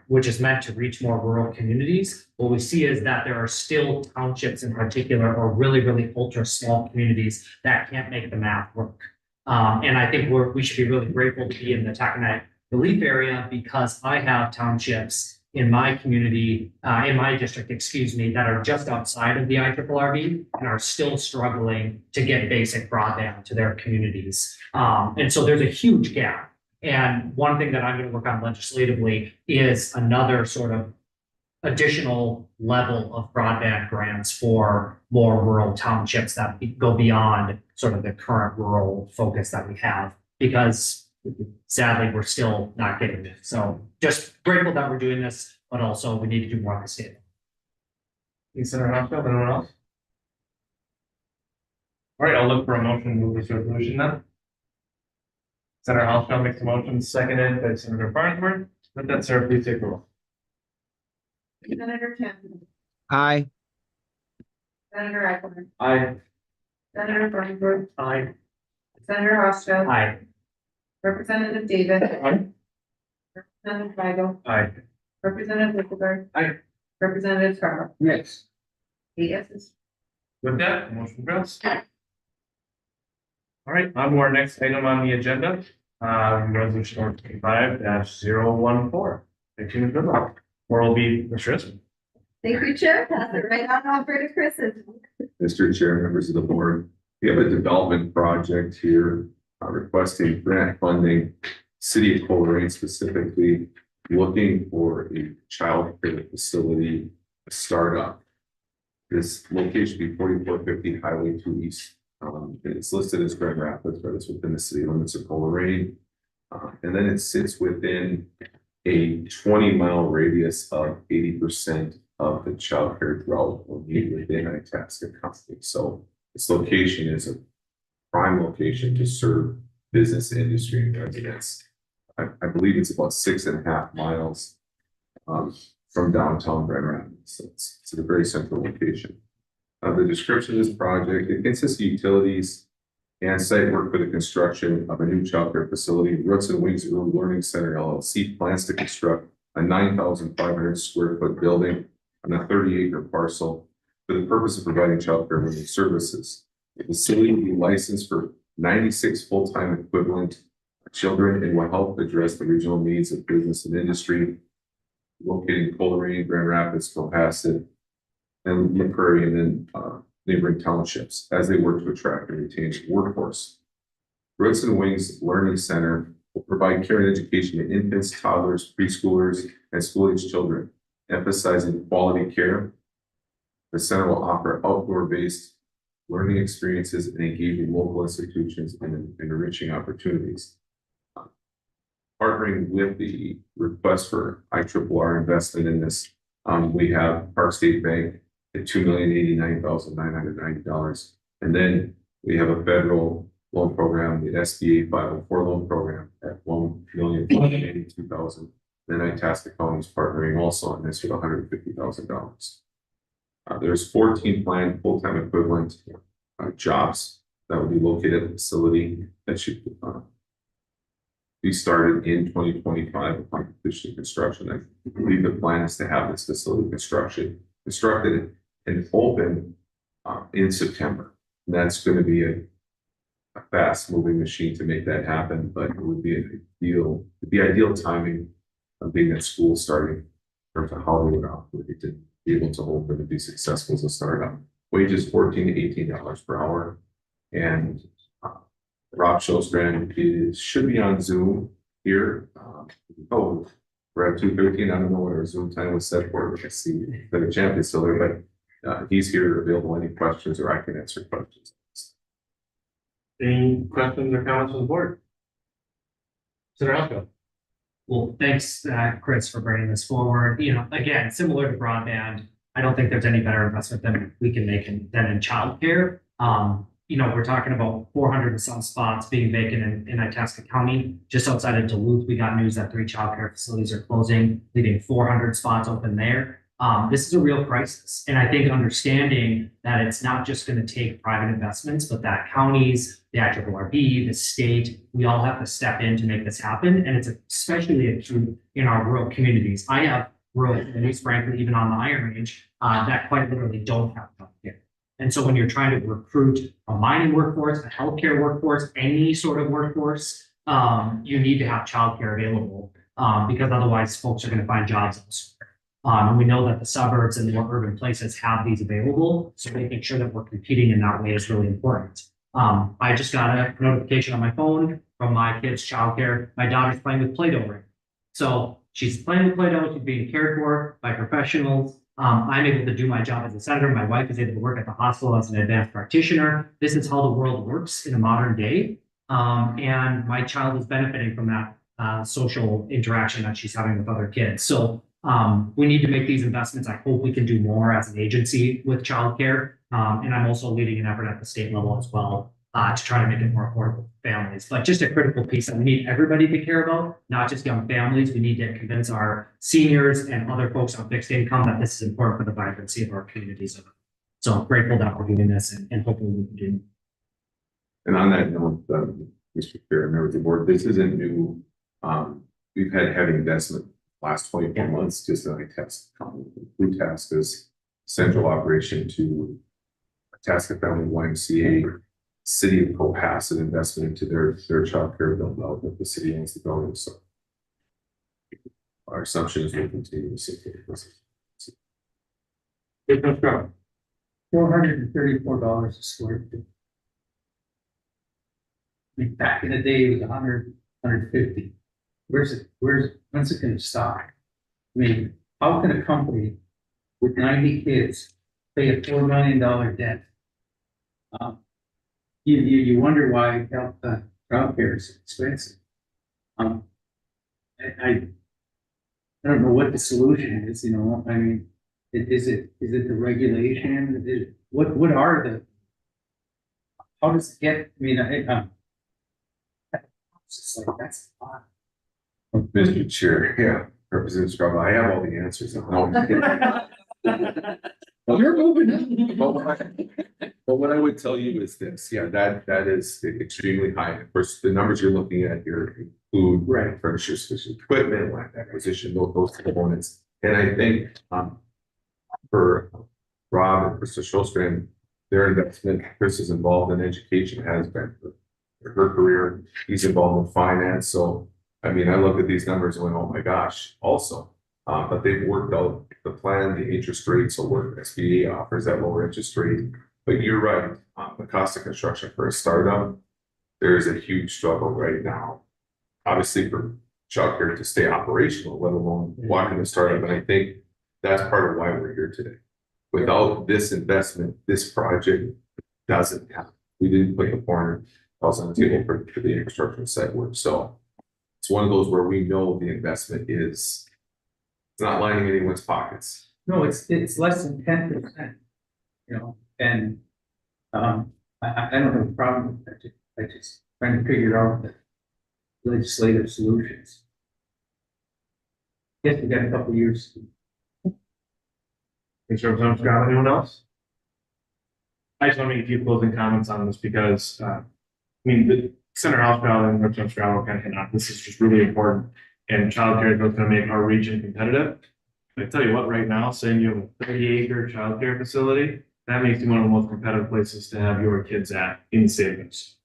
which is meant to reach more rural communities, what we see is that there are still townships in particular or really, really ultra small communities that can't make the math work. And I think we should be really grateful to be in the Taconite Relief area because I have townships in my community, in my district, that are just outside of the IRRB and are still struggling to get basic broadband to their communities. And so there's a huge gap. And one thing that I'm going to work on legislatively is another sort of additional level of broadband grants for more rural townships that go beyond sort of the current rural focus that we have, because sadly, we're still not getting it. So just grateful that we're doing this but also we need to do more at the state. Senator Hoffman, anyone else? All right, I'll look for a motion to move this resolution then. Senator Hoffman makes a motion, seconded by Senator Farnsworth. With that, sir, please take the roll. Senator Tim, Aye. Senator Eckler, Aye. Senator Farnsworth, Aye. Senator Roscoe, Aye. Representative Davis. Aye. Representative Weigel, Aye. Representative Wickelberg. Aye. Representative Scarborough. Yes. 8 yeses. With that, motion passed. All right, on to our next item on the agenda, resolution number 25-014. Continue good luck. Or will be Mr. Isman. Thank you, Chair. Pass it right on over to Chris. Mr. Chair, members of the board, we have a development project here requesting grant funding. City of Coleraine specifically looking for a child care facility, a startup. This location be 4450 Highway 2 East. It's listed as Grand Rapids, but it's within the city limits of Coleraine. And then it sits within a 20-mile radius of 80% of the child care development need within Itasca County. So this location is a prime location to serve business, industry, and residents. I believe it's about 6.5 miles from downtown Grand Rapids. So it's a very central location. The description of this project, it consists of utilities and site work for the construction of a new child care facility. Roots and Wings Early Learning Center LLC plans to construct a 9,500 square foot building on a 30-acre parcel for the purpose of providing child care related services. The facility will be licensed for 96 full-time equivalent children and will help address the regional needs of business and industry. Located in Coleraine, Grand Rapids, Cohasset, and McCurry, and then neighboring townships as they work to attract and retain workforce. Roots and Wings Learning Center will provide care and education to infants, toddlers, preschoolers, and school-age children, emphasizing quality care. The center will offer outdoor-based learning experiences and engage in local institutions and enriching opportunities. Partnering with the request for IRRR investment in this, we have Park State Bank at $2,089,990. And then we have a federal loan program, the SBA 504 loan program at $1,582,000. Then Itasca County is partnering also on this with $150,000. There's 14 planned full-time equivalent jobs that will be located at the facility that should be started in 2025 upon completion of construction. I believe the plan is to have this facility constructed and open in September. And that's going to be a fast moving machine to make that happen, but it would be ideal timing of being at school starting in terms of how they would operate to be able to open and be successful as a startup. Wages $14 to $18 per hour. And Rob Showstrand should be on Zoom here. We're at 2:13. I don't know what our Zoom time was set for. I see the champ is still there, but he's here available. Any questions, or I can answer questions. Any questions or comments on the board? Senator Roscoe. Well, thanks, Chris, for bringing this forward. You know, again, similar to broadband, I don't think there's any better investment than we can make than in childcare. You know, we're talking about 400 and some spots being vacant in Itasca County. Just outside of Duluth, we got news that 3 childcare facilities are closing, leaving 400 spots open there. This is a real crisis. And I think understanding that it's not just going to take private investments, but that counties, the IRRB, the state, we all have to step in to make this happen. And it's especially true in our rural communities. I have rural communities, frankly, even on the Iron Range, that quite literally don't have healthcare. And so when you're trying to recruit a mining workforce, a healthcare workforce, any sort of workforce, you need to have childcare available because otherwise folks are going to find jobs elsewhere. And we know that the suburbs and the more urban places have these available. So making sure that we're competing in that way is really important. I just got a notification on my phone from my kids' childcare. My daughter's playing with Play-Doh right now. So she's playing with Play-Doh, she's being cared for by professionals. I'm able to do my job as a senator. My wife is able to work at the hospital as an advanced practitioner. This is how the world works in a modern day. And my child is benefiting from that social interaction that she's having with other kids. So We need to make these investments. I hope we can do more as an agency with childcare. And I'm also leading an effort at the state level as well, to try to make it more affordable for families. But just a critical piece that we need everybody to care about, not just young families. We need to convince our seniors and other folks on fixed income that this is important for the vibrancy of our communities. So I'm grateful that we're doing this and hopefully we can do. And on that note, Mr. Chair, members of the board, this isn't new. We've had heavy investment last 24 months, just on a test, food task as central operation to Tasca Family YMCA, City of Cohasset investment into their childcare build out that the city owns the building. So our assumption is we'll continue to support this. $434 a square feet. I mean, back in the day, it was 150. When's it gonna stop? I mean, how can a company with 90 kids pay a $4 million debt? You wonder why childcare is expensive. I don't know what the solution is, you know, I mean, is it the regulation? What are the, how does it get, I mean, it's just like, that's a lot. Mr. Chair, yeah, Representative Scrabble, I have all the answers. No, you're moving. But what I would tell you is this, yeah, that is extremely high. Of course, the numbers you're looking at here include furniture, special equipment, land acquisition, those components. And I think for Rob and Krista Shulstrand, their investment, Chris is involved in education, has been for her career. He's involved in finance. So, I mean, I look at these numbers going, oh my gosh, also. But they've worked out the plan, the interest rates will work. SBA offers that lower interest rate. But you're right, the cost of construction for a startup, there is a huge struggle right now. Obviously for childcare to stay operational, let alone walking the startup. And I think that's part of why we're here today. Without this investment, this project doesn't happen. We didn't put the $400,000 on the table for the infrastructure site work. So it's one of those where we know the investment is, it's not lining anyone's pockets. No, it's less than 10%, you know, and I don't have a problem with that. I just trying to figure out the legislative solutions. Yes, we got a couple years. In terms of Scott, anyone else? I just want to make a few closing comments on this because, I mean, the Center House Crowd and Representative Scott kind of hit on this is just really important. And childcare is what's going to make our region competitive. I tell you what, right now, saying you have a 30-acre childcare facility, that makes you one of the most competitive places to have your kids at in savings.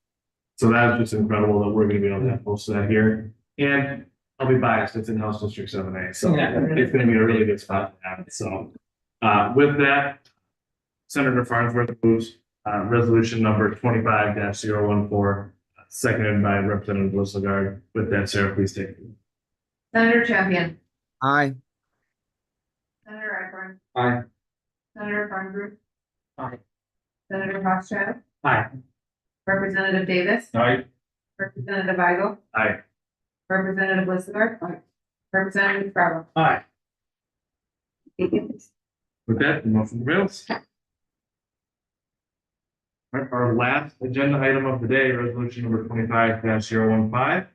So that's just incredible that we're going to be able to have most of that here. And I'll be biased, it's in House District 7A, so it's going to be a really good spot to have it. So with that, Senator Farnsworth moves resolution number 25-014, seconded by Representative Lisselgard. With that, Sarah, please take it. Senator Champion. Aye. Senator Eckborn. Aye. Senator Farnsworth. Aye. Senator Rothschild. Aye. Representative Davis. Aye. Representative Weigel. Aye. Representative Lisselgard. Aye. Representative Scrabble. Aye. With that, the motion prevails. Our last agenda item of the day, resolution number 25-015.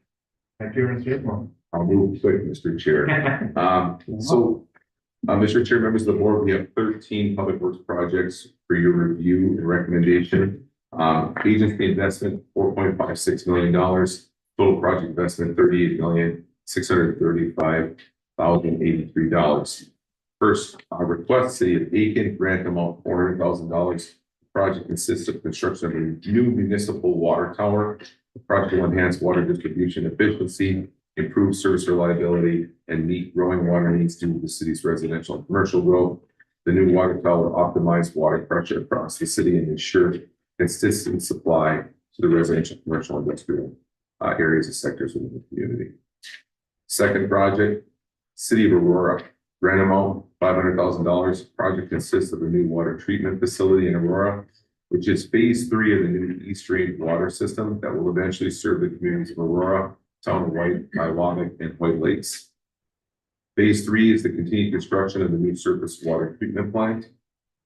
Thank you, Mr. Whitmore. I'll move quick, Mr. Chair. Mr. Chair, members of the board, we have 13 public works projects for your review and recommendation. Agency investment, $4.56 million. Total project investment, $38,635,083. First, request City of Aiken grant amount $400,000. Project consists of construction of a new municipal water tower. The project will enhance water distribution efficiency, improve service reliability, and meet growing water needs due to the city's residential and commercial growth. The new water tower will optimize water pressure across the city and ensure consistent supply to the residential, commercial, and industrial areas and sectors within the community. Second project, City of Aurora, grant amount $500,000. Project consists of a new water treatment facility in Aurora, which is phase 3 of the new East Stream water system that will eventually serve the communities of Aurora, Town of White, Iwamic, and White Lakes. Phase 3 is the continued construction of the new surface water treatment plant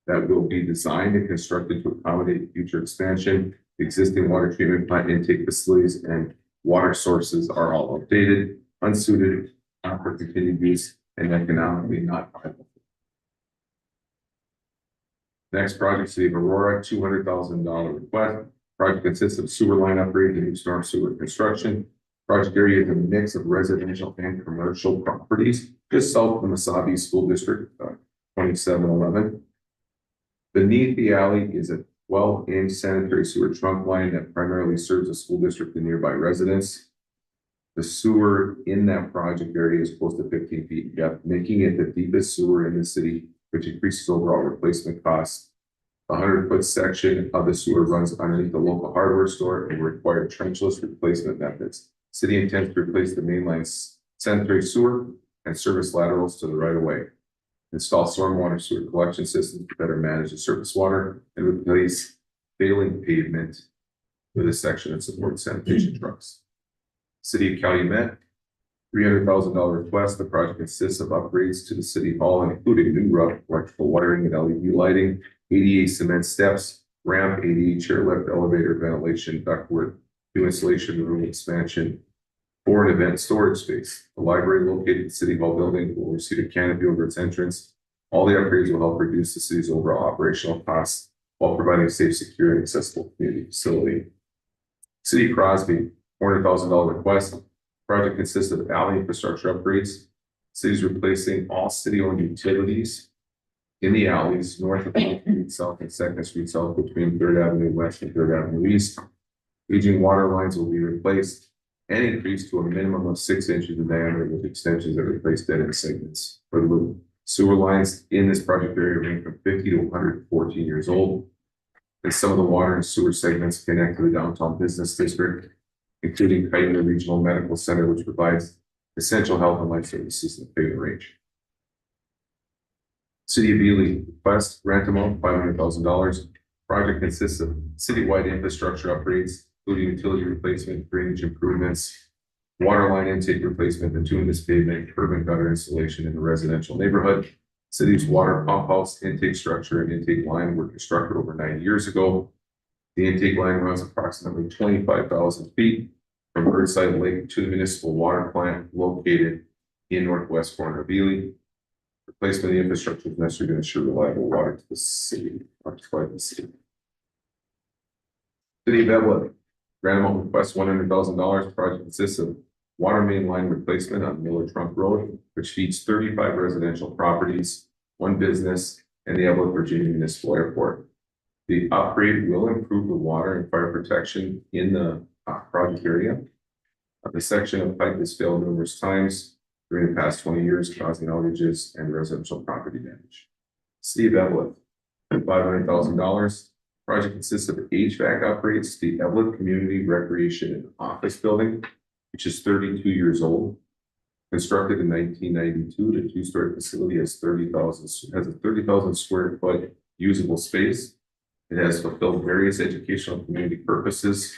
that will be designed and constructed to accommodate future expansion. Existing water treatment plant intake facilities and water sources are all outdated, unsuited for continued use, and economically not viable. Next project, City of Aurora, $200,000 request. Project consists of sewer line upgrade and new storm sewer construction. Project area is a mix of residential and commercial properties just south of the Mesabi School District, 2711. Beneath the alley is a 12-inch sanitary sewer trunk line that primarily serves the school district and nearby residents. The sewer in that project area is close to 15 feet in depth, making it the deepest sewer in the city, which increases overall replacement costs. The 100-foot section of the sewer runs underneath the local hardware store and will require trenchless replacement methods. City intends to replace the mainline sanitary sewer and service laterals to the right of way. Install stormwater sewer collection systems to better manage the surface water and replace failing pavement with a section that supports sanitation trucks. City of Calumet, $300,000 request. The project consists of upgrades to the city hall, including new roof, electrical wiring, and LED lighting, ADA cement steps, ramp, ADA chairlift, elevator, ventilation, ductwork, new installation room expansion, for an event storage space. The library located in the City Hall building will receive a canopy over its entrance. All the upgrades will help reduce the city's overall operational costs while providing a safe, secure, and accessible community facility. City of Crosby, $400,000 request. Project consists of alley infrastructure upgrades. City's replacing all city-owned utilities in the alleys north of 8th Street South and 2nd Street South between 3rd Avenue West and 3rd Avenue East. Aging water lines will be replaced and increased to a minimum of 6 inches in diameter with extensions that replace dead end segments. For the loop, sewer lines in this project area range from 50 to 114 years old. And some of the water and sewer segments connect to the downtown business district, including Kaiser Regional Medical Center, which provides essential health and life services in the pavement range. City of Ely request grant amount $500,000. Project consists of citywide infrastructure upgrades, including utility replacement, drainage improvements, water line intake replacement, bituminous pavement, curb and gutter installation in the residential neighborhood. City's water pump house intake structure and intake line were constructed over 9 years ago. The intake line runs approximately 25,000 feet from Earthside Lake to the municipal water plant located in northwest corner of Ely. Replacement of the infrastructure is necessary to ensure reliable water to the city, City of Evelyn, grant amount request $100,000. Project consists of water main line replacement on Miller Trunk Road, which feeds 35 residential properties, 1 business, and the Evelyn, Virginia Municipal Airport. The upgrade will improve the water and fire protection in the project area. The section of pipe has failed numerous times during the past 20 years, causing outages and residential property damage. City of Evelyn, $500,000. Project consists of HVAC upgrades to the Evelyn Community Recreation and Office Building, which is 32 years old. Constructed in 1992, the 2-story facility has a 30,000 square foot usable space. It has fulfilled various educational community purposes.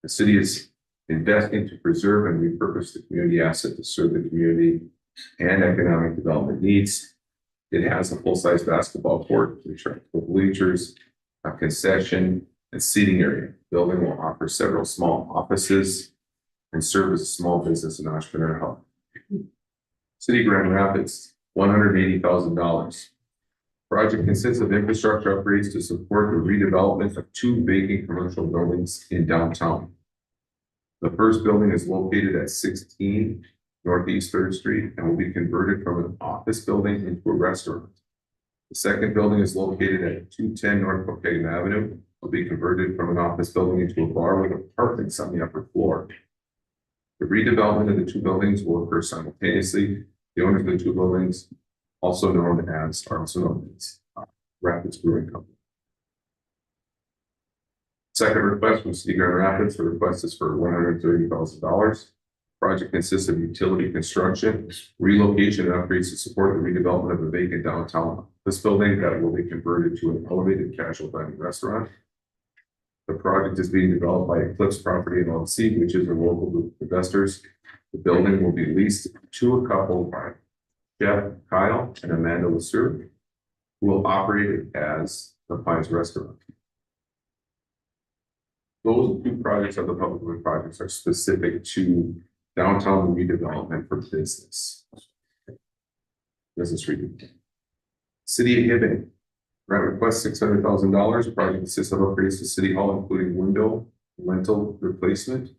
The city is investing to preserve and repurpose the community asset to serve the community and economic development needs. It has a full-size basketball court, retractable bleachers, a concession, and seating area. The building will offer several small offices and serve as a small business and entrepreneur hub. City of Grand Rapids, $180,000. Project consists of infrastructure upgrades to support the redevelopment of 2 vacant commercial buildings in downtown. The first building is located at 16 Northeast 3rd Street and will be converted from an office building into a restaurant. The second building is located at 210 North Coquitlam Avenue. It will be converted from an office building into a bar with apartments on the upper floor. The redevelopment of the 2 buildings will occur simultaneously. The owners of the 2 buildings, also known as Rapids Brewing Company. Second request from City of Grand Rapids. The request is for $130,000. Project consists of utility construction, relocation, and upgrades to support the redevelopment of a vacant downtown office building that will be converted to an elevated casual dining restaurant. The project is being developed by Eclipse Property LLC, which is a local group of investors. The building will be leased to a couple Jeff Kyle, and Amanda Lasur, who will operate it as the Pines Restaurant. Those two projects of the public works projects are specific to downtown redevelopment for business. Business redevelopment. City of Hibbing, grant request $600,000. Project consists of upgrades to City Hall, including window, lintel replacement,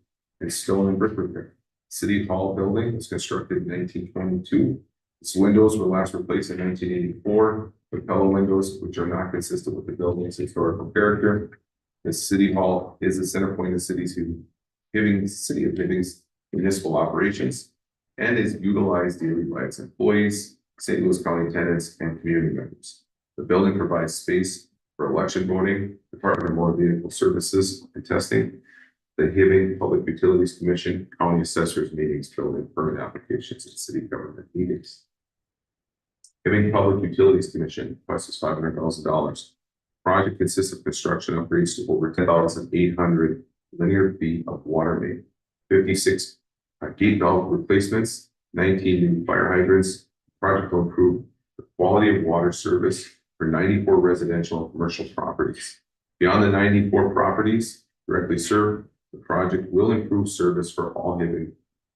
and stone and brick repair. City Hall building was constructed in 1922. Its windows were last replaced in 1984. Capella windows, which are not consistent with the building's historical character. The City Hall is the center point of the city of Hibbing's municipal operations and is utilized daily by its employees, St. Louis County tenants, and community members. The building provides space for election voting, Department of Motor Vehicle Services and testing, the Hibbing Public Utilities Commission, county assessors meetings, building permit applications, and city government meetings. Hibbing Public Utilities Commission requests $500,000. Project consists of construction upgrades to over 10,800 linear feet of water main, 56 gate valve replacements, 19 new fire hydrants. Project will improve the quality of water service for 94 residential and commercial properties. Beyond the 94 properties directly served, the project will improve service for all Hibbing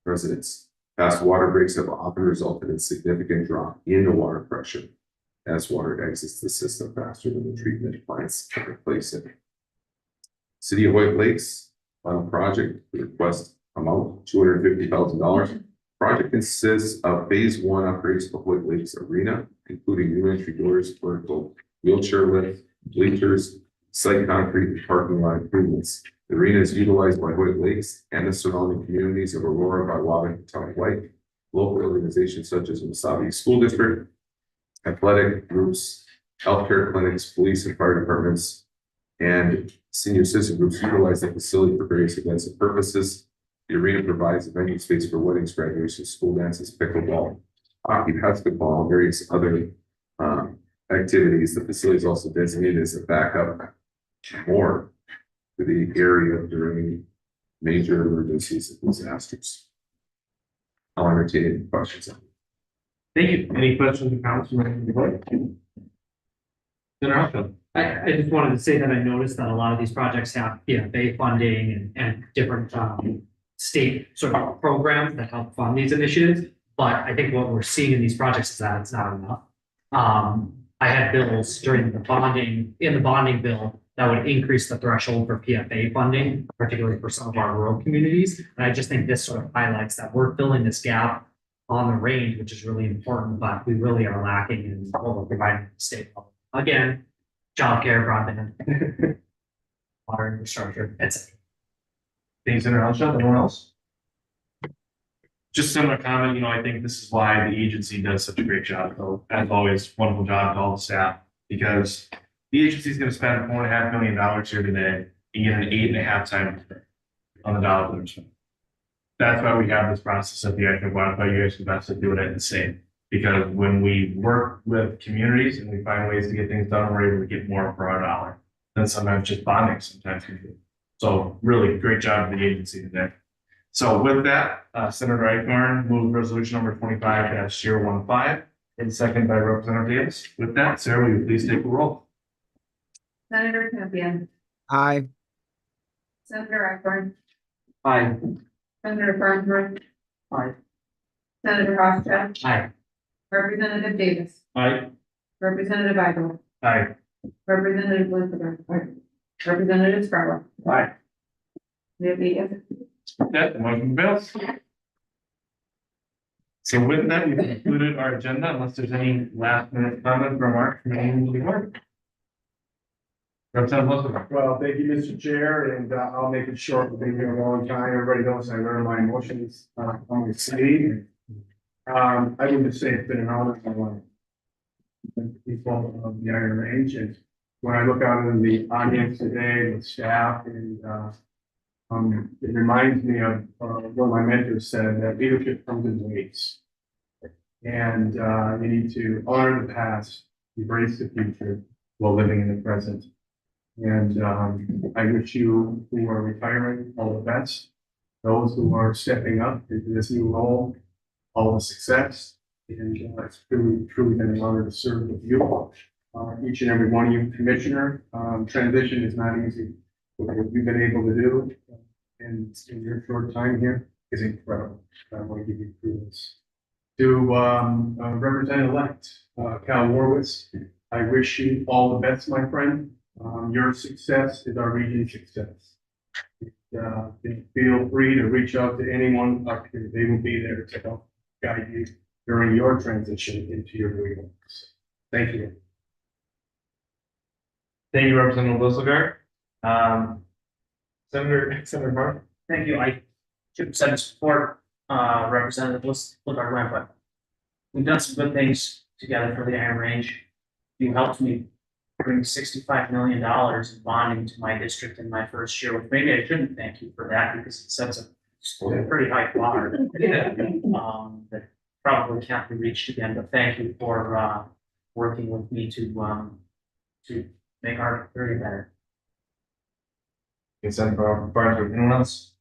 residents. Past water breaks have often resulted in significant drop in the water pressure as water exits the system faster than the treatment plants can replace it. City of White Lakes, final project, the request amount $250,000. Project consists of phase 1 upgrades of White Lakes Arena, including new entry doors, vertical wheelchair lift, bleachers, site concrete, and parking lot improvements. The arena is utilized by White Lakes and the surrounding communities of Aurora, Biwabing, and Town White. Local organizations such as the Wasabi School District, athletic groups, healthcare clinics, police and fire departments, and senior citizen groups utilize the facility for various events and purposes. The arena provides a venue space for weddings, graduations, school dances, pickleball, hockey, basketball, and various other activities. The facility is also designated as a backup more to the area during major emergencies and disasters. I'll entertain any questions. Thank you. Any questions or comments from the board? I just wanted to say that I noticed that a lot of these projects have PFA funding and different state sort of programs that help fund these initiatives. But I think what we're seeing in these projects is that it's not enough. I had bills during the bonding bill that would increase the threshold for PFA funding, particularly for some of our rural communities. And I just think this sort of highlights that we're filling this gap on the range, which is really important, but we really are lacking in what we're providing the state level. Again, childcare, broadband, water infrastructure, etc. Things in our anyone else? Just similar comment, I think this is why the agency does such a great job, though, as always, wonderful job to all the staff, because the agency is going to spend $4.5 million here today, and get an 8.5 times on the dollar they're spending. That's why we have this process at the end. Why you guys invest in doing it the same? Because when we work with communities and we find ways to get things done, we're able to get more for our dollar than sometimes just bonding. Sometimes we do. So really great job of the agency today. So with that, Senator Eichhorn moved resolution number 25-015 and second by Representative Davis. With that, Sarah, will you please take the roll? Senator Campion, Aye. Senator Eichhorn, Aye. Senator Farnsworth, Aye. Senator Hofstadt, Aye. Representative Davis, Aye. Representative Eidel, Aye. Representative Elizabeth, Representative Scarlett. Aye. We have 8 yes. That the motion fails. So with that, we've concluded our agenda, unless there's any last minute comments or remarks from anyone in the board. Representative Elizabeth. Well, thank you, Mr. Chair, and I'll make it short. We've been here a long time. Everybody knows I learn my emotions on the city. I would just say it's been an honor for my life. People of the Iron Range, and when I look out in the audience today with staff, and it reminds me of what my mentor said, that leadership comes in waves, and you need to honor the past, embrace the future while living in the present. And I wish you who are retiring all the best. Those who are stepping up into this new role, all the success. And it's truly been an honor to serve with you. Each and every one of you, Commissioner. Transition is not easy. What you've been able to do in your short time here is incredible. I want to give you kudos. To Representative-elect Cal Warwitz, I wish you all the best, my friend. Your success is our region's success. Feel free to reach out to anyone up here. They will be there to help guide you during your transition into your new role. Thank you. Thank you, Representative Lisselgard. Senator Mark. Thank you. I should have said this before, Representative Lisselgard went, but we've done some good things together for the Iron Range. You helped me bring $65 million in bonding to my district in my first year, which maybe I shouldn't thank you for that because it sets a pretty high bar. That probably can't be reached again, but thank you for working with me to make our area better. Senator Barnes, anyone else?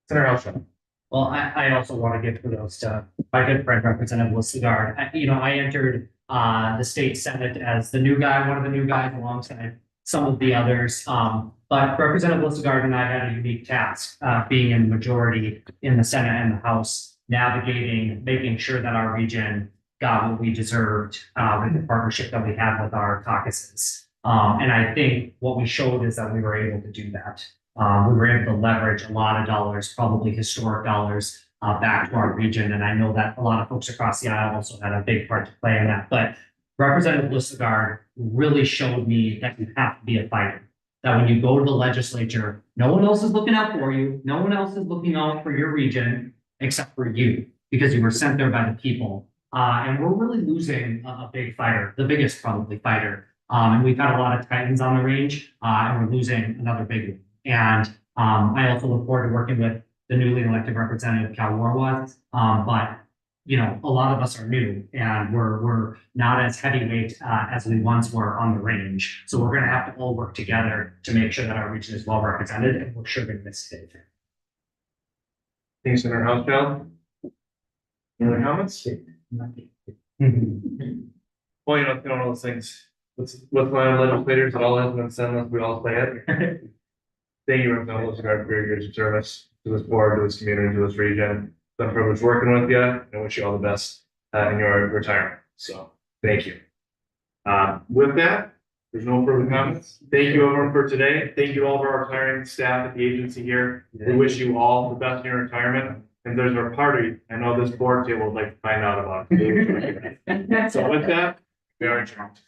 Senator Hellstrom. Well, I also want to give kudos to my good friend Representative Lisselgard. I entered the state senate as the new guy, one of the new guys alongside some of the others. But Representative Lisselgard and I had a unique task, being in the majority in the Senate and the House, navigating, making sure that our region got what we deserved with the partnership that we had with our caucuses. And I think what we showed is that we were able to do that. We were able to leverage a lot of dollars, probably historic dollars, back to our region. And I know that a lot of folks across the aisle also had a big part to play in that. But Representative Lisselgard really showed me that you have to be a fighter. That when you go to the legislature, no one else is looking out for you. No one else is looking out for your region except for you, because you were sent there by the people. And we're really losing a big fighter, the biggest probably fighter. And we've got a lot of titans on the range, and we're losing another big one. And I also look forward to working with the newly elected Representative Cal Warwitz. But a lot of us are new, and we're not as heavyweight as we once were on the range. So we're going to have to all work together to make sure that our region is well represented, and we're sure going to miss it. Thanks, Senator Housefeld. Any other comments? Well, one of those things. With my legislators, it all has been said unless we all play it. Thank you, Representative Lisselgard, for your years of service to this board, to this community, to this region. It's been a privilege working with you, and I wish you all the best in your retirement. So, thank you. With that, there's no further comments. Thank you, everyone, for today. Thank you all of our retiring staff at the agency here. We wish you all the best in your retirement. And there's our party. I know this board table would like to find out about. So with that, we are adjourned.